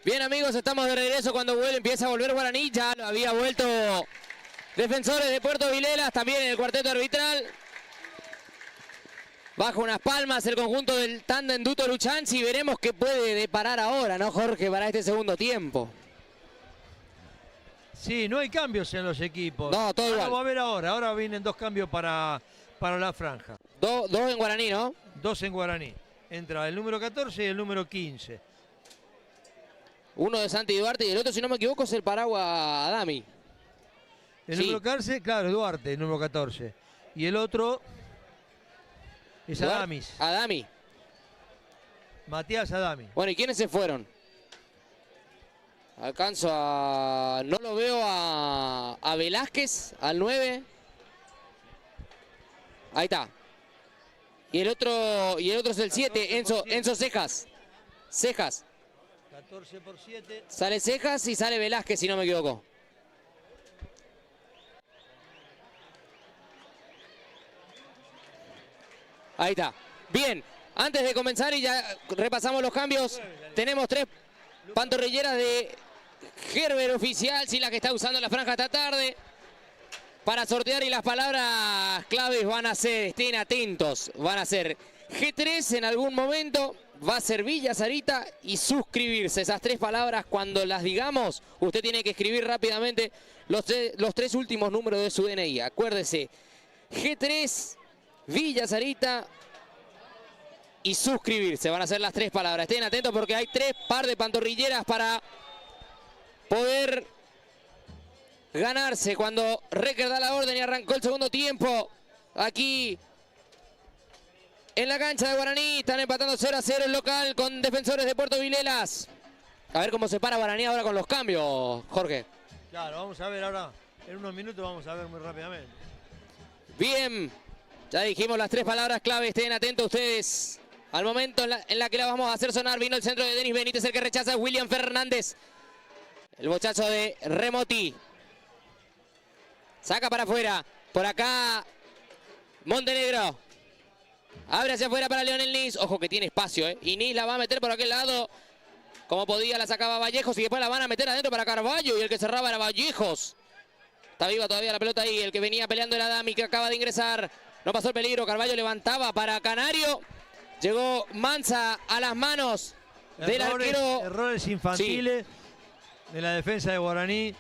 Speaker 1: Bien, amigos, estamos de regreso cuando empieza a volver Guaraní. Ya lo había vuelto Defensores de Puerto Vilelas, también en el cuarteto arbitral. Bajo unas palmas el conjunto del tándem Duto Luchanzi y veremos qué puede deparar ahora, ¿no, Jorge, para este segundo tiempo?
Speaker 3: Sí, no hay cambios en los equipos.
Speaker 1: No, todo igual.
Speaker 3: Va a haber ahora vienen 2 cambios para la franja.
Speaker 1: Dos en Guaraní, ¿no?
Speaker 3: 2 en Guaraní. Entra el número 14 y el número 15.
Speaker 1: Uno de Santi Duarte y el otro, si no me equivoco, es el Paraguas Adami.
Speaker 3: El
Speaker 1: Sí.
Speaker 3: número 14, claro, Duarte, el número 14. Y el otro es Adamis.
Speaker 1: Adami.
Speaker 3: Matías Adami.
Speaker 1: Bueno, ¿y quiénes se fueron? Alcanzo a... No lo veo a Velázquez, al 9. Ahí está. Y el otro es el 7, Enzo Cejas. Cejas.
Speaker 3: 14 por 7.
Speaker 1: Sale Cejas y sale Velázquez, si no me equivoco. Ahí está. Bien, antes de comenzar y ya repasamos los cambios, tenemos 3 pantorrilleras de Gerber Oficial, sí, la que está usando la franja esta tarde, para sortear, y las palabras claves van a ser, estén atentos, van a ser G3 en algún momento, va a ser Villa Sarita y suscribirse. Esas 3 palabras, cuando las digamos, usted tiene que escribir rápidamente los 3 últimos números de su DNI. Acuérdese, G3, Villa Sarita y suscribirse. Van a ser las 3 palabras. Estén atentos porque hay 3 par de pantorrilleras para poder ganarse cuando Recker da la orden y arrancó el segundo tiempo. Aquí en la cancha de Guaraní están empatando 0-0 el local con Defensores de Puerto Vilelas. A ver cómo se para Guaraní ahora con los cambios, Jorge.
Speaker 3: Claro, vamos a ver ahora, en unos minutos vamos a ver muy rápidamente.
Speaker 1: Bien, ya dijimos las 3 palabras clave, estén atentos ustedes. Al momento en la que la vamos a hacer sonar, vino el centro de Denis Benítez, el que rechaza es William Fernández. El bochazo de Remoti. Saca para afuera, por acá Montenegro. Abre hacia afuera para Leonel Nis. Ojo que tiene espacio, y Nis la va a meter por aquel lado. Como podía, la sacaba Vallejos y después la van a meter adentro para Carballo. Y el que cerraba era Vallejos. Está viva todavía la pelota ahí. El que venía peleando era Adami, que acaba de ingresar. No pasó el peligro. Carballo levantaba para Canario. Llegó Mansa a las manos del arquero.
Speaker 3: Errores infantiles de la defensa de Guaraní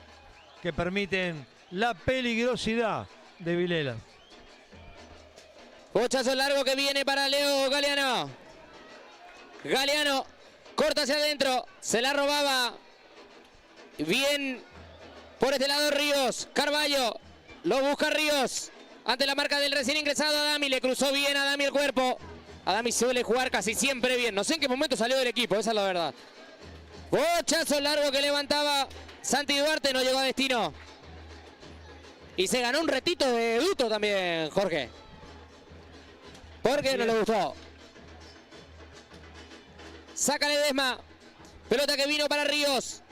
Speaker 3: que permiten la peligrosidad de Vilela.
Speaker 1: Bochazo largo que viene para Leo Galeano. Galeano corta hacia adentro. Se la robaba. Bien por este lado Ríos. Carballo. Lo busca Ríos. Ante la marca del recién ingresado Adami. Le cruzó bien a Adami el cuerpo. Adami suele jugar casi siempre bien. No sé en qué momento salió del equipo. Esa es la verdad. Bochazo largo que levantaba Santi Duarte. No llegó a destino. Y se ganó un retito de Duto también, Jorge. Porque no le gustó. Saca Ledesma. Pelota que vino para Ríos.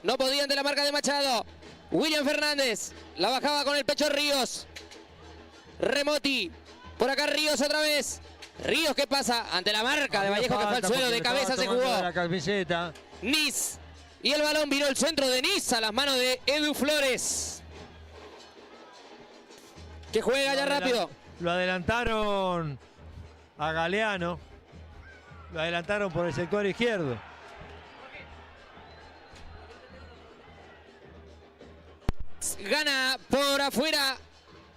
Speaker 1: No podía ante la marca de Machado. William Fernández. La bajaba con el pecho Ríos. Remoti. Por acá Ríos otra vez. Ríos, ¿qué pasa? Ante la marca de Vallejo que fue al suelo. De cabeza se jugó.
Speaker 3: La camiseta.
Speaker 1: Nis. Y el balón vino el centro de Nis a las manos de Edu Flores. Que juega ya rápido.
Speaker 3: Lo adelantaron a Galeano. Lo adelantaron por el sector izquierdo.
Speaker 1: Gana por afuera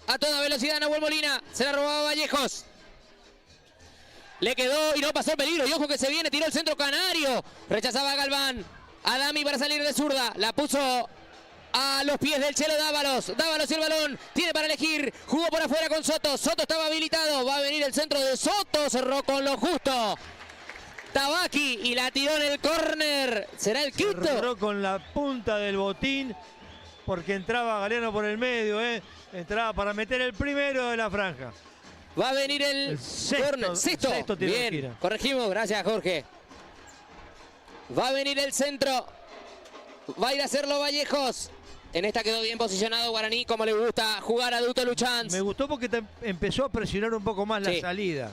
Speaker 1: a toda velocidad Nahuel Molina. Se la robaba Vallejos. Le quedó y no pasó el peligro. Y ojo que se viene, tiró el centro Canario. Rechazaba a Galván. Adami para salir de zurda. La puso a los pies del Chelo Dávalos. Dávalos y el balón. Tiene para elegir. Jugó por afuera con Soto. Soto estaba habilitado. Va a venir el centro de Soto. Cerró con lo justo Tabaqui y la tiró en el córner. ¿Será el quinto?
Speaker 3: Cerró con la punta del botín porque entraba Galeano por el medio. Entraba para meter el primero de la franja.
Speaker 1: Va a venir el
Speaker 3: sexto.
Speaker 1: Sexto. Bien, corregimos. Gracias, Jorge. Va a venir el centro. Va a ir a hacerlo Vallejos. En esta quedó bien posicionado Guaraní, como le gusta jugar a Duto Luchanz.
Speaker 3: Me gustó porque empezó a presionar un poco más la salida.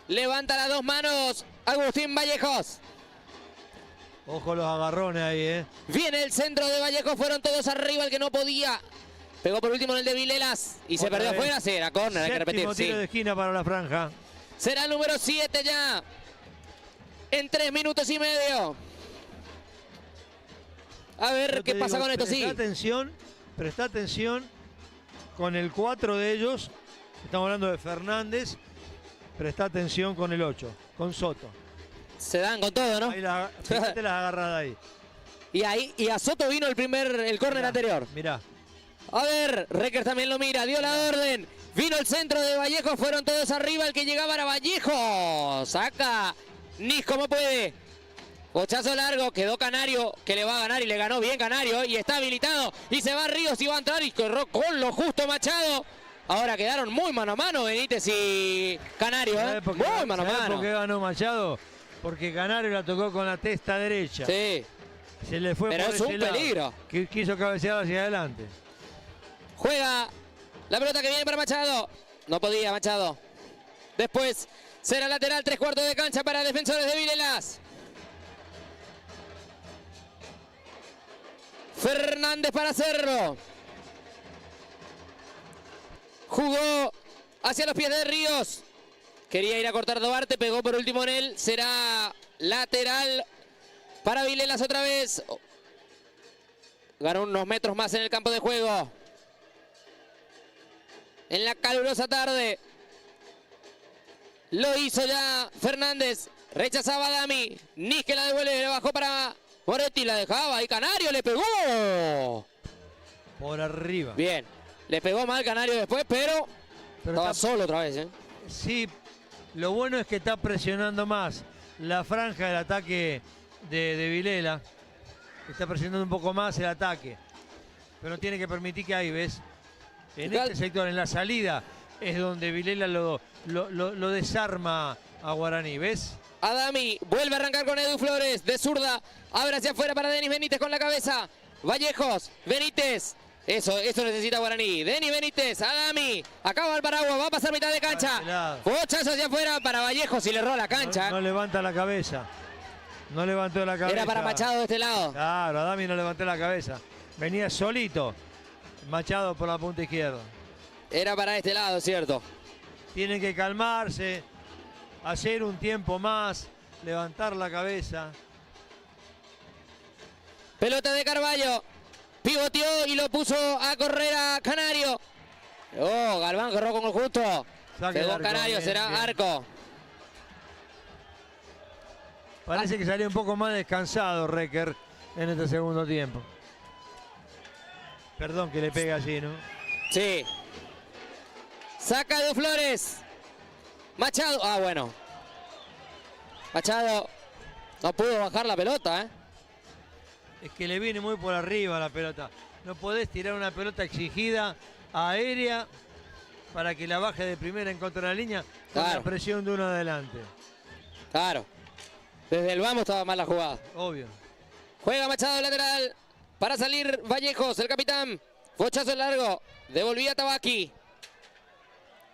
Speaker 1: Levanta las 2 manos Agustín Vallejos.
Speaker 3: Ojo los agarrones ahí,
Speaker 1: Viene el centro de Vallejo, fueron todos arriba, el que no podía. Pegó por último en el de Vilelas y se
Speaker 3: Otra
Speaker 1: perdió
Speaker 3: vez.
Speaker 1: afuera. Sí, era córner, hay que repetir.
Speaker 3: Séptimo tiro
Speaker 1: Sí.
Speaker 3: de esquina para la franja.
Speaker 1: Será el número 7 ya. En 3 minutos y medio. A ver
Speaker 3: Yo
Speaker 1: qué
Speaker 3: te
Speaker 1: pasa
Speaker 3: digo,
Speaker 1: con esto, sí.
Speaker 3: Presta atención con el 4 de ellos. Estamos hablando de Fernández. Presta atención con el 8, con Soto.
Speaker 1: Se dan con todo, ¿no?
Speaker 3: Ahí fíjate las agarradas ahí.
Speaker 1: Y a Soto vino el córner
Speaker 3: Mirá,
Speaker 1: anterior.
Speaker 3: Mirá.
Speaker 1: A ver, Recker también lo mira, dio la orden. Vino el centro de Vallejo, fueron todos arriba, el que llegaba era Vallejo. Saca Nis como puede. Bochazo largo, quedó Canario, que le va a ganar y le ganó bien Canario. Y está habilitado, y se va Ríos y va a entrar y corrió con lo justo Machado. Ahora quedaron muy mano a mano Benítez y Canario,
Speaker 3: ¿Sabés por qué-
Speaker 1: muy mano a
Speaker 3: sabés
Speaker 1: mano.
Speaker 3: por qué ganó Machado? Porque Canario la tocó con la testa derecha.
Speaker 1: Sí,
Speaker 3: Se le fue
Speaker 1: pero
Speaker 3: por
Speaker 1: es
Speaker 3: ese
Speaker 1: un
Speaker 3: lado.
Speaker 1: peligro.
Speaker 3: Quiso cabecear hacia adelante.
Speaker 1: Juega la pelota que viene para Machado. No podía Machado. Después será lateral, 3/4 de cancha para Defensores de Vilelas. Fernández para Cerro. Jugó hacia los pies de Ríos. Quería ir a cortar Duarte, pegó por último en él. Será lateral para Vilelas otra vez. Ganó unos metros más en el campo de juego. En la calurosa tarde. Lo hizo ya Fernández. Rechazaba a Dami. Nis que la devuelve, le bajó para Moretti, la dejaba. Y Canario le pegó.
Speaker 3: Por arriba.
Speaker 1: Bien. Le pegó mal Canario después, pero estaba solo otra vez.
Speaker 3: Sí, lo bueno es que está presionando más la franja del ataque de Vilela. Está presionando un poco más el ataque. Pero no tiene que permitir que ahí, ¿ves? En este sector, en la salida, es donde Vilela lo desarma a Guaraní, ¿ves?
Speaker 1: Adami vuelve a arrancar con Edu Flores de zurda. Abre hacia afuera para Denis Benítez con la cabeza. Vallejos, Benítez. Eso necesita Guaraní. Denis Benítez, Adami. Acaba el paraguas, va a pasar mitad de cancha. Bochazo hacia afuera para Vallejos y le erró la cancha.
Speaker 3: No levanta la cabeza. No levantó la cabeza.
Speaker 1: Era para Machado de este lado.
Speaker 3: Claro, Adami no levantó la cabeza. Venía solito. Machado por la punta izquierda.
Speaker 1: Era para este lado, cierto.
Speaker 3: Tienen que calmarse, hacer un tiempo más, levantar la cabeza.
Speaker 1: Pelota de Carballo. Pivoteó y lo puso a correr a Canario. Oh, Galván corrió con el justo. Pegó Canario,
Speaker 3: bien,
Speaker 1: será
Speaker 3: bien.
Speaker 1: arco.
Speaker 3: Parece que salió un poco más descansado Recker en este segundo tiempo. Perdón que le pegue así, ¿no?
Speaker 1: Sí. Saca de Flores. Machado. Ah, bueno. Machado no pudo bajar la pelota, ¿eh?
Speaker 3: Es que le viene muy por arriba la pelota. No podés tirar una pelota exigida aérea para que la baje de primera en contra de la línea con
Speaker 1: Claro.
Speaker 3: la presión de uno adelante.
Speaker 1: Claro. Desde el vamos estaba mal la jugada.
Speaker 3: Obvio.
Speaker 1: Juega Machado lateral. Para salir Vallejos, el capitán. Bochazo largo. Devolvía Tabaqui.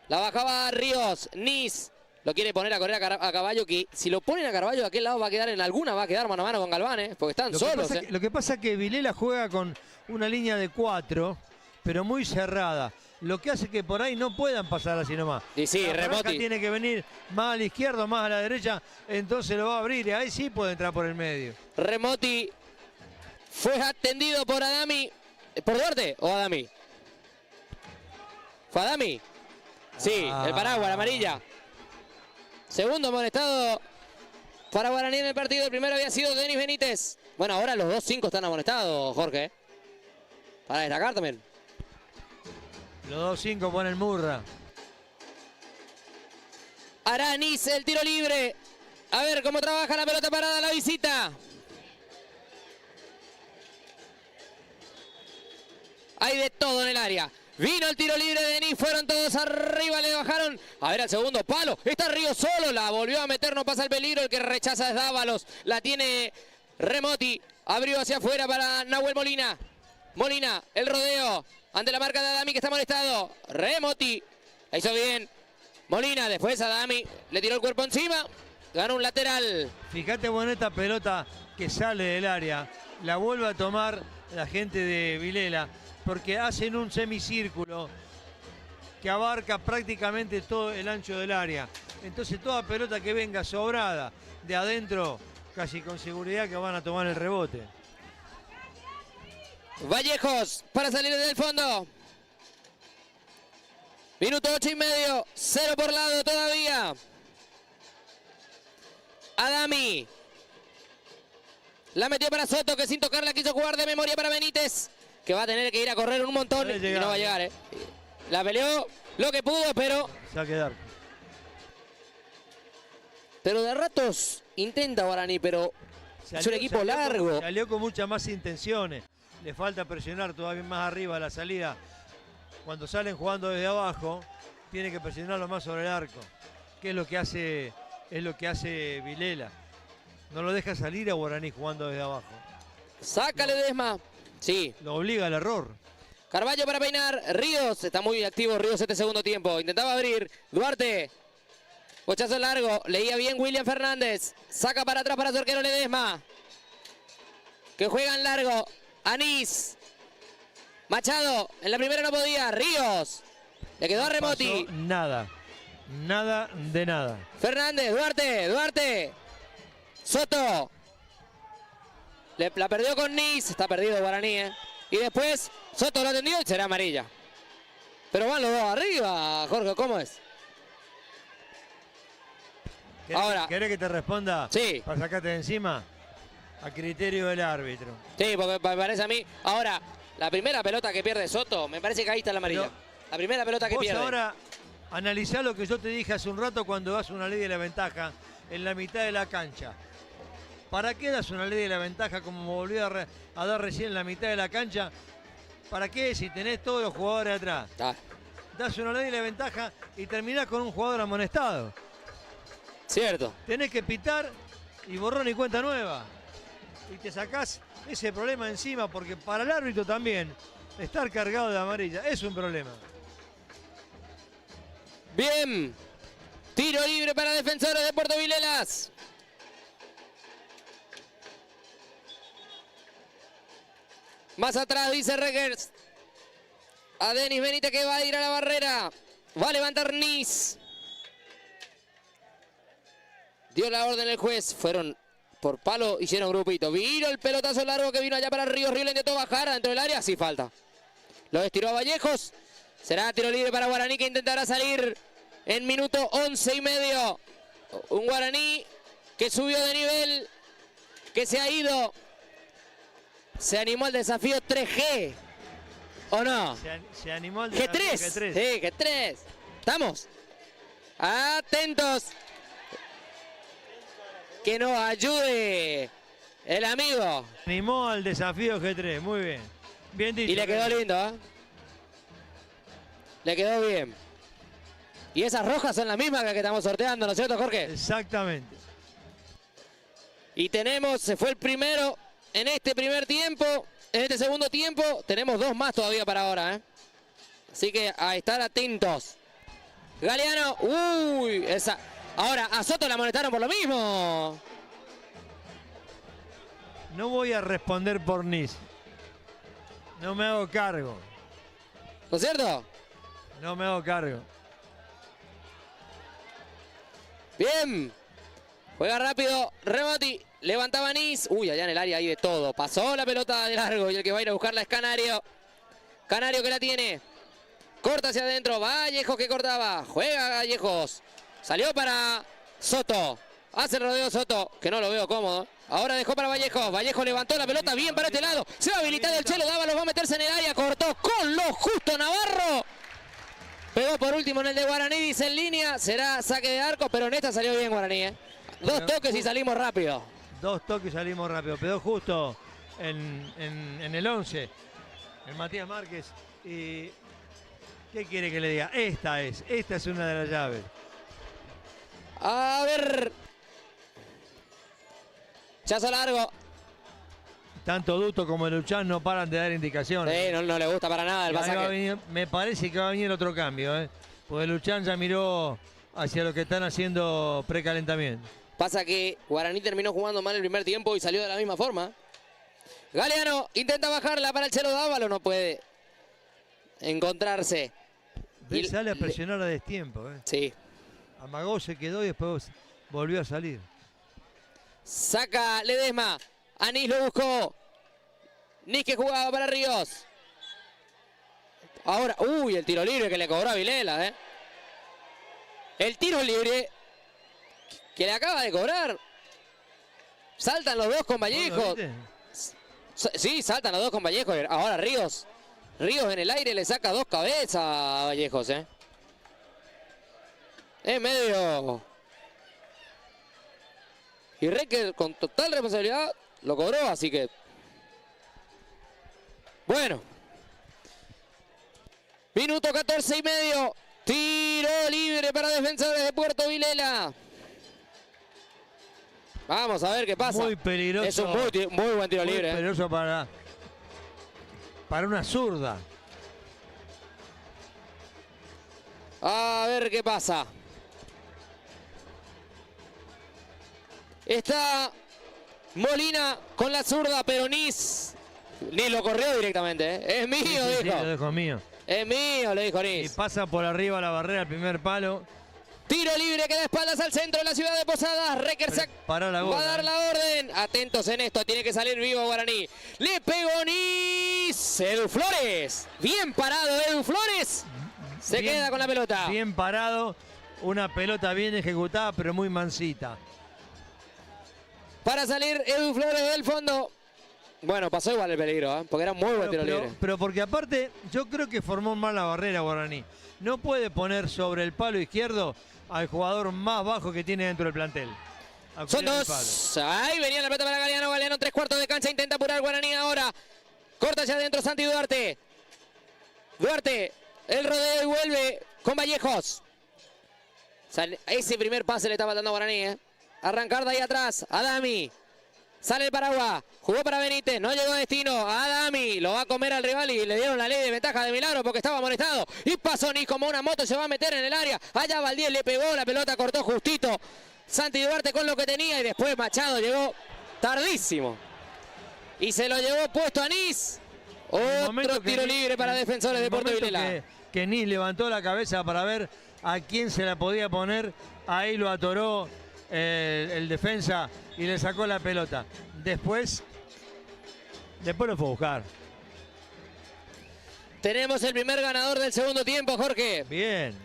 Speaker 1: La bajaba Ríos. Nis. Lo quiere poner a correr a Carballo, que si lo ponen a Carballo de aquel lado va a quedar en alguna, va a quedar mano a mano con Galván, porque están solos.
Speaker 3: Lo que pasa es que Vilela juega con una línea de 4, pero muy cerrada. Lo que hace que por ahí no puedan pasar así nomás.
Speaker 1: Y sí,
Speaker 3: la franja
Speaker 1: Remotti.
Speaker 3: tiene que venir más a la izquierda, más a la derecha, entonces lo va a abrir y ahí sí puede entrar por el medio.
Speaker 1: Remotti fue atendido por Adami. ¿Por Duarte o Adami? ¿Fue Adami? Sí, el paraguas, la amarilla. Segundo amonestado para Guaraní en el partido. El primero había sido Denis Benítez. Bueno, ahora los 2-5 están amonestados, Jorge. Para destacar también.
Speaker 3: Los 2-5 pone el Murra.
Speaker 1: Aranis, el tiro libre. A ver cómo trabaja la pelota parada, la visita. Hay de todo en el área. Vino el tiro libre de Denis, fueron todos arriba, le bajaron. A ver al segundo palo, está Río solo, la volvió a meter, no pasa el peligro, el que rechaza es Dávalos. La tiene Remotti, abrió hacia afuera para Nahuel Molina. Molina, el rodeo, ante la marca de Adami que está molestado. Remotti, la hizo bien. Molina, después Adami, le tiró el cuerpo encima, ganó un lateral.
Speaker 3: Fíjate bueno esta pelota que sale del área, la vuelve a tomar la gente de Vilela, porque hacen un semicírculo que abarca prácticamente todo el ancho del área. Entonces toda pelota que venga sobrada de adentro, casi con seguridad que van a tomar el rebote.
Speaker 1: Vallejos para salir desde el fondo. Minuto 8,5. 0 por lado todavía. Adami. La metió para Soto, que sin tocarla quiso jugar de memoria para Benítez, que va a tener que ir a correr un montón y no va a llegar. La peleó lo que pudo, pero...
Speaker 3: Saque de arco.
Speaker 1: Pero de ratos intenta Guaraní, pero es un equipo largo.
Speaker 3: Salió con muchas más intenciones. Le falta presionar todavía más arriba la salida. Cuando salen jugando desde abajo, tiene que presionarlo más sobre el arco. Que es lo que hace Vilela. No lo deja salir a Guaraní jugando desde abajo.
Speaker 1: Saca Ledesma. Sí.
Speaker 3: Lo obliga al error.
Speaker 1: Carballo para peinar. Ríos. Está muy activo Ríos este segundo tiempo. Intentaba abrir. Duarte. Bochazo largo. Leía bien William Fernández. Saca para atrás para su arquero Ledesma. Que juega en largo. Anís. Machado. En la primera no podía. Ríos. Le quedó a Remoti.
Speaker 3: Nada. Nada de nada.
Speaker 1: Fernández. Duarte. Duarte. Soto. La perdió con Nis. Está perdido Guaraní, Y después Soto lo atendió y será amarilla. Pero van los dos arriba, Jorge. ¿Cómo es? Ahora.
Speaker 3: ¿Querés que te responda?
Speaker 1: Sí.
Speaker 3: Para sacarte de encima. A criterio del árbitro.
Speaker 1: Sí, porque me parece a mí. Ahora, la primera pelota que pierde Soto, me parece que ahí está la amarilla. La primera pelota que pierde.
Speaker 3: Ahora analizá lo que yo te dije hace un rato cuando das una ley de la ventaja en la mitad de la cancha. ¿Para qué das una ley de la ventaja como volvió a dar recién en la mitad de la cancha? ¿Para qué si tenés todos los jugadores atrás? Das una ley de la ventaja y terminás con un jugador amonestado.
Speaker 1: Cierto.
Speaker 3: Tenés que pitar y borrón y cuenta nueva. Y te sacás ese problema encima, porque para el árbitro también estar cargado de amarilla es un problema.
Speaker 1: Bien. Tiro libre para Defensores de Puerto Vilelas. Más atrás dice Reckers. A Denis Benítez, que va a ir a la barrera. Va a levantar Nis. Dio la orden el juez. Fueron por palo, hicieron grupito. Vino el pelotazo largo que vino allá para Ríos. Ríos le intentó bajar dentro del área. Sí, falta. Lo estiró a Vallejos. Será tiro libre para Guaraní, que intentará salir en minuto 11,5. Un Guaraní que subió de nivel, que se ha ido. Se animó al desafío 3G. ¿O no?
Speaker 3: Se animó al desafío
Speaker 1: G3. Sí, G3. ¿Estamos? Atentos. Que nos ayude el amigo.
Speaker 3: Se animó al desafío G3. Muy bien. Bien dicho.
Speaker 1: Y le quedó lindo, ¿eh? Le quedó bien. Y esas rojas son las mismas que estamos sorteando, ¿no es cierto, Jorge?
Speaker 3: Exactamente.
Speaker 1: Y tenemos, se fue el primero en este primer tiempo. En este segundo tiempo tenemos dos más todavía para ahora, ¿eh? Así que a estar atentos. Galeano, uy, esa. Ahora a Soto la amonestaron por lo mismo.
Speaker 3: No voy a responder por Nis. No me hago cargo.
Speaker 1: ¿No es cierto?
Speaker 3: No me hago cargo.
Speaker 1: Bien. Juega rápido Remoti. Levantaba Nis. Uy, allá en el área hay de todo. Pasó la pelota de largo y el que va a ir a buscarla es Canario. Canario que la tiene. Corta hacia adentro. Vallejos que cortaba. Juega Vallejos. Salió para Soto. Hace el rodeo Soto, que no lo veo cómodo. Ahora dejó para Vallejos. Vallejos levantó la pelota bien para este lado. Se va a habilitar el Chelo Dávalos. Va a meterse en el área. Cortó con lo justo Navarro. Pegó por último en el de Guaraní. Dice en línea. Será saque de arco, pero en esta salió bien Guaraní, ¿eh? Dos toques y salimos rápido.
Speaker 3: Dos toques y salimos rápido. Pegó justo en el 11. El Matías Márquez. Y ¿qué quiere que le diga? Esta es una de las llaves.
Speaker 1: A ver. Chazo largo.
Speaker 3: Tanto Duto como Luchán no paran de dar indicaciones.
Speaker 1: Sí, no le gusta para nada el pasaje.
Speaker 3: Me parece que va a venir otro cambio, ¿eh? Porque Luchán ya miró hacia lo que están haciendo precalentamiento.
Speaker 1: Pasa que Guaraní terminó jugando mal el primer tiempo y salió de la misma forma. Galeano intenta bajarla para el Chelo Dávalo, no puede encontrarse.
Speaker 3: Y sale a presionar a destiempo.
Speaker 1: Sí.
Speaker 3: Amagó, se quedó y después volvió a salir.
Speaker 1: Saca Ledesma. Anís lo buscó. Nis que jugaba para Ríos. Ahora, uy, el tiro libre que le cobró a Vilela, El tiro libre que le acaba de cobrar. Saltan los dos con Vallejo. Sí, saltan los dos con Vallejo. Ahora Ríos. Ríos en el aire le saca 2 cabezas a Vallejos, Es medio. Y Recker con total responsabilidad lo cobró, así que. Bueno. Minuto 14 y medio. Tiro libre para Defensores de Puerto Vilela. Vamos a ver qué pasa.
Speaker 3: Muy peligroso.
Speaker 1: Es un muy buen tiro libre.
Speaker 3: Muy peligroso para una zurda.
Speaker 1: A ver qué pasa. Está Molina con la zurda, pero Nis lo corrió directamente. Es mío,
Speaker 3: sí,
Speaker 1: dijo.
Speaker 3: Sí, lo dejo mío.
Speaker 1: Es mío, le dijo Nis.
Speaker 3: Y pasa por arriba la barrera, el primer palo.
Speaker 1: Tiro libre que da espaldas al centro de la ciudad de Posadas. Recker va a dar la orden. Atentos en esto, tiene que salir vivo Guaraní. Le pegó Nis. Edu Flores. Bien parado Edu Flores. Se queda con la pelota.
Speaker 3: Bien parado. Una pelota bien ejecutada, pero muy mansita.
Speaker 1: Para salir Edu Flores del fondo. Bueno, pasó igual el peligro, porque era muy buen tiro libre.
Speaker 3: Pero porque aparte, yo creo que formó mal la barrera Guaraní. No puede poner sobre el palo izquierdo al jugador más bajo que tiene dentro del plantel.
Speaker 1: Son 2. Ahí venía la pelota para Galeano. Galeano 3/4 de cancha. Intenta apurar Guaraní ahora. Corta hacia adentro Santi Duarte. Duarte. El rodeo y vuelve con Vallejos. Ese primer pase le está faltando a Guaraní, Arrancar de ahí atrás. Adami. Sale el Paraguas. Jugó para Benítez. No llegó a destino. Adami. Lo va a comer al rival y le dieron la ley de ventaja de milagro porque estaba amonestado. Y pasó Nis como una moto. Se va a meter en el área. Allá Valdés le pegó. La pelota cortó justito. Santi Duarte con lo que tenía. Y después Machado llegó tardísimo. Y se lo llevó puesto a Nis. Otro tiro libre para Defensores de Puerto Vilela.
Speaker 3: Que Nis levantó la cabeza para ver a quién se la podía poner. Ahí lo atoró el defensa y le sacó la pelota. Después lo fue a buscar.
Speaker 1: Tenemos el primer ganador del segundo tiempo, Jorge.
Speaker 3: Bien.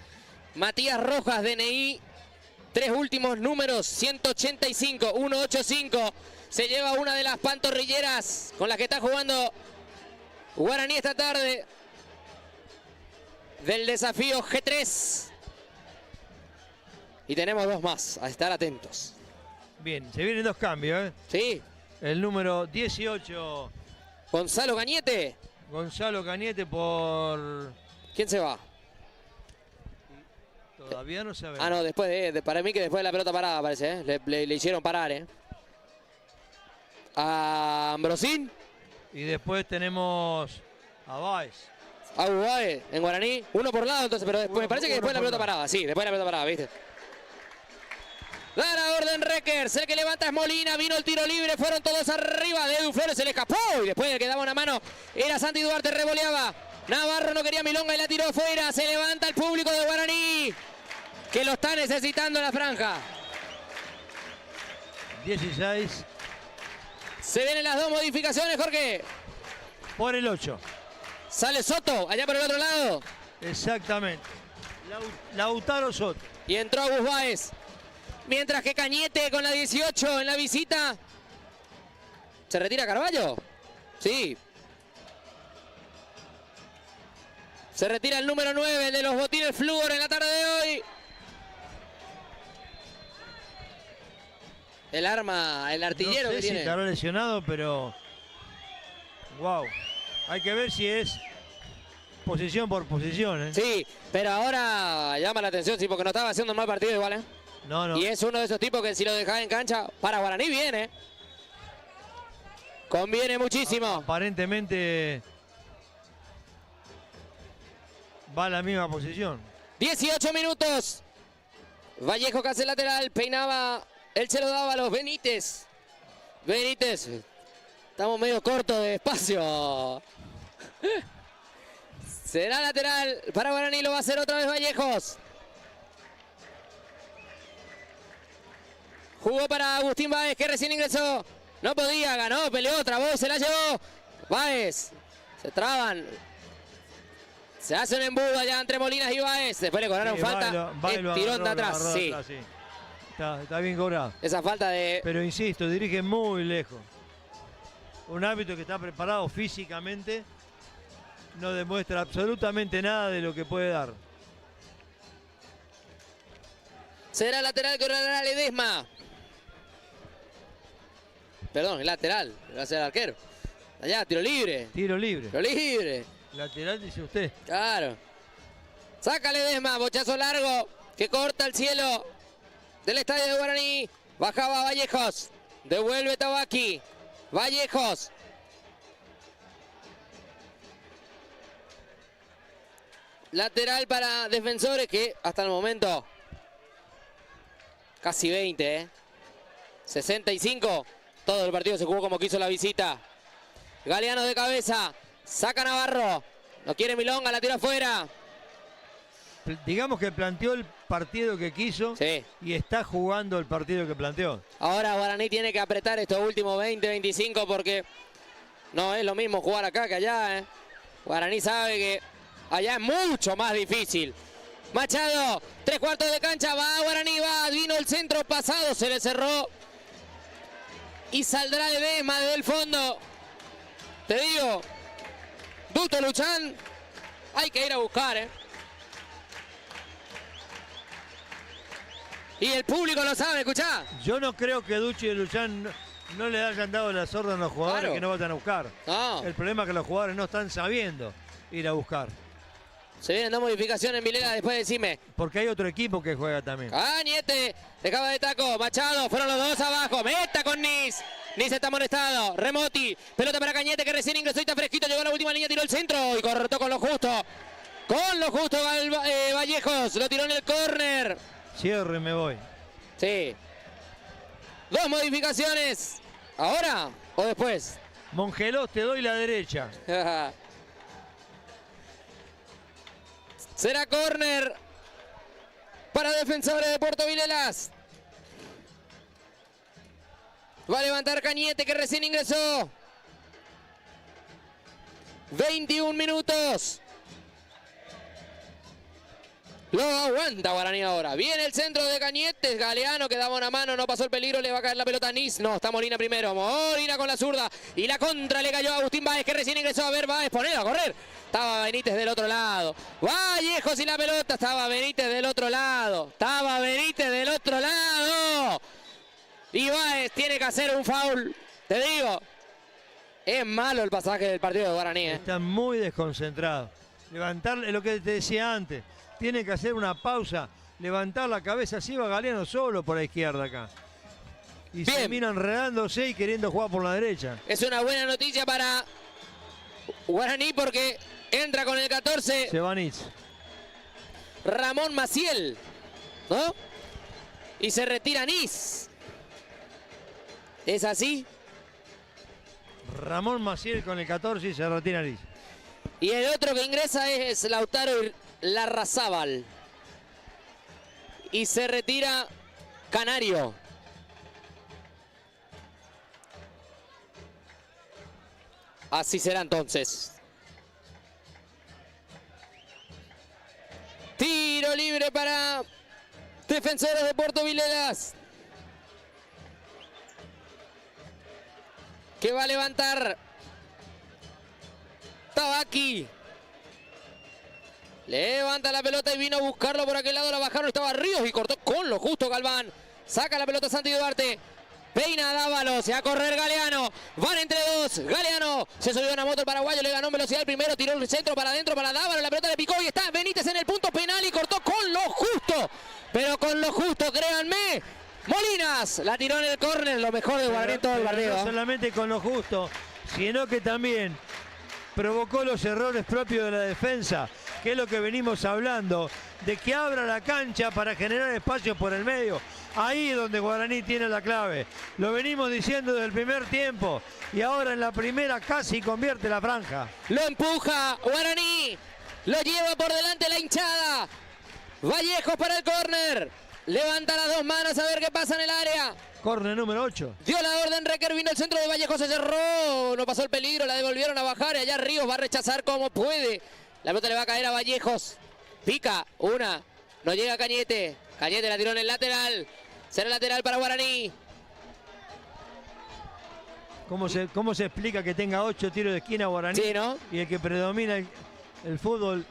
Speaker 1: Matías Rojas, DNI. 3 últimos números, 185, 185. Se lleva una de las pantorrilleras con las que está jugando Guaraní esta tarde. Del desafío G3. Y tenemos 2 más, a estar atentos.
Speaker 3: Bien, se vienen 2 cambios,
Speaker 1: Sí.
Speaker 3: El número 18.
Speaker 1: Gonzalo Cañete.
Speaker 3: Gonzalo Cañete por...
Speaker 1: ¿Quién se va?
Speaker 3: Todavía no sabemos.
Speaker 1: Ah, no, después para mí que después de la pelota parada parece, le hicieron parar, A Ambrosín.
Speaker 3: Y después tenemos a Báez.
Speaker 1: A Uruguay en Guaraní. Uno por lado, entonces, pero después, me parece que después de la pelota parada. Sí, después de la pelota parada, ¿viste? Da la orden Reckers, el que levanta es Molina, vino el tiro libre, fueron todos arriba de Edu Flores, se le escapó y después el que daba una mano era Santi Duarte, revoleaba. Navarro no quería milonga y la tiró afuera, se levanta el público de Guaraní, que lo está necesitando en la franja.
Speaker 3: 16.
Speaker 1: Se vienen las 2 modificaciones, Jorge.
Speaker 3: Por el 8.
Speaker 1: Sale Soto, allá por el otro lado.
Speaker 3: Exactamente. Lautaro Soto.
Speaker 1: Y entró Agus Báez. Mientras que Cañete con la 18 en la visita. ¿Se retira Carballo? Sí. Se retira el número 9, el de los botines Flúor en la tarde de hoy. El arma, el artillero
Speaker 3: no sé
Speaker 1: que
Speaker 3: si
Speaker 1: tiene.
Speaker 3: estará lesionado, pero... Wow. Hay que ver si es posición por posición,
Speaker 1: Sí, pero ahora llama la atención, sí, porque no estaba haciendo un mal partido igual,
Speaker 3: No.
Speaker 1: Y es uno de esos tipos que si lo dejás en cancha, para Guaraní viene. Conviene muchísimo.
Speaker 3: Aparentemente va a la misma posición.
Speaker 1: 18 minutos. Vallejo que hace lateral, peinaba El Chelo Dávalos, Benítez. Benítez. Estamos medio cortos de espacio. Será lateral para Guaraní, lo va a hacer otra vez Vallejos. Jugó para Agustín Báez, que recién ingresó. No podía, ganó, peleó, trabó, se la llevó. Báez. Se traban. Se hace un embudo allá entre Molinas y Báez. Después le cobraron falta. Tirón de atrás, sí.
Speaker 3: Está bien cobrado.
Speaker 1: Esa falta de...
Speaker 3: Pero insisto, dirige muy lejos. Un árbitro que está preparado físicamente no demuestra absolutamente nada de lo que puede dar.
Speaker 1: Será lateral que ordenará Ledesma. Perdón, es lateral. Va a ser el arquero. Allá, tiro libre.
Speaker 3: Tiro libre.
Speaker 1: Tiro libre.
Speaker 3: Lateral, dice usted.
Speaker 1: Claro. Saca Ledesma, bochazo largo que corta el cielo del estadio de Guaraní. Bajaba Vallejos. Devuelve Tabaqui. Vallejos. Lateral para Defensores, que hasta el momento casi 20, 65. Todo el partido se jugó como quiso la visita. Galeano de cabeza. Saca Navarro. No quiere Milonga, la tira afuera.
Speaker 3: Digamos que planteó el partido que quiso,
Speaker 1: sí,
Speaker 3: y está jugando el partido que planteó.
Speaker 1: Ahora Guaraní tiene que apretar estos últimos 20, 25 porque no es lo mismo jugar acá que allá. Guaraní sabe que allá es mucho más difícil. Machado, 3/4 de cancha, va Guaraní, va, vino el centro pasado, se le cerró. Y saldrá Ledesma desde el fondo. Te digo, Duto Luchán, hay que ir a buscar, Y el público lo sabe, escuchá.
Speaker 3: Yo no creo que Ducho y Luchán no le hayan dado las órdenes a los jugadores, claro, que no vayan a buscar.
Speaker 1: No.
Speaker 3: El problema es que los jugadores no están sabiendo ir a buscar.
Speaker 1: Se vienen dos modificaciones en Vilela, después decime.
Speaker 3: Porque hay otro equipo que juega también.
Speaker 1: Cañete, dejaba de taco, Machado, fueron los dos abajo, meta con Nis. Nis está molestado, Remoti, pelota para Cañete que recién ingresó y está fresquito, llegó a la última línea, tiró el centro y cortó con lo justo. Con lo justo Vallejos, lo tiró en el córner.
Speaker 3: Cierro y me voy.
Speaker 1: Sí. Dos modificaciones. ¿Ahora o después?
Speaker 3: Mongelos, te doy la derecha.
Speaker 1: Será córner para Defensores de Puerto Vilelas. Va a levantar Cañete que recién ingresó. 21 minutos. Lo aguanta Guaraní ahora. Viene el centro de Cañete. Galeano que daba una mano, no pasó el peligro. Le va a caer la pelota a Nis. No, está Molina primero. Molina con la zurda. Y la contra le cayó a Agustín Báez que recién ingresó. A ver, Báez, ponelo a correr. Estaba Benítez del otro lado. Vallejos y la pelota. Estaba Benítez del otro lado. Estaba Benítez del otro lado. Y Báez tiene que hacer un foul. Te digo. Es malo el pasaje del partido de Guaraní.
Speaker 3: Está muy desconcentrado. Levantarle lo que te decía antes. Tiene que hacer una pausa, levantar la cabeza, así va Galeano solo por la izquierda acá. Y
Speaker 1: bien,
Speaker 3: se miran enredándose y queriendo jugar por la derecha.
Speaker 1: Es una buena noticia para Guaraní porque entra con el 14.
Speaker 3: Sebanitz.
Speaker 1: Ramón Maciel, ¿no? Y se retira Nis. ¿Es así?
Speaker 3: Ramón Maciel con el 14 y se retira Nis.
Speaker 1: Y el otro que ingresa es Lautaro Larrazábal. Y se retira Canario. Así será entonces. Tiro libre para Defensores de Puerto Vilelas. Que va a levantar Tabaqui. Levanta la pelota y vino a buscarlo por aquel lado. La bajaron, estaba Ríos y cortó con lo justo Galván. Saca la pelota Santi Duarte. Peina a Dávalos, se va a correr Galeano. Van entre dos. Galeano se subió a una moto el paraguayo, le ganó en velocidad el primero. Tiró el centro para adentro para Dávalos. La pelota le picó y está Benítez en el punto penal y cortó con lo justo. Pero con lo justo, créanme. Molinas la tiró en el córner. Lo mejor de Guaraní todo el partido.
Speaker 3: No solamente con lo justo, sino que también provocó los errores propios de la defensa, que es lo que venimos hablando, de que abra la cancha para generar espacio por el medio. Ahí es donde Guaraní tiene la clave. Lo venimos diciendo desde el primer tiempo y ahora en la primera casi convierte la franja.
Speaker 1: Lo empuja Guaraní. Lo lleva por delante la hinchada. Vallejos para el córner. Levanta las dos manos a ver qué pasa en el área.
Speaker 3: Córner número 8.
Speaker 1: Dio la orden Requer, vino el centro de Vallejos, se cerró. No pasó el peligro, la devolvieron a bajar y allá Ríos va a rechazar como puede. La pelota le va a caer a Vallejos. Pica, una. No llega Cañete. Cañete la tiró en el lateral. Será lateral para Guaraní.
Speaker 3: ¿Cómo se explica que tenga 8 tiros de esquina Guaraní?
Speaker 1: Sí, ¿no?
Speaker 3: Y el que predomina el fútbol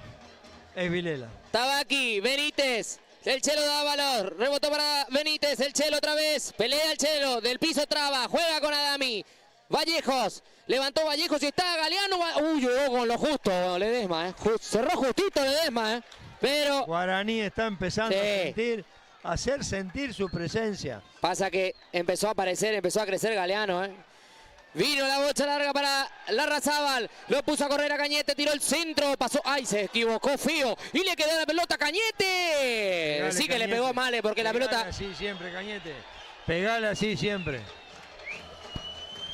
Speaker 3: es Vilela.
Speaker 1: Tabaqui, Benítez. El Chelo da valor. Rebotó para Benítez. El Chelo otra vez. Pelea el Chelo. Del piso traba. Juega con Adami. Vallejos. Levantó Vallejos y está Galeano. Uy, llegó con lo justo Ledesma. Cerró justito Ledesma. Pero
Speaker 3: Guaraní está empezando
Speaker 1: sí,
Speaker 3: a hacer sentir su presencia.
Speaker 1: pasa que empezó a aparecer, empezó a crecer Galeano. Vino la bocha larga para Larrazábal. Lo puso a correr a Cañete. Tiró el centro. Pasó. ¡Ay! Se equivocó feo. Y le quedó la pelota a Cañete.
Speaker 3: Pegale,
Speaker 1: sí que
Speaker 3: Cañete.
Speaker 1: le pegó mal porque
Speaker 3: Pegale
Speaker 1: la pelota.
Speaker 3: así siempre, Cañete. Pegale así siempre.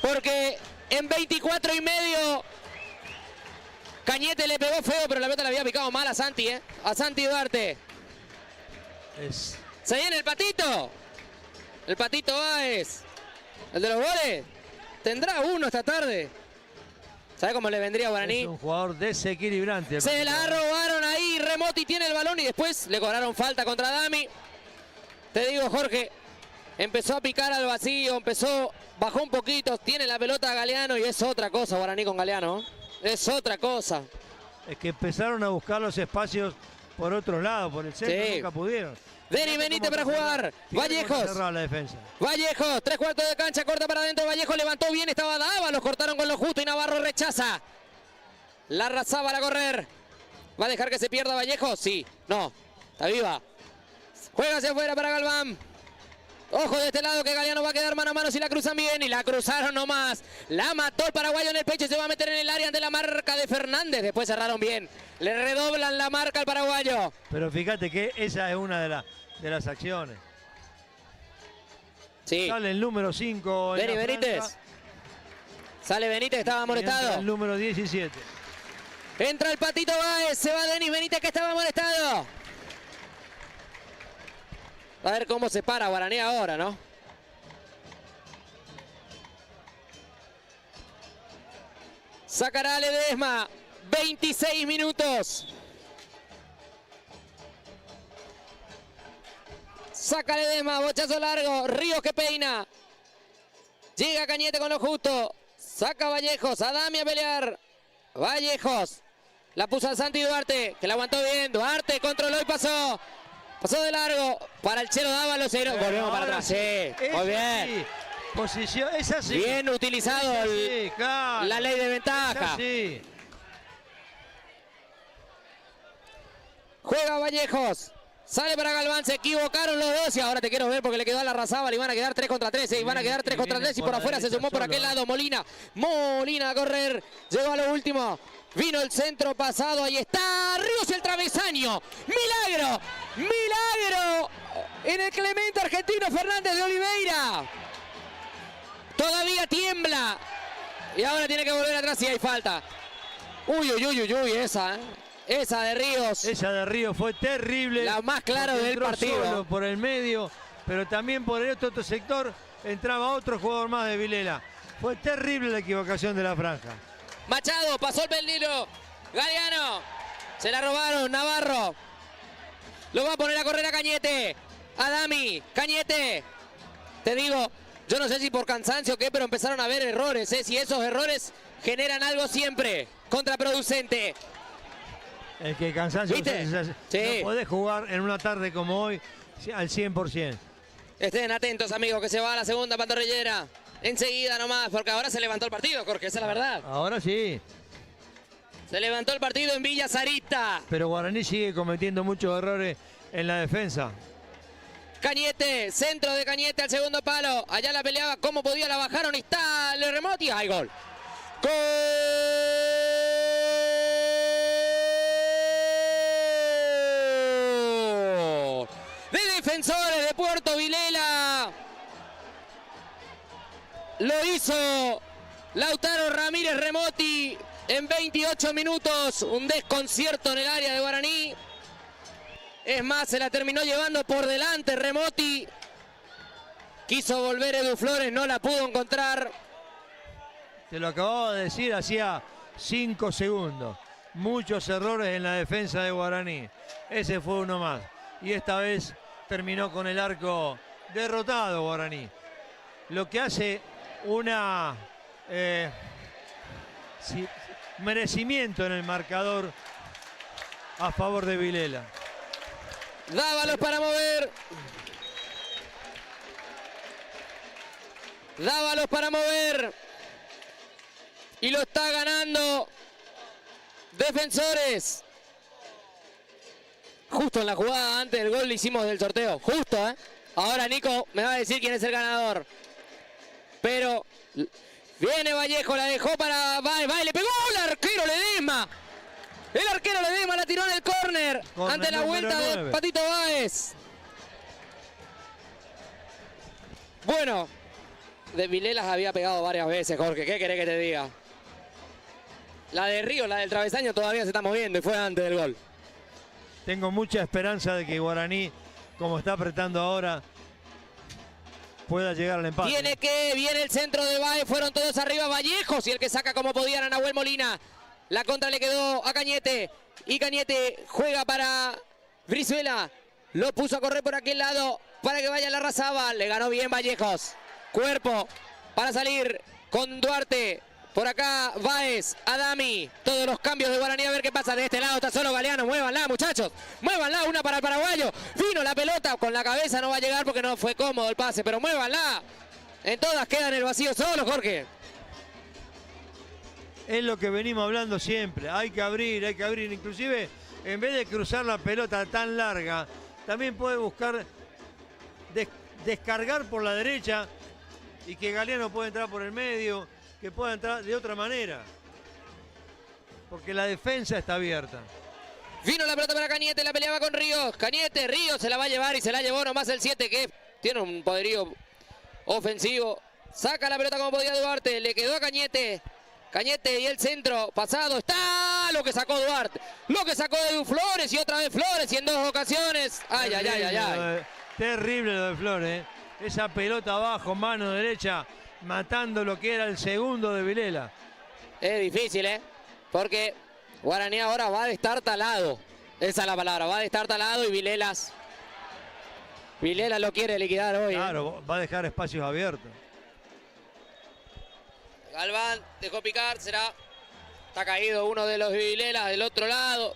Speaker 1: Porque en 24 y medio Cañete le pegó feo, pero la pelota le había picado mal a Santi, a Santi Duarte. Se viene el Patito. El Patito Báez. El de los goles. Tendrá uno esta tarde. ¿Sabe cómo le vendría a Guaraní?
Speaker 3: Es un jugador desequilibrante.
Speaker 1: Se la robaron ahí. Remotti tiene el balón y después le cobraron falta contra Dami. Te digo, Jorge, empezó a picar al vacío, bajó un poquito, tiene la pelota Galeano y es otra cosa Guaraní con Galeano. Es otra cosa.
Speaker 3: Es que empezaron a buscar los espacios por otro lado, por el centro,
Speaker 1: Sí.
Speaker 3: nunca pudieron.
Speaker 1: Denis Benítez para jugar. Vallejos.
Speaker 3: La defensa.
Speaker 1: Vallejos, 3/4 de cancha, corta para adentro. Vallejos levantó bien, estaba Dava, los cortaron con lo justo y Navarro rechaza. Larrazábal a correr. ¿Va a dejar que se pierda Vallejos? Sí, no, está viva. Juega hacia afuera para Galván. Ojo de este lado que Galeano va a quedar mano a mano si la cruzan bien. Y la cruzaron nomás. La mató el paraguayo en el pecho y se va a meter en el área ante la marca de Fernández. Después cerraron bien. Le redoblan la marca al paraguayo.
Speaker 3: Pero fíjate que esa es una de las acciones.
Speaker 1: Sí.
Speaker 3: Sale el número 5.
Speaker 1: Denis Benítez. Sale Benítez, estaba amonestado.
Speaker 3: El número 17.
Speaker 1: Entra el Patito Báez. Se va Denis Benítez que estaba amonestado. A ver cómo se para Guaraní ahora, ¿no? Sacará Ledesma. 26 minutos. Saca Ledesma, bochazo largo. Ríos que peina. Llega Cañete con lo justo. Saca Vallejos. Adami a pelear. Vallejos. La puso a Santi Duarte, que la aguantó bien. Duarte controló y pasó. Pasó de largo para el Chelo Dávalos. Volvemos para atrás. Sí, muy bien.
Speaker 3: Posición, es así.
Speaker 1: Bien utilizado
Speaker 3: claro.
Speaker 1: la ley de ventaja.
Speaker 3: Es así.
Speaker 1: Juega Vallejos. Sale para Galván. Se equivocaron los dos. Y ahora te quiero ver porque le quedó a Larrazábal. Y van a quedar 3 contra 3. Y van a quedar 3 contra 3. Y por afuera se sumó por aquel lado Molina. Molina a correr. Llegó a lo último. Vino el centro pasado, ahí está, Ríos el travesaño, milagro, milagro, en el Clemente argentino Fernández de Oliveira, todavía tiembla, y ahora tiene que volver atrás y hay falta. Uy, uy, uy, uy, uy, esa de Ríos.
Speaker 3: Esa de Ríos fue terrible.
Speaker 1: La más clara del partido.
Speaker 3: Solo por el medio, pero también por el otro sector entraba otro jugador más de Vilela. Fue terrible la equivocación de la franja.
Speaker 1: Machado, pasó el peligro. Galeano. Se la robaron. Navarro. Lo va a poner a correr a Cañete. Adami. Cañete. Te digo, yo no sé si por cansancio o qué, pero empezaron a haber errores. Si esos errores generan algo siempre contraproducente.
Speaker 3: Es que cansancio.
Speaker 1: ¿Viste?
Speaker 3: Sí. No podés jugar en una tarde como hoy al 100%.
Speaker 1: Estén atentos, amigos, que se va a la segunda pantorrillera. Enseguida nomás, porque ahora se levantó el partido, Jorge, esa es la verdad.
Speaker 3: Ahora sí.
Speaker 1: Se levantó el partido en Villa Sarita.
Speaker 3: Pero Guaraní sigue cometiendo muchos errores en la defensa.
Speaker 1: Cañete, centro de Cañete al segundo palo. Allá la peleaba, como podía, la bajaron y está el remote. ¡Hay gol! ¡Gol! De Defensores de Puerto Vilela. Lo hizo Lautaro Ramírez Remotti en 28 minutos. Un desconcierto en el área de Guaraní. Es más, se la terminó llevando por delante Remotti. Quiso volver Edu Flores, no la pudo encontrar.
Speaker 3: Te lo acababa de decir, hacía 5 segundos. Muchos errores en la defensa de Guaraní. Ese fue uno más. Y esta vez terminó con el arco derrotado Guaraní. Lo que hace una merecimiento en el marcador a favor de Vilela.
Speaker 1: Dávalos para mover. Dávalos para mover. Y lo está ganando Defensores. Justo en la jugada antes del gol le hicimos del sorteo. Justo, ¿eh? Ahora Nico me va a decir quién es el ganador. Pero viene Vallejo, la dejó para Baez. Baez le pegó el arquero Ledesma. El arquero Ledesma la tiró en el córner. Ante la vuelta de Patito Baez. Bueno, de Vilelas había pegado varias veces, Jorge. ¿Qué querés que te diga? La de Río, la del travesaño, todavía se está moviendo y fue antes del gol.
Speaker 3: Tengo mucha esperanza de que Guaraní, como está apretando ahora, pueda llegar al empate.
Speaker 1: Viene el centro de Baez, fueron todos arriba Vallejos y el que saca como podían a Nahuel Molina. La contra le quedó a Cañete y Cañete juega para Brizuela. Lo puso a correr por aquel lado para que vaya Larrazábal. Le ganó bien Vallejos. Cuerpo para salir con Duarte. Por acá Baez, Adami, todos los cambios de Guaraní, a ver qué pasa. De este lado está solo Galeano, muévanla muchachos, muévanla, una para el paraguayo. Vino la pelota, con la cabeza no va a llegar porque no fue cómodo el pase, pero muévanla. En todas queda en el vacío solo, Jorge.
Speaker 3: Es lo que venimos hablando siempre, hay que abrir, inclusive en vez de cruzar la pelota tan larga, también puede buscar descargar por la derecha y que Galeano pueda entrar por el medio, que pueda entrar de otra manera, porque la defensa está abierta.
Speaker 1: Vino la pelota para Cañete, la peleaba con Ríos. Cañete, Ríos se la va a llevar y se la llevó nomás el 7, que tiene un poderío ofensivo. Saca la pelota como podía Duarte, le quedó a Cañete. Cañete y el centro pasado está lo que sacó Duarte. Lo que sacó de Edu Flores y otra vez Flores y en 2 ocasiones. Ay, terrible, ay, ay, ay.
Speaker 3: Terrible lo de Flores, ¿eh? Esa pelota abajo, mano derecha, matando lo que era el segundo de Vilela.
Speaker 1: Es difícil, porque Guaraní ahora va de estar talado. Esa es la palabra, va de estar talado y Vilela lo quiere liquidar hoy.
Speaker 3: Claro, va a dejar espacios abiertos.
Speaker 1: Galván dejó picar, está caído uno de los Vilelas del otro lado.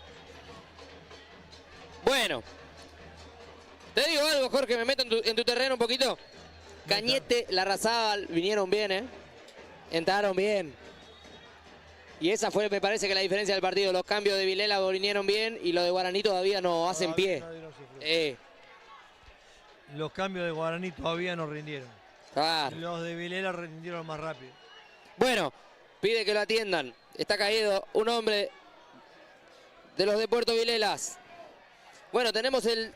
Speaker 1: Bueno, te digo algo, Jorge, me meto en tu terreno un poquito. Cañete, Larrazábal vinieron bien, entraron bien. Y esa fue, me parece, que la diferencia del partido. Los cambios de Vilela vinieron bien y los de Guaraní todavía no hacen pie.
Speaker 3: Los cambios de Guaraní todavía no rindieron.
Speaker 1: Claro.
Speaker 3: Los de Vilela rindieron más rápido.
Speaker 1: Bueno, pide que lo atiendan. Está caído un hombre de los de Puerto Vilelas. Bueno, tenemos el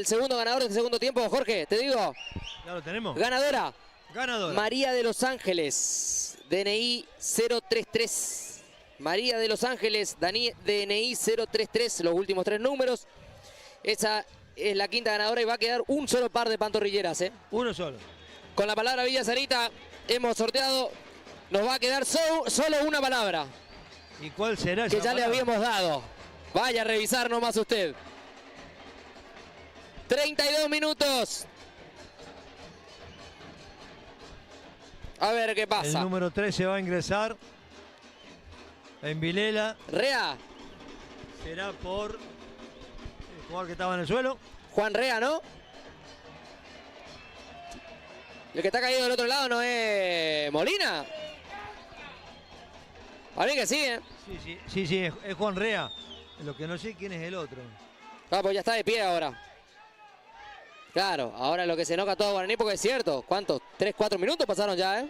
Speaker 1: segundo ganador de este segundo tiempo, Jorge, te digo.
Speaker 3: Ya lo tenemos.
Speaker 1: Ganadora. María de Los Ángeles, DNI 033. María de Los Ángeles, DNI 033, los últimos 3 números. Esa es la quinta ganadora y va a quedar un solo par de pantorrilleras,
Speaker 3: Uno solo.
Speaker 1: Con la palabra Villa Sarita hemos sorteado, nos va a quedar solo una palabra.
Speaker 3: ¿Y cuál será esa
Speaker 1: que ya
Speaker 3: palabra?
Speaker 1: Le habíamos dado. Vaya a revisar nomás usted. 32 minutos. A ver qué pasa.
Speaker 3: El número 13 va a ingresar en Vilela.
Speaker 1: Rea.
Speaker 3: Será por el jugador que estaba en el suelo.
Speaker 1: Juan Rea, ¿no? El que está caído del otro lado no es Molina. A mí que sí,
Speaker 3: Sí, es Juan Rea. Lo que no sé quién es el otro.
Speaker 1: Ah, pues ya está de pie ahora. Claro, ahora lo que se enoja todo Guaraní, porque es cierto. ¿Cuántos? 3, 4 minutos pasaron ya,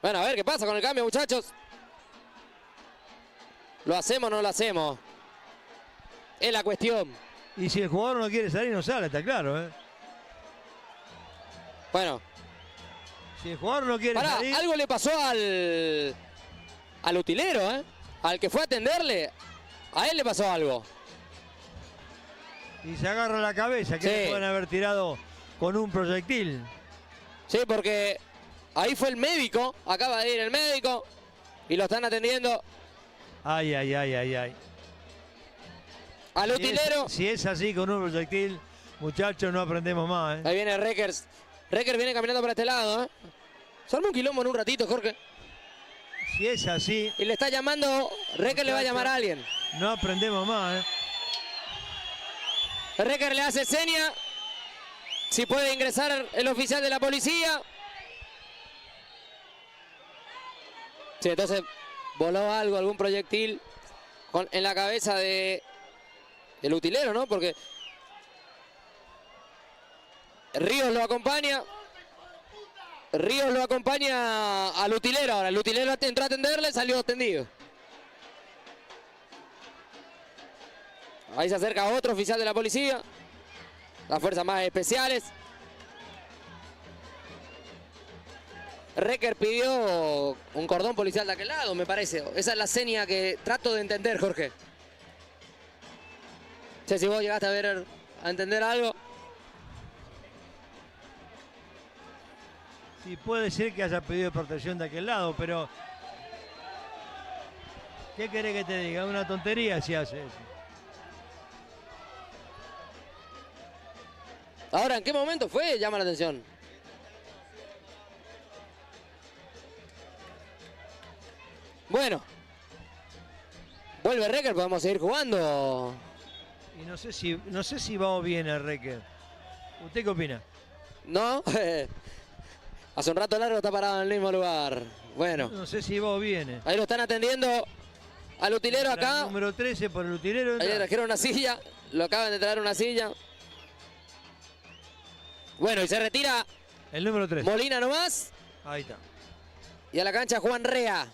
Speaker 1: Bueno, a ver qué pasa con el cambio, muchachos. ¿Lo hacemos o no lo hacemos? Es la cuestión.
Speaker 3: Y si el jugador no quiere salir, no sale, está claro, ¿eh?
Speaker 1: Bueno.
Speaker 3: Si el jugador no quiere
Speaker 1: Pará,
Speaker 3: salir...
Speaker 1: algo le pasó al utilero, ¿eh? Al que fue a atenderle. A él le pasó algo.
Speaker 3: Y se agarra la cabeza, que
Speaker 1: Sí.
Speaker 3: le pueden haber tirado con un proyectil.
Speaker 1: Sí, porque ahí fue el médico. Acaba de ir el médico. Y lo están atendiendo.
Speaker 3: Ay, ay, ay, ay, ay.
Speaker 1: Al utilero.
Speaker 3: Si es así con un proyectil, muchachos, no aprendemos más, ¿eh?
Speaker 1: Ahí viene Reckers. Reckers viene caminando para este lado, ¿eh? Se arma un quilombo en un ratito, Jorge.
Speaker 3: Si es así,
Speaker 1: Y le está llamando. Reckers le va a llamar a alguien.
Speaker 3: no aprendemos más, ¿eh?
Speaker 1: Reckers le hace seña. Si puede ingresar el oficial de la policía. Sí, entonces voló algo, algún proyectil en la cabeza de el utilero, ¿no? Porque Ríos lo acompaña. Ríos lo acompaña al utilero. Ahora el utilero entró a atenderle, salió atendido. Ahí se acerca otro oficial de la policía. Las fuerzas más especiales. Recker pidió un cordón policial de aquel lado, me parece. Esa es la seña que trato de entender, Jorge. No sé si vos llegaste a entender algo.
Speaker 3: Sí, puede ser que haya pedido protección de aquel lado, pero... ¿Qué querés que te diga? Una tontería si hace eso.
Speaker 1: Ahora, ¿en qué momento fue? Llama la atención. Bueno. Vuelve Recker, podemos seguir jugando.
Speaker 3: Y no sé si va o viene Recker. ¿Usted qué opina?
Speaker 1: ¿No? Hace un rato largo está parado en el mismo lugar. Bueno.
Speaker 3: No sé si va o viene.
Speaker 1: Ahí lo están atendiendo al utilero acá.
Speaker 3: Número 13 por el utilero.
Speaker 1: Ahí le trajeron una silla. Lo acaban de traer una silla. Bueno, y se retira
Speaker 3: el número 3.
Speaker 1: Molina nomás.
Speaker 3: Ahí está.
Speaker 1: Y a la cancha Juan Rea.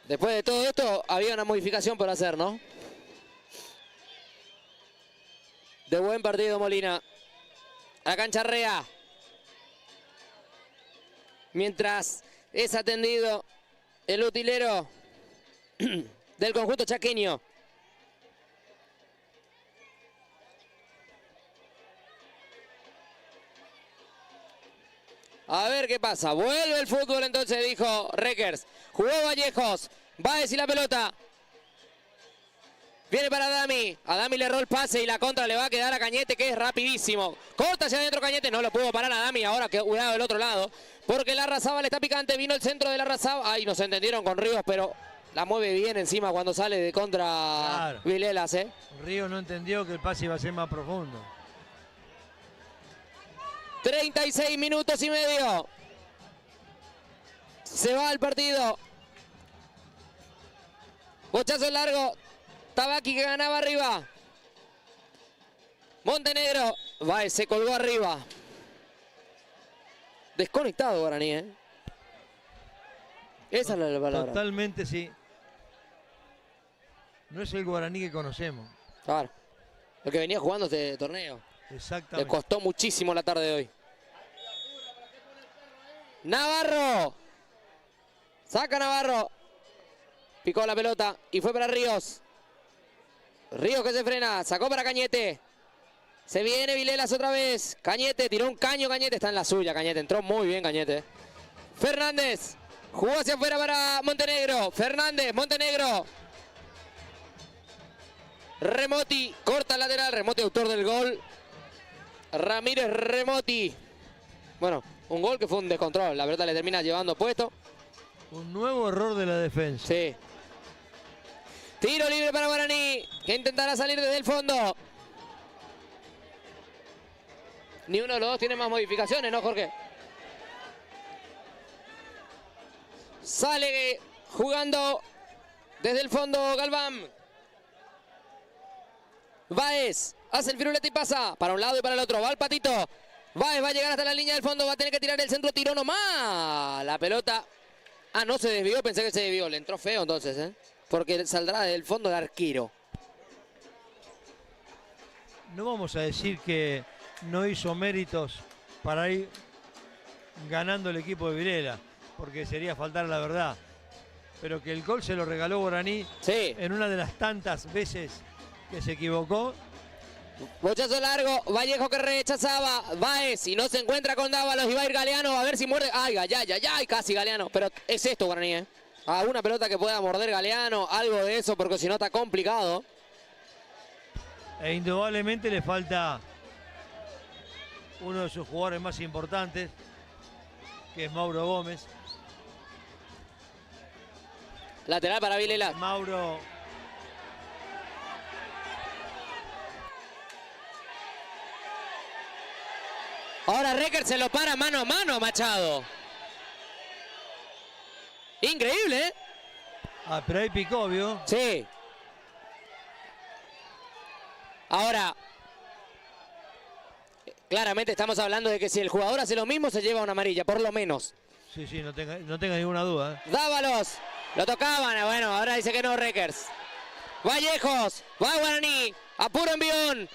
Speaker 1: Después de todo esto, había una modificación por hacer, ¿no? De buen partido Molina. A la cancha Rea. Mientras es atendido el utilero del conjunto chaqueño. A ver qué pasa. Vuelve el fútbol entonces, dijo Reckers. Jugó Vallejos. Va a decir la pelota. Viene para Adami. Adami le erró el pase y la contra le va a quedar a Cañete, que es rapidísimo. Corta hacia adentro Cañete. No lo pudo parar Adami. Ahora que cuidado del otro lado. Porque Larrazábal está picante. Vino el centro de Larrazábal. Ay, nos entendieron con Ríos, pero la mueve bien encima cuando sale de contra
Speaker 3: claro.
Speaker 1: Vilelas, ¿eh?
Speaker 3: Ríos no entendió que el pase iba a ser más profundo.
Speaker 1: 36 minutos y medio. Se va el partido. Bochazo largo. Tabaqui que ganaba arriba. Montenegro. Va, se colgó arriba. Desconectado Guaraní, ¿eh? Esa es la palabra.
Speaker 3: Totalmente sí. No es el Guaraní que conocemos.
Speaker 1: Claro. Lo que venía jugando este torneo.
Speaker 3: Exactamente.
Speaker 1: Le costó muchísimo la tarde de hoy. Navarro. Saca Navarro. Picó la pelota y fue para Ríos. Ríos que se frena. Sacó para Cañete. Se viene Vilelas otra vez. Cañete, tiró un caño Cañete. Está en la suya Cañete. Entró muy bien Cañete. Fernández. Jugó hacia afuera para Montenegro. Fernández, Montenegro. Remoti. Corta el lateral. Remoti, autor del gol. Ramírez Remoti. Bueno, un gol que fue un descontrol. La verdad le termina llevando puesto.
Speaker 3: Un nuevo error de la defensa.
Speaker 1: Sí. Tiro libre para Guaraní, que intentará salir desde el fondo. Ni uno de los dos tiene más modificaciones, ¿no, Jorge? Sale jugando desde el fondo Galván. Báez hace el firulete y pasa para un lado y para el otro. Va el Patito. Báez va a llegar hasta la línea del fondo, va a tener que tirar el centro, tiró nomás. La pelota... Ah, no se desvió, pensé que se desvió. Le entró feo entonces, ¿eh? Porque saldrá del fondo el arquero.
Speaker 3: No vamos a decir que no hizo méritos para ir ganando el equipo de Vilela, porque sería faltar la verdad. Pero que el gol se lo regaló Guaraní
Speaker 1: Sí.
Speaker 3: en una de las tantas veces que se equivocó.
Speaker 1: Bochazo largo, Vallejo que rechazaba, Báez y no se encuentra con Dávalos y va a ir Galeano a ver si muerde. Ay, casi Galeano, pero es esto Guaraní, ¿eh? A una pelota que pueda morder Galeano, algo de eso, porque si no está complicado.
Speaker 3: E indudablemente le falta uno de sus jugadores más importantes, que es Mauro Gómez.
Speaker 1: Lateral para Vilela.
Speaker 3: Mauro...
Speaker 1: Ahora Recker se lo para mano a mano a Machado. Increíble, ¿eh?
Speaker 3: Ah, pero ahí picó, ¿vio?
Speaker 1: Sí. Ahora, claramente estamos hablando de que si el jugador hace lo mismo se lleva una amarilla, por lo menos.
Speaker 3: Sí, sí, no tenga ninguna duda, ¿eh?
Speaker 1: Dávalos, lo tocaban, bueno, ahora dice que no Reckers. Vallejos, va Guaraní, a puro envión.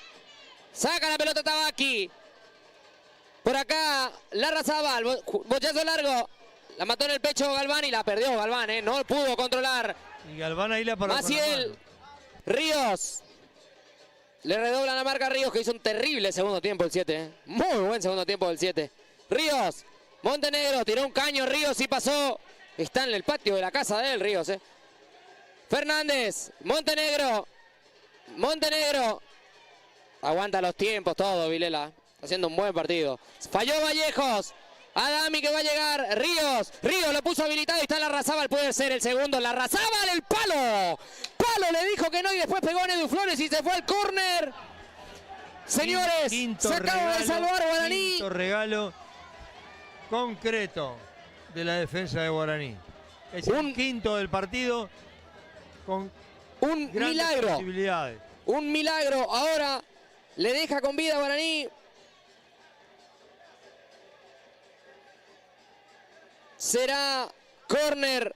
Speaker 1: Saca la pelota Tabaqui. Por acá, Larrazábal, bochazo largo. La mató en el pecho Galván y la perdió Galván, ¿eh? No pudo controlar.
Speaker 3: Y Galván ahí la paró.
Speaker 1: Maciel, Ríos. Le redoblan la marca a Ríos, que hizo un terrible segundo tiempo el 7, ¿eh? Muy buen segundo tiempo del 7. Ríos, Montenegro, tiró un caño Ríos y pasó. Está en el patio de la casa de él, Ríos, ¿eh? Fernández, Montenegro. Aguanta los tiempos todo, Vilela. Está haciendo un buen partido. Falló Vallejos. Adami que va a llegar. Ríos lo puso habilitado y está Larrazábal. Puede ser el segundo. Larrazábal, el palo. Palo le dijo que no y después pegó en Edu Flores y se fue al córner. Señores, se acaba de salvar Guaraní.
Speaker 3: Quinto regalo concreto de la defensa de Guaraní. Es el quinto del partido con
Speaker 1: un
Speaker 3: grandes
Speaker 1: milagro.
Speaker 3: posibilidades.
Speaker 1: Un milagro. Ahora le deja con vida a Guaraní. Será córner.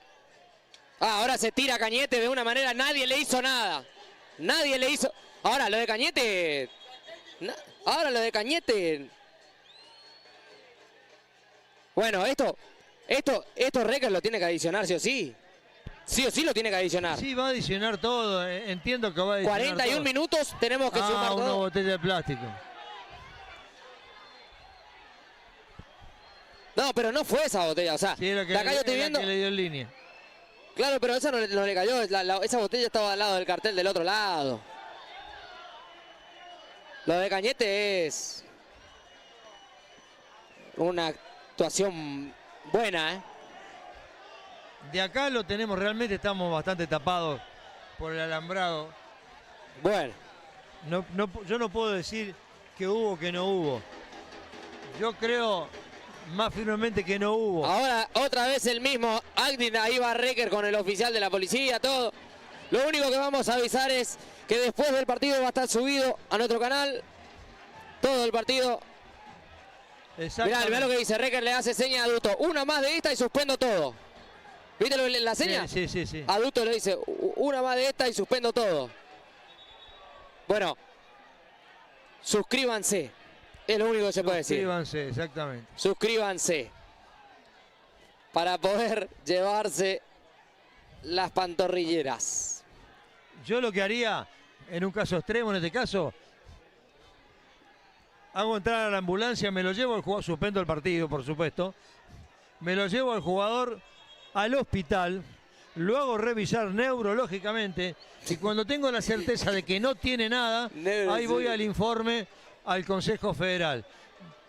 Speaker 1: Ahora se tira Cañete de una manera. Nadie le hizo nada. Nadie le hizo. Ahora lo de Cañete. Bueno, esto Recker lo tiene que adicionar sí o sí. Sí o sí lo tiene que adicionar.
Speaker 3: Sí, va a adicionar todo. Entiendo que va a adicionar
Speaker 1: 41
Speaker 3: todo.
Speaker 1: minutos tenemos que sumar
Speaker 3: una
Speaker 1: todo.
Speaker 3: botella de plástico.
Speaker 1: No, pero no fue esa botella, o sea,
Speaker 3: Sí, la que,
Speaker 1: de acá yo estoy viendo.
Speaker 3: que le dio en línea.
Speaker 1: Claro, pero esa no le cayó, esa botella estaba al lado del cartel del otro lado. Lo de Cañete es una actuación buena, ¿eh?
Speaker 3: De acá lo tenemos, realmente estamos bastante tapados por el alambrado.
Speaker 1: Bueno.
Speaker 3: Yo no puedo decir que hubo o que no hubo. Yo creo más firmemente que no hubo.
Speaker 1: Ahora otra vez el mismo Agdin, ahí va Recker con el oficial de la policía, todo. Lo único que vamos a avisar es que después del partido va a estar subido a nuestro canal todo el partido. Mirá lo que dice, Recker le hace seña a Duto. Una más de esta y suspendo todo. ¿Viste la seña?
Speaker 3: Sí.
Speaker 1: A Duto le dice, una más de esta y suspendo todo. Bueno, suscríbanse. Es lo único que se puede decir.
Speaker 3: Suscríbanse, exactamente.
Speaker 1: Suscríbanse. Para poder llevarse las pantorrilleras.
Speaker 3: Yo lo que haría, en un caso extremo, en este caso, hago entrar a la ambulancia, me lo llevo al jugador, suspendo el partido, por supuesto. Me lo llevo al jugador al hospital, lo hago revisar neurológicamente y cuando tengo la certeza de que no tiene nada, ahí voy al informe al Consejo Federal.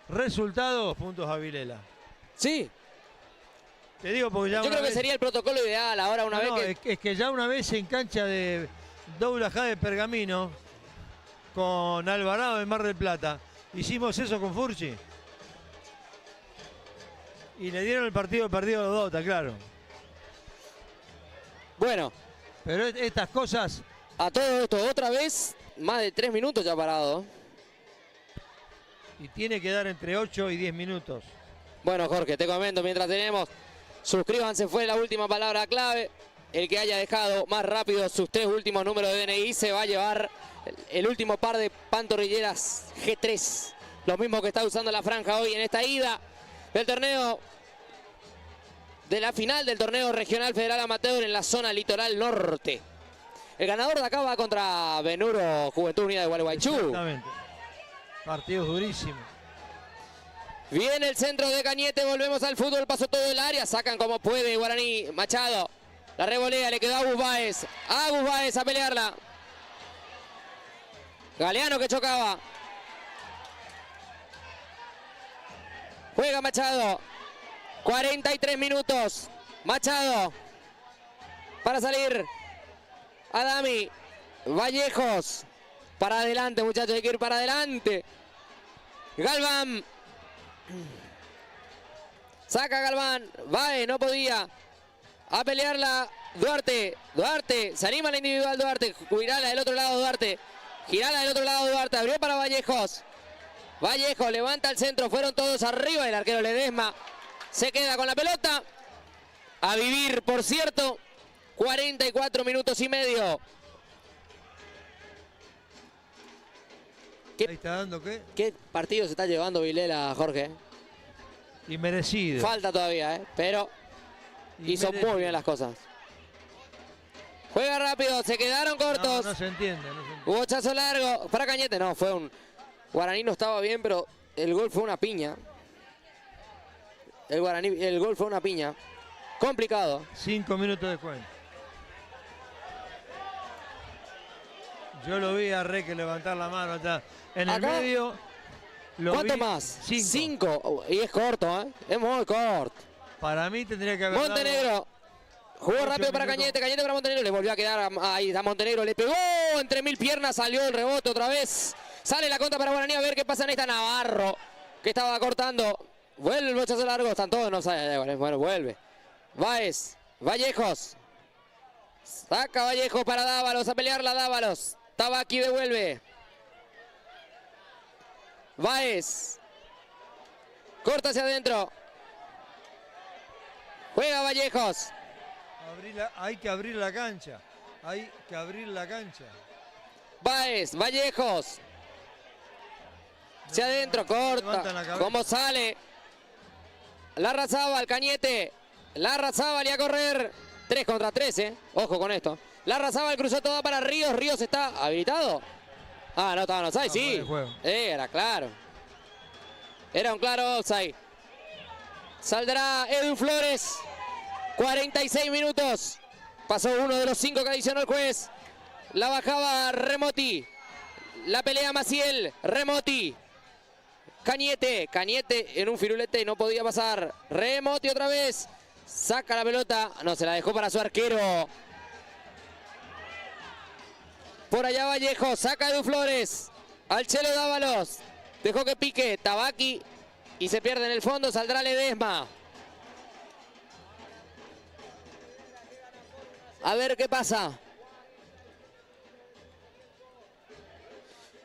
Speaker 3: Resultado, puntos a Vilela.
Speaker 1: Sí.
Speaker 3: Te digo porque ya
Speaker 1: yo creo que sería el protocolo ideal ahora una vez que...
Speaker 3: Es que ya una vez en cancha de Douglas J de Pergamino con Alvarado de Mar del Plata, hicimos eso con Furchi. Y le dieron el partido perdido a los dos, está claro.
Speaker 1: Bueno.
Speaker 3: Pero estas cosas...
Speaker 1: A todo esto, otra vez, más de 3 minutos ya parado.
Speaker 3: Y tiene que dar entre 8 y 10 minutos.
Speaker 1: Bueno, Jorge, te comento mientras tenemos. Suscríbanse, fue la última palabra clave. El que haya dejado más rápido sus 3 últimos números de DNI se va a llevar el último par de pantorrilleras G3. Lo mismo que está usando la franja hoy en esta ida del torneo, de la final del torneo regional federal amateur en la zona litoral norte. El ganador de acá va contra Benuro Juventud Unida de Gualeguaychú.
Speaker 3: Exactamente. Partidos durísimos.
Speaker 1: Viene el centro de Cañete, volvemos al fútbol, pasó todo el área, sacan como puede Guaraní, Machado, la revolea, le quedó a Agus Báez a pelearla. Galeano que chocaba. Juega Machado, 43 minutos, Machado, para salir, Adami, Vallejos, para adelante muchachos, hay que ir para adelante. Galván. Saca Galván, Bae, no podía. A pelearla Duarte, se anima la individual Duarte, girala del otro lado Duarte, abrió para Vallejos. Vallejos levanta el centro, fueron todos arriba, el arquero Ledesma se queda con la pelota. A vivir, por cierto, 44 minutos y medio.
Speaker 3: Ahí está dando
Speaker 1: ¿Qué partido se está llevando Vilela, Jorge?
Speaker 3: y merecido.
Speaker 1: Falta todavía, pero hizo muy bien las cosas. Juega rápido, se quedaron cortos.
Speaker 3: No se entiende.
Speaker 1: Hubo chazo largo para Cañete, no, fue un... Guaraní no estaba bien, pero el gol fue una piña. El gol fue una piña. Complicado.
Speaker 3: 5 minutos de cuenta. Yo lo vi a Reque levantar la mano allá en el medio.
Speaker 1: ¿Cuánto más? 5. Y es corto, ¿eh? Es muy corto.
Speaker 3: Para mí tendría que haber
Speaker 1: Montenegro. Jugó rápido para Cañete, Cañete para Montenegro. Le volvió a quedar ahí a Montenegro. Le pegó entre 1000 piernas, salió el rebote otra vez. Sale la contra para Guaraní, a ver qué pasa en esta. Navarro, que estaba cortando. Vuelve el bochazo largo, están todos, no sabe. Bueno, vuelve. Báez, Vallejos. Saca Vallejos para Dávalos, a pelearla Dávalos. Tabaqui devuelve. Báez. Corta hacia adentro. Juega Vallejos.
Speaker 3: Hay que abrir la cancha. Hay que abrir la cancha.
Speaker 1: Báez, Vallejos. Hacia adentro, corta. ¿Cómo sale? Larrazábal, Cañete. Larrazábal y a correr. 3 contra 3, Ojo con esto. Larrazábal cruzó toda para Ríos. Ríos está habilitado. Ah, no estaba en offside, sí. Era claro. Era un claro offside. Saldrá Edu Flores. 46 minutos. Pasó uno de los 5 que adicionó el juez. La bajaba Remoti. La pelea Maciel. Remoti. Cañete. Cañete en un firulete y no podía pasar. Remoti otra vez. Saca la pelota. No, se la dejó para su arquero. Por allá Vallejo. Saca Edu Flores. Al Chelo Dávalos. Dejó que pique Tabaqui. Y se pierde en el fondo. Saldrá Ledesma. A ver qué pasa.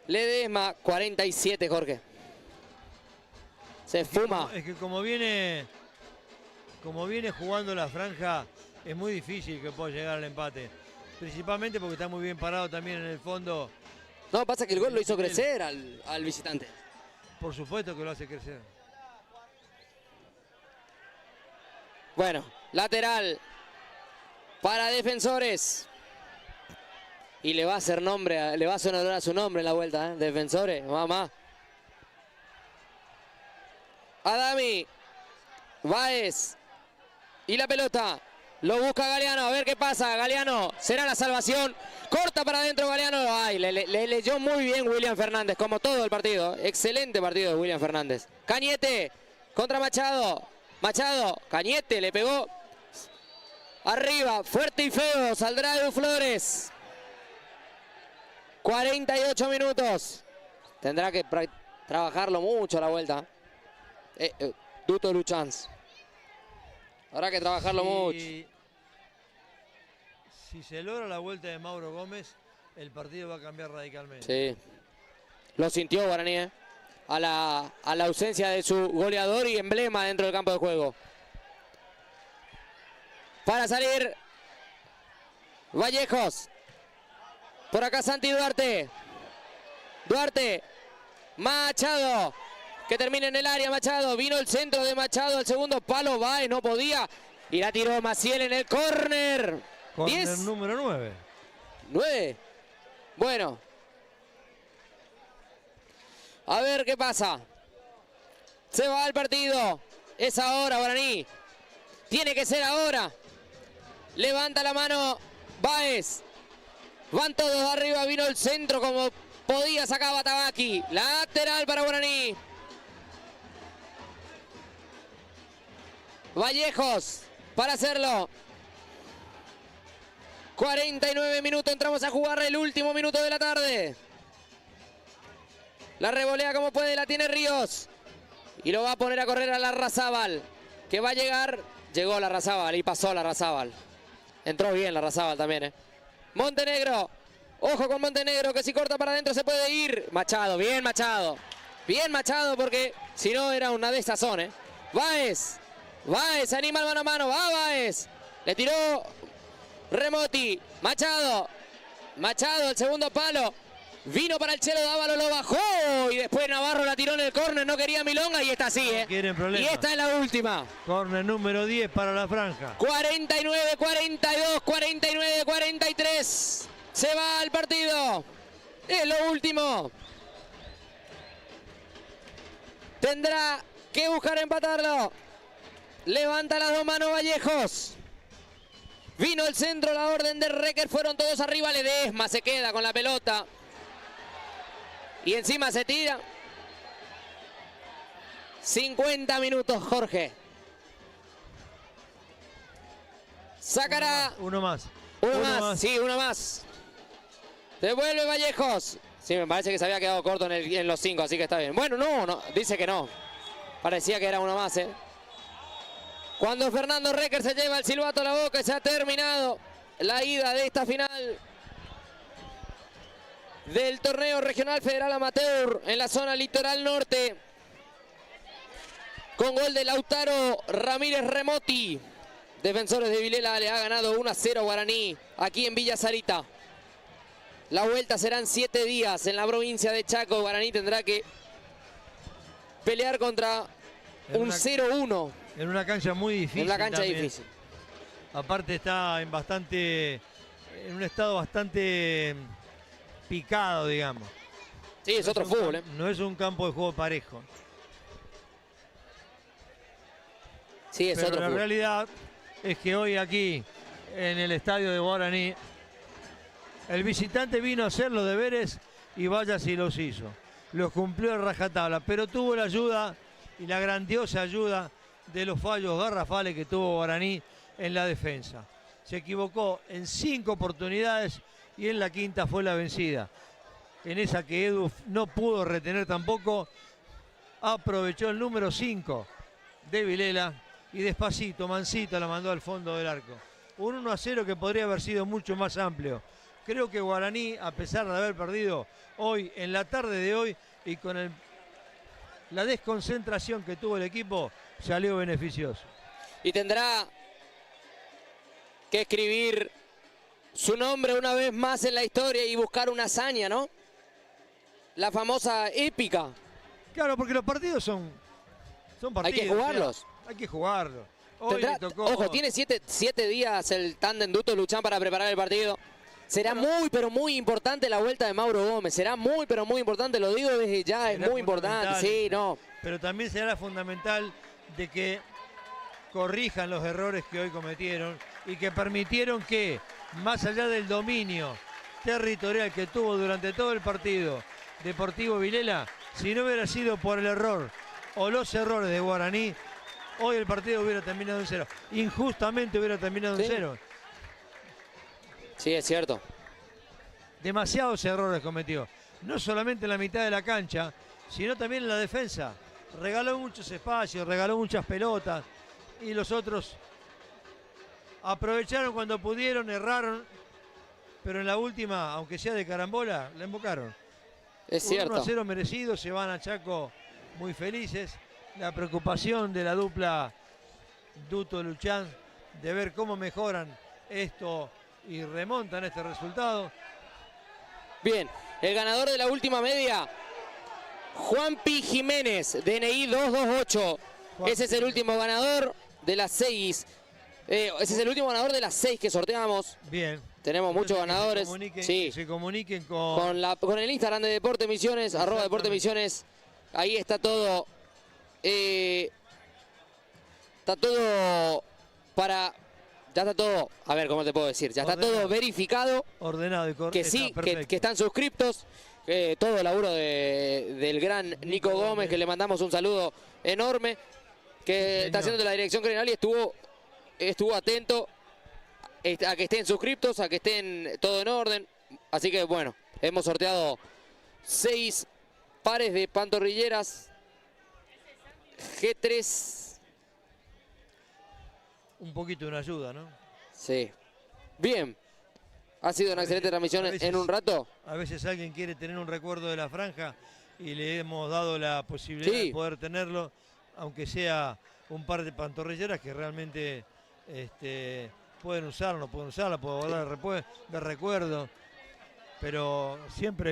Speaker 1: Ledesma, 47, Jorge. Se esfuma.
Speaker 3: Es que como viene jugando la franja, es muy difícil que pueda llegar al empate. Principalmente porque está muy bien parado también en el fondo.
Speaker 1: No, pasa que el gol lo hizo crecer al visitante.
Speaker 3: Por supuesto que lo hace crecer.
Speaker 1: Bueno, lateral para Defensores. Y le va a hacer nombre, le va a sonar a su nombre en la vuelta, Defensores, mamá. Adami, Báez. Y la pelota. Lo busca Galeano, a ver qué pasa. Galeano, será la salvación. Corta para adentro Galeano. Ay, le leyó muy bien William Fernández, como todo el partido. Excelente partido de William Fernández. Cañete contra Machado. Machado, Cañete le pegó. Arriba, fuerte y feo. Saldrá Edu Flores. 48 minutos. Tendrá que trabajarlo mucho a la vuelta. Duto Luchans. Habrá que trabajarlo mucho.
Speaker 3: Si se logra la vuelta de Mauro Gómez, el partido va a cambiar radicalmente.
Speaker 1: Sí. Lo sintió Guaraní, a la ausencia de su goleador y emblema dentro del campo de juego. Para salir Vallejos. Por acá Santi Duarte. Duarte. Machado. Que termina en el área Machado. Vino el centro de Machado. El segundo palo. Baez no podía. Y la tiró Maciel en el córner.
Speaker 3: Córner número 9.
Speaker 1: 9. Bueno. A ver qué pasa. Se va al partido. Es ahora, Guaraní. Tiene que ser ahora. Levanta la mano Baez. Van todos arriba. Vino el centro como podía. Sacaba Tabaqui. Lateral para Guaraní. Vallejos para hacerlo. 49 minutos. Entramos a jugar el último minuto de la tarde. La revolea como puede. La tiene Ríos. Y lo va a poner a correr a Larrazábal. Que va a llegar. Llegó Larrazábal y pasó Larrazábal. Entró bien Larrazábal también, Montenegro. Ojo con Montenegro, que si corta para adentro se puede ir. Machado, bien Machado. Bien Machado, porque si no era una de estas son, Baez. Baez, anima el mano a mano. Va Baez. Le tiró Remoti. Machado. Machado, el segundo palo. Vino para el Chelo Dávalo, lo bajó. Y después Navarro la tiró en el córner. No quería Milonga y esta sí,
Speaker 3: No quieren problema.
Speaker 1: Y esta es la última.
Speaker 3: Córner número 10 para la franja.
Speaker 1: 49, 42, 49, 43. Se va al partido. Es lo último. Tendrá que buscar empatarlo. Levanta las dos manos Vallejos. Vino el centro, la orden de Recker. Fueron todos arriba. Ledesma se queda con la pelota. Y encima se tira. 50 minutos, Jorge. Sacará.
Speaker 3: Uno más.
Speaker 1: Uno más. Sí, uno más. Devuelve Vallejos. Sí, me parece que se había quedado corto en los 5, así que está bien. Bueno, no, dice que no. Parecía que era uno más, Cuando Fernando Recker se lleva el silbato a la boca, se ha terminado la ida de esta final del torneo regional federal amateur en la zona litoral norte, con gol de Lautaro Ramírez Remoti. Defensores de Vilela le ha ganado 1-0 Guaraní aquí en Villa Sarita. La vuelta serán 7 días en la provincia de Chaco. Guaraní tendrá que pelear contra un 0-1.
Speaker 3: En una cancha muy difícil.
Speaker 1: En una cancha
Speaker 3: también.
Speaker 1: difícil.
Speaker 3: Aparte está en un estado bastante picado, digamos.
Speaker 1: Sí, es otro fútbol,
Speaker 3: No es un campo de juego parejo.
Speaker 1: Sí, es
Speaker 3: Pero
Speaker 1: otro
Speaker 3: la
Speaker 1: fútbol.
Speaker 3: realidad es que hoy aquí, en el estadio de Guaraní, el visitante vino a hacer los deberes y vaya si los hizo. Los cumplió a rajatabla, pero tuvo la ayuda y la grandiosa ayuda de los fallos garrafales que tuvo Guaraní en la defensa. Se equivocó en 5 oportunidades y en la quinta fue la vencida. En esa que Edu no pudo retener tampoco, aprovechó el número 5 de Vilela y despacito, mansito, la mandó al fondo del arco. Un 1-0 que podría haber sido mucho más amplio. Creo que Guaraní, a pesar de haber perdido hoy, en la tarde de hoy, y con la desconcentración que tuvo el equipo, salió beneficioso.
Speaker 1: Y tendrá que escribir su nombre una vez más en la historia y buscar una hazaña, ¿no? La famosa épica.
Speaker 3: Claro, porque los partidos son partidos.
Speaker 1: Hay que jugarlos.
Speaker 3: O sea, hay que jugarlos. Hoy le tocó...
Speaker 1: Ojo, tiene 7 días el tándem Duto Luchán para preparar el partido. Será muy, pero muy importante la vuelta de Mauro Gómez. Será muy, pero muy importante. Lo digo desde ya, es muy importante. Sí, no.
Speaker 3: Pero también será fundamental de que corrijan los errores que hoy cometieron y que permitieron que, más allá del dominio territorial que tuvo durante todo el partido Deportivo Vilela, si no hubiera sido por el error o los errores de Guaraní, hoy el partido hubiera terminado en 0. Injustamente hubiera terminado en 0.
Speaker 1: Sí, es cierto.
Speaker 3: Demasiados errores cometió. No solamente en la mitad de la cancha, sino también en la defensa. Regaló muchos espacios, regaló muchas pelotas. Y los otros aprovecharon cuando pudieron, erraron. Pero en la última, aunque sea de carambola, la embocaron.
Speaker 1: Es
Speaker 3: Un
Speaker 1: cierto.
Speaker 3: 1-0 merecido, se van a Chaco muy felices. La preocupación de la dupla Duto-Luchán de ver cómo mejoran esto y remontan este resultado.
Speaker 1: Bien, el ganador de la última media, Juanpi Jiménez, DNI 228. Ese es el último ganador de las 6. Ese es el último ganador de las 6 que sorteamos.
Speaker 3: Bien.
Speaker 1: Tenemos muchos
Speaker 3: Entonces,
Speaker 1: ganadores.
Speaker 3: Que se comuniquen con
Speaker 1: Con el Instagram de Deporte Misiones, @Deporte Misiones. Ahí está todo. Está todo para... Ya está todo, a ver, ¿cómo te puedo decir? Ya está todo verificado.
Speaker 3: Ordenado y correcto.
Speaker 1: Que sí, que están suscriptos. Todo el laburo del gran Nico Gómez, que le mandamos un saludo enorme. Que está haciendo de la dirección general y estuvo atento a que estén suscriptos, a que estén todo en orden. Así que bueno, hemos sorteado 6 pares de pantorrilleras G3.
Speaker 3: Un poquito de una ayuda, ¿no?
Speaker 1: Sí. Bien. Ha sido una excelente transmisión en un rato.
Speaker 3: A veces alguien quiere tener un recuerdo de la franja y le hemos dado la posibilidad de poder tenerlo, aunque sea un par de pantorrilleras que realmente pueden usarla, pueden guardar de recuerdo, pero siempre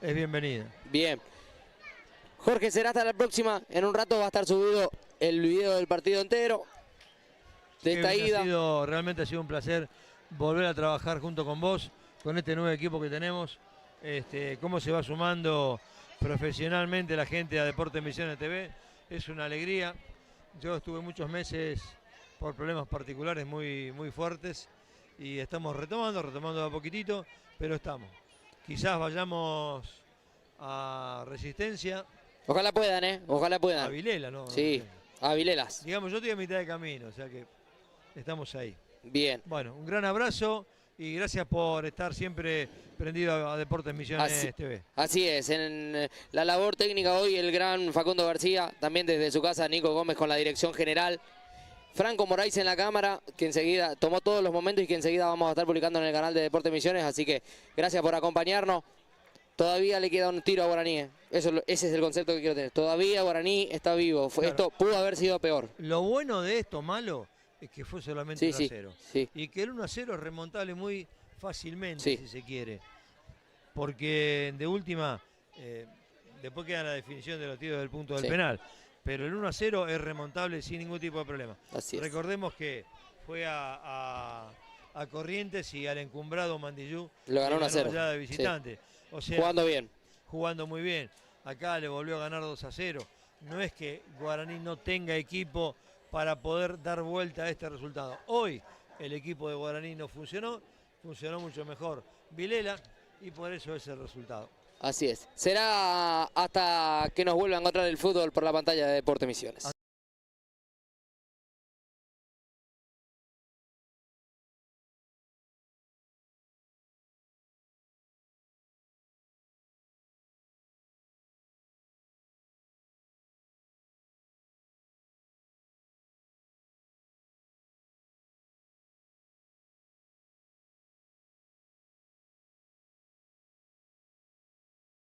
Speaker 3: es bienvenida.
Speaker 1: Bien. Jorge, será hasta la próxima. En un rato va a estar subido el video del partido entero de esta ida.
Speaker 3: Realmente ha sido un placer volver a trabajar junto con vos, con este nuevo equipo que tenemos. Cómo se va sumando profesionalmente la gente a Deporte Misiones TV. Es una alegría. Yo estuve muchos meses por problemas particulares muy fuertes y estamos retomando de a poquitito, pero estamos. Quizás vayamos a Resistencia.
Speaker 1: Ojalá puedan, Ojalá puedan.
Speaker 3: A Vilela, ¿no?
Speaker 1: Sí, a Vilelas.
Speaker 3: Digamos, yo estoy a mitad de camino, o sea que estamos ahí.
Speaker 1: Bien.
Speaker 3: Bueno, un gran abrazo y gracias por estar siempre prendido a Deportes Misiones TV.
Speaker 1: Así es, en la labor técnica hoy el gran Facundo García, también desde su casa Nico Gómez con la dirección general. Franco Moraes en la cámara, que enseguida tomó todos los momentos y que enseguida vamos a estar publicando en el canal de Deportes Misiones, así que gracias por acompañarnos. Todavía le queda un tiro a Guaraní. Ese es el concepto que quiero tener. Todavía Guaraní está vivo.
Speaker 3: Claro.
Speaker 1: Esto pudo haber sido peor.
Speaker 3: Lo bueno de esto, malo, es que fue solamente 1-0.
Speaker 1: Sí.
Speaker 3: Y que el 1-0 es remontable muy fácilmente, si se quiere. Porque de última, después queda la definición de los tiros del punto del penal. Pero el 1-0 es remontable sin ningún tipo de problema.
Speaker 1: Así es.
Speaker 3: Recordemos que fue a Corrientes y al encumbrado Mandillú
Speaker 1: lo ganó 1-0
Speaker 3: ya de visitante.
Speaker 1: Sí.
Speaker 3: O sea,
Speaker 1: jugando bien.
Speaker 3: Jugando muy bien. Acá le volvió a ganar 2-0. No es que Guaraní no tenga equipo para poder dar vuelta a este resultado. Hoy el equipo de Guaraní no funcionó mucho mejor Vilela y por eso es el resultado.
Speaker 1: Así es. Será hasta que nos vuelva a encontrar el fútbol por la pantalla de Deporte Misiones.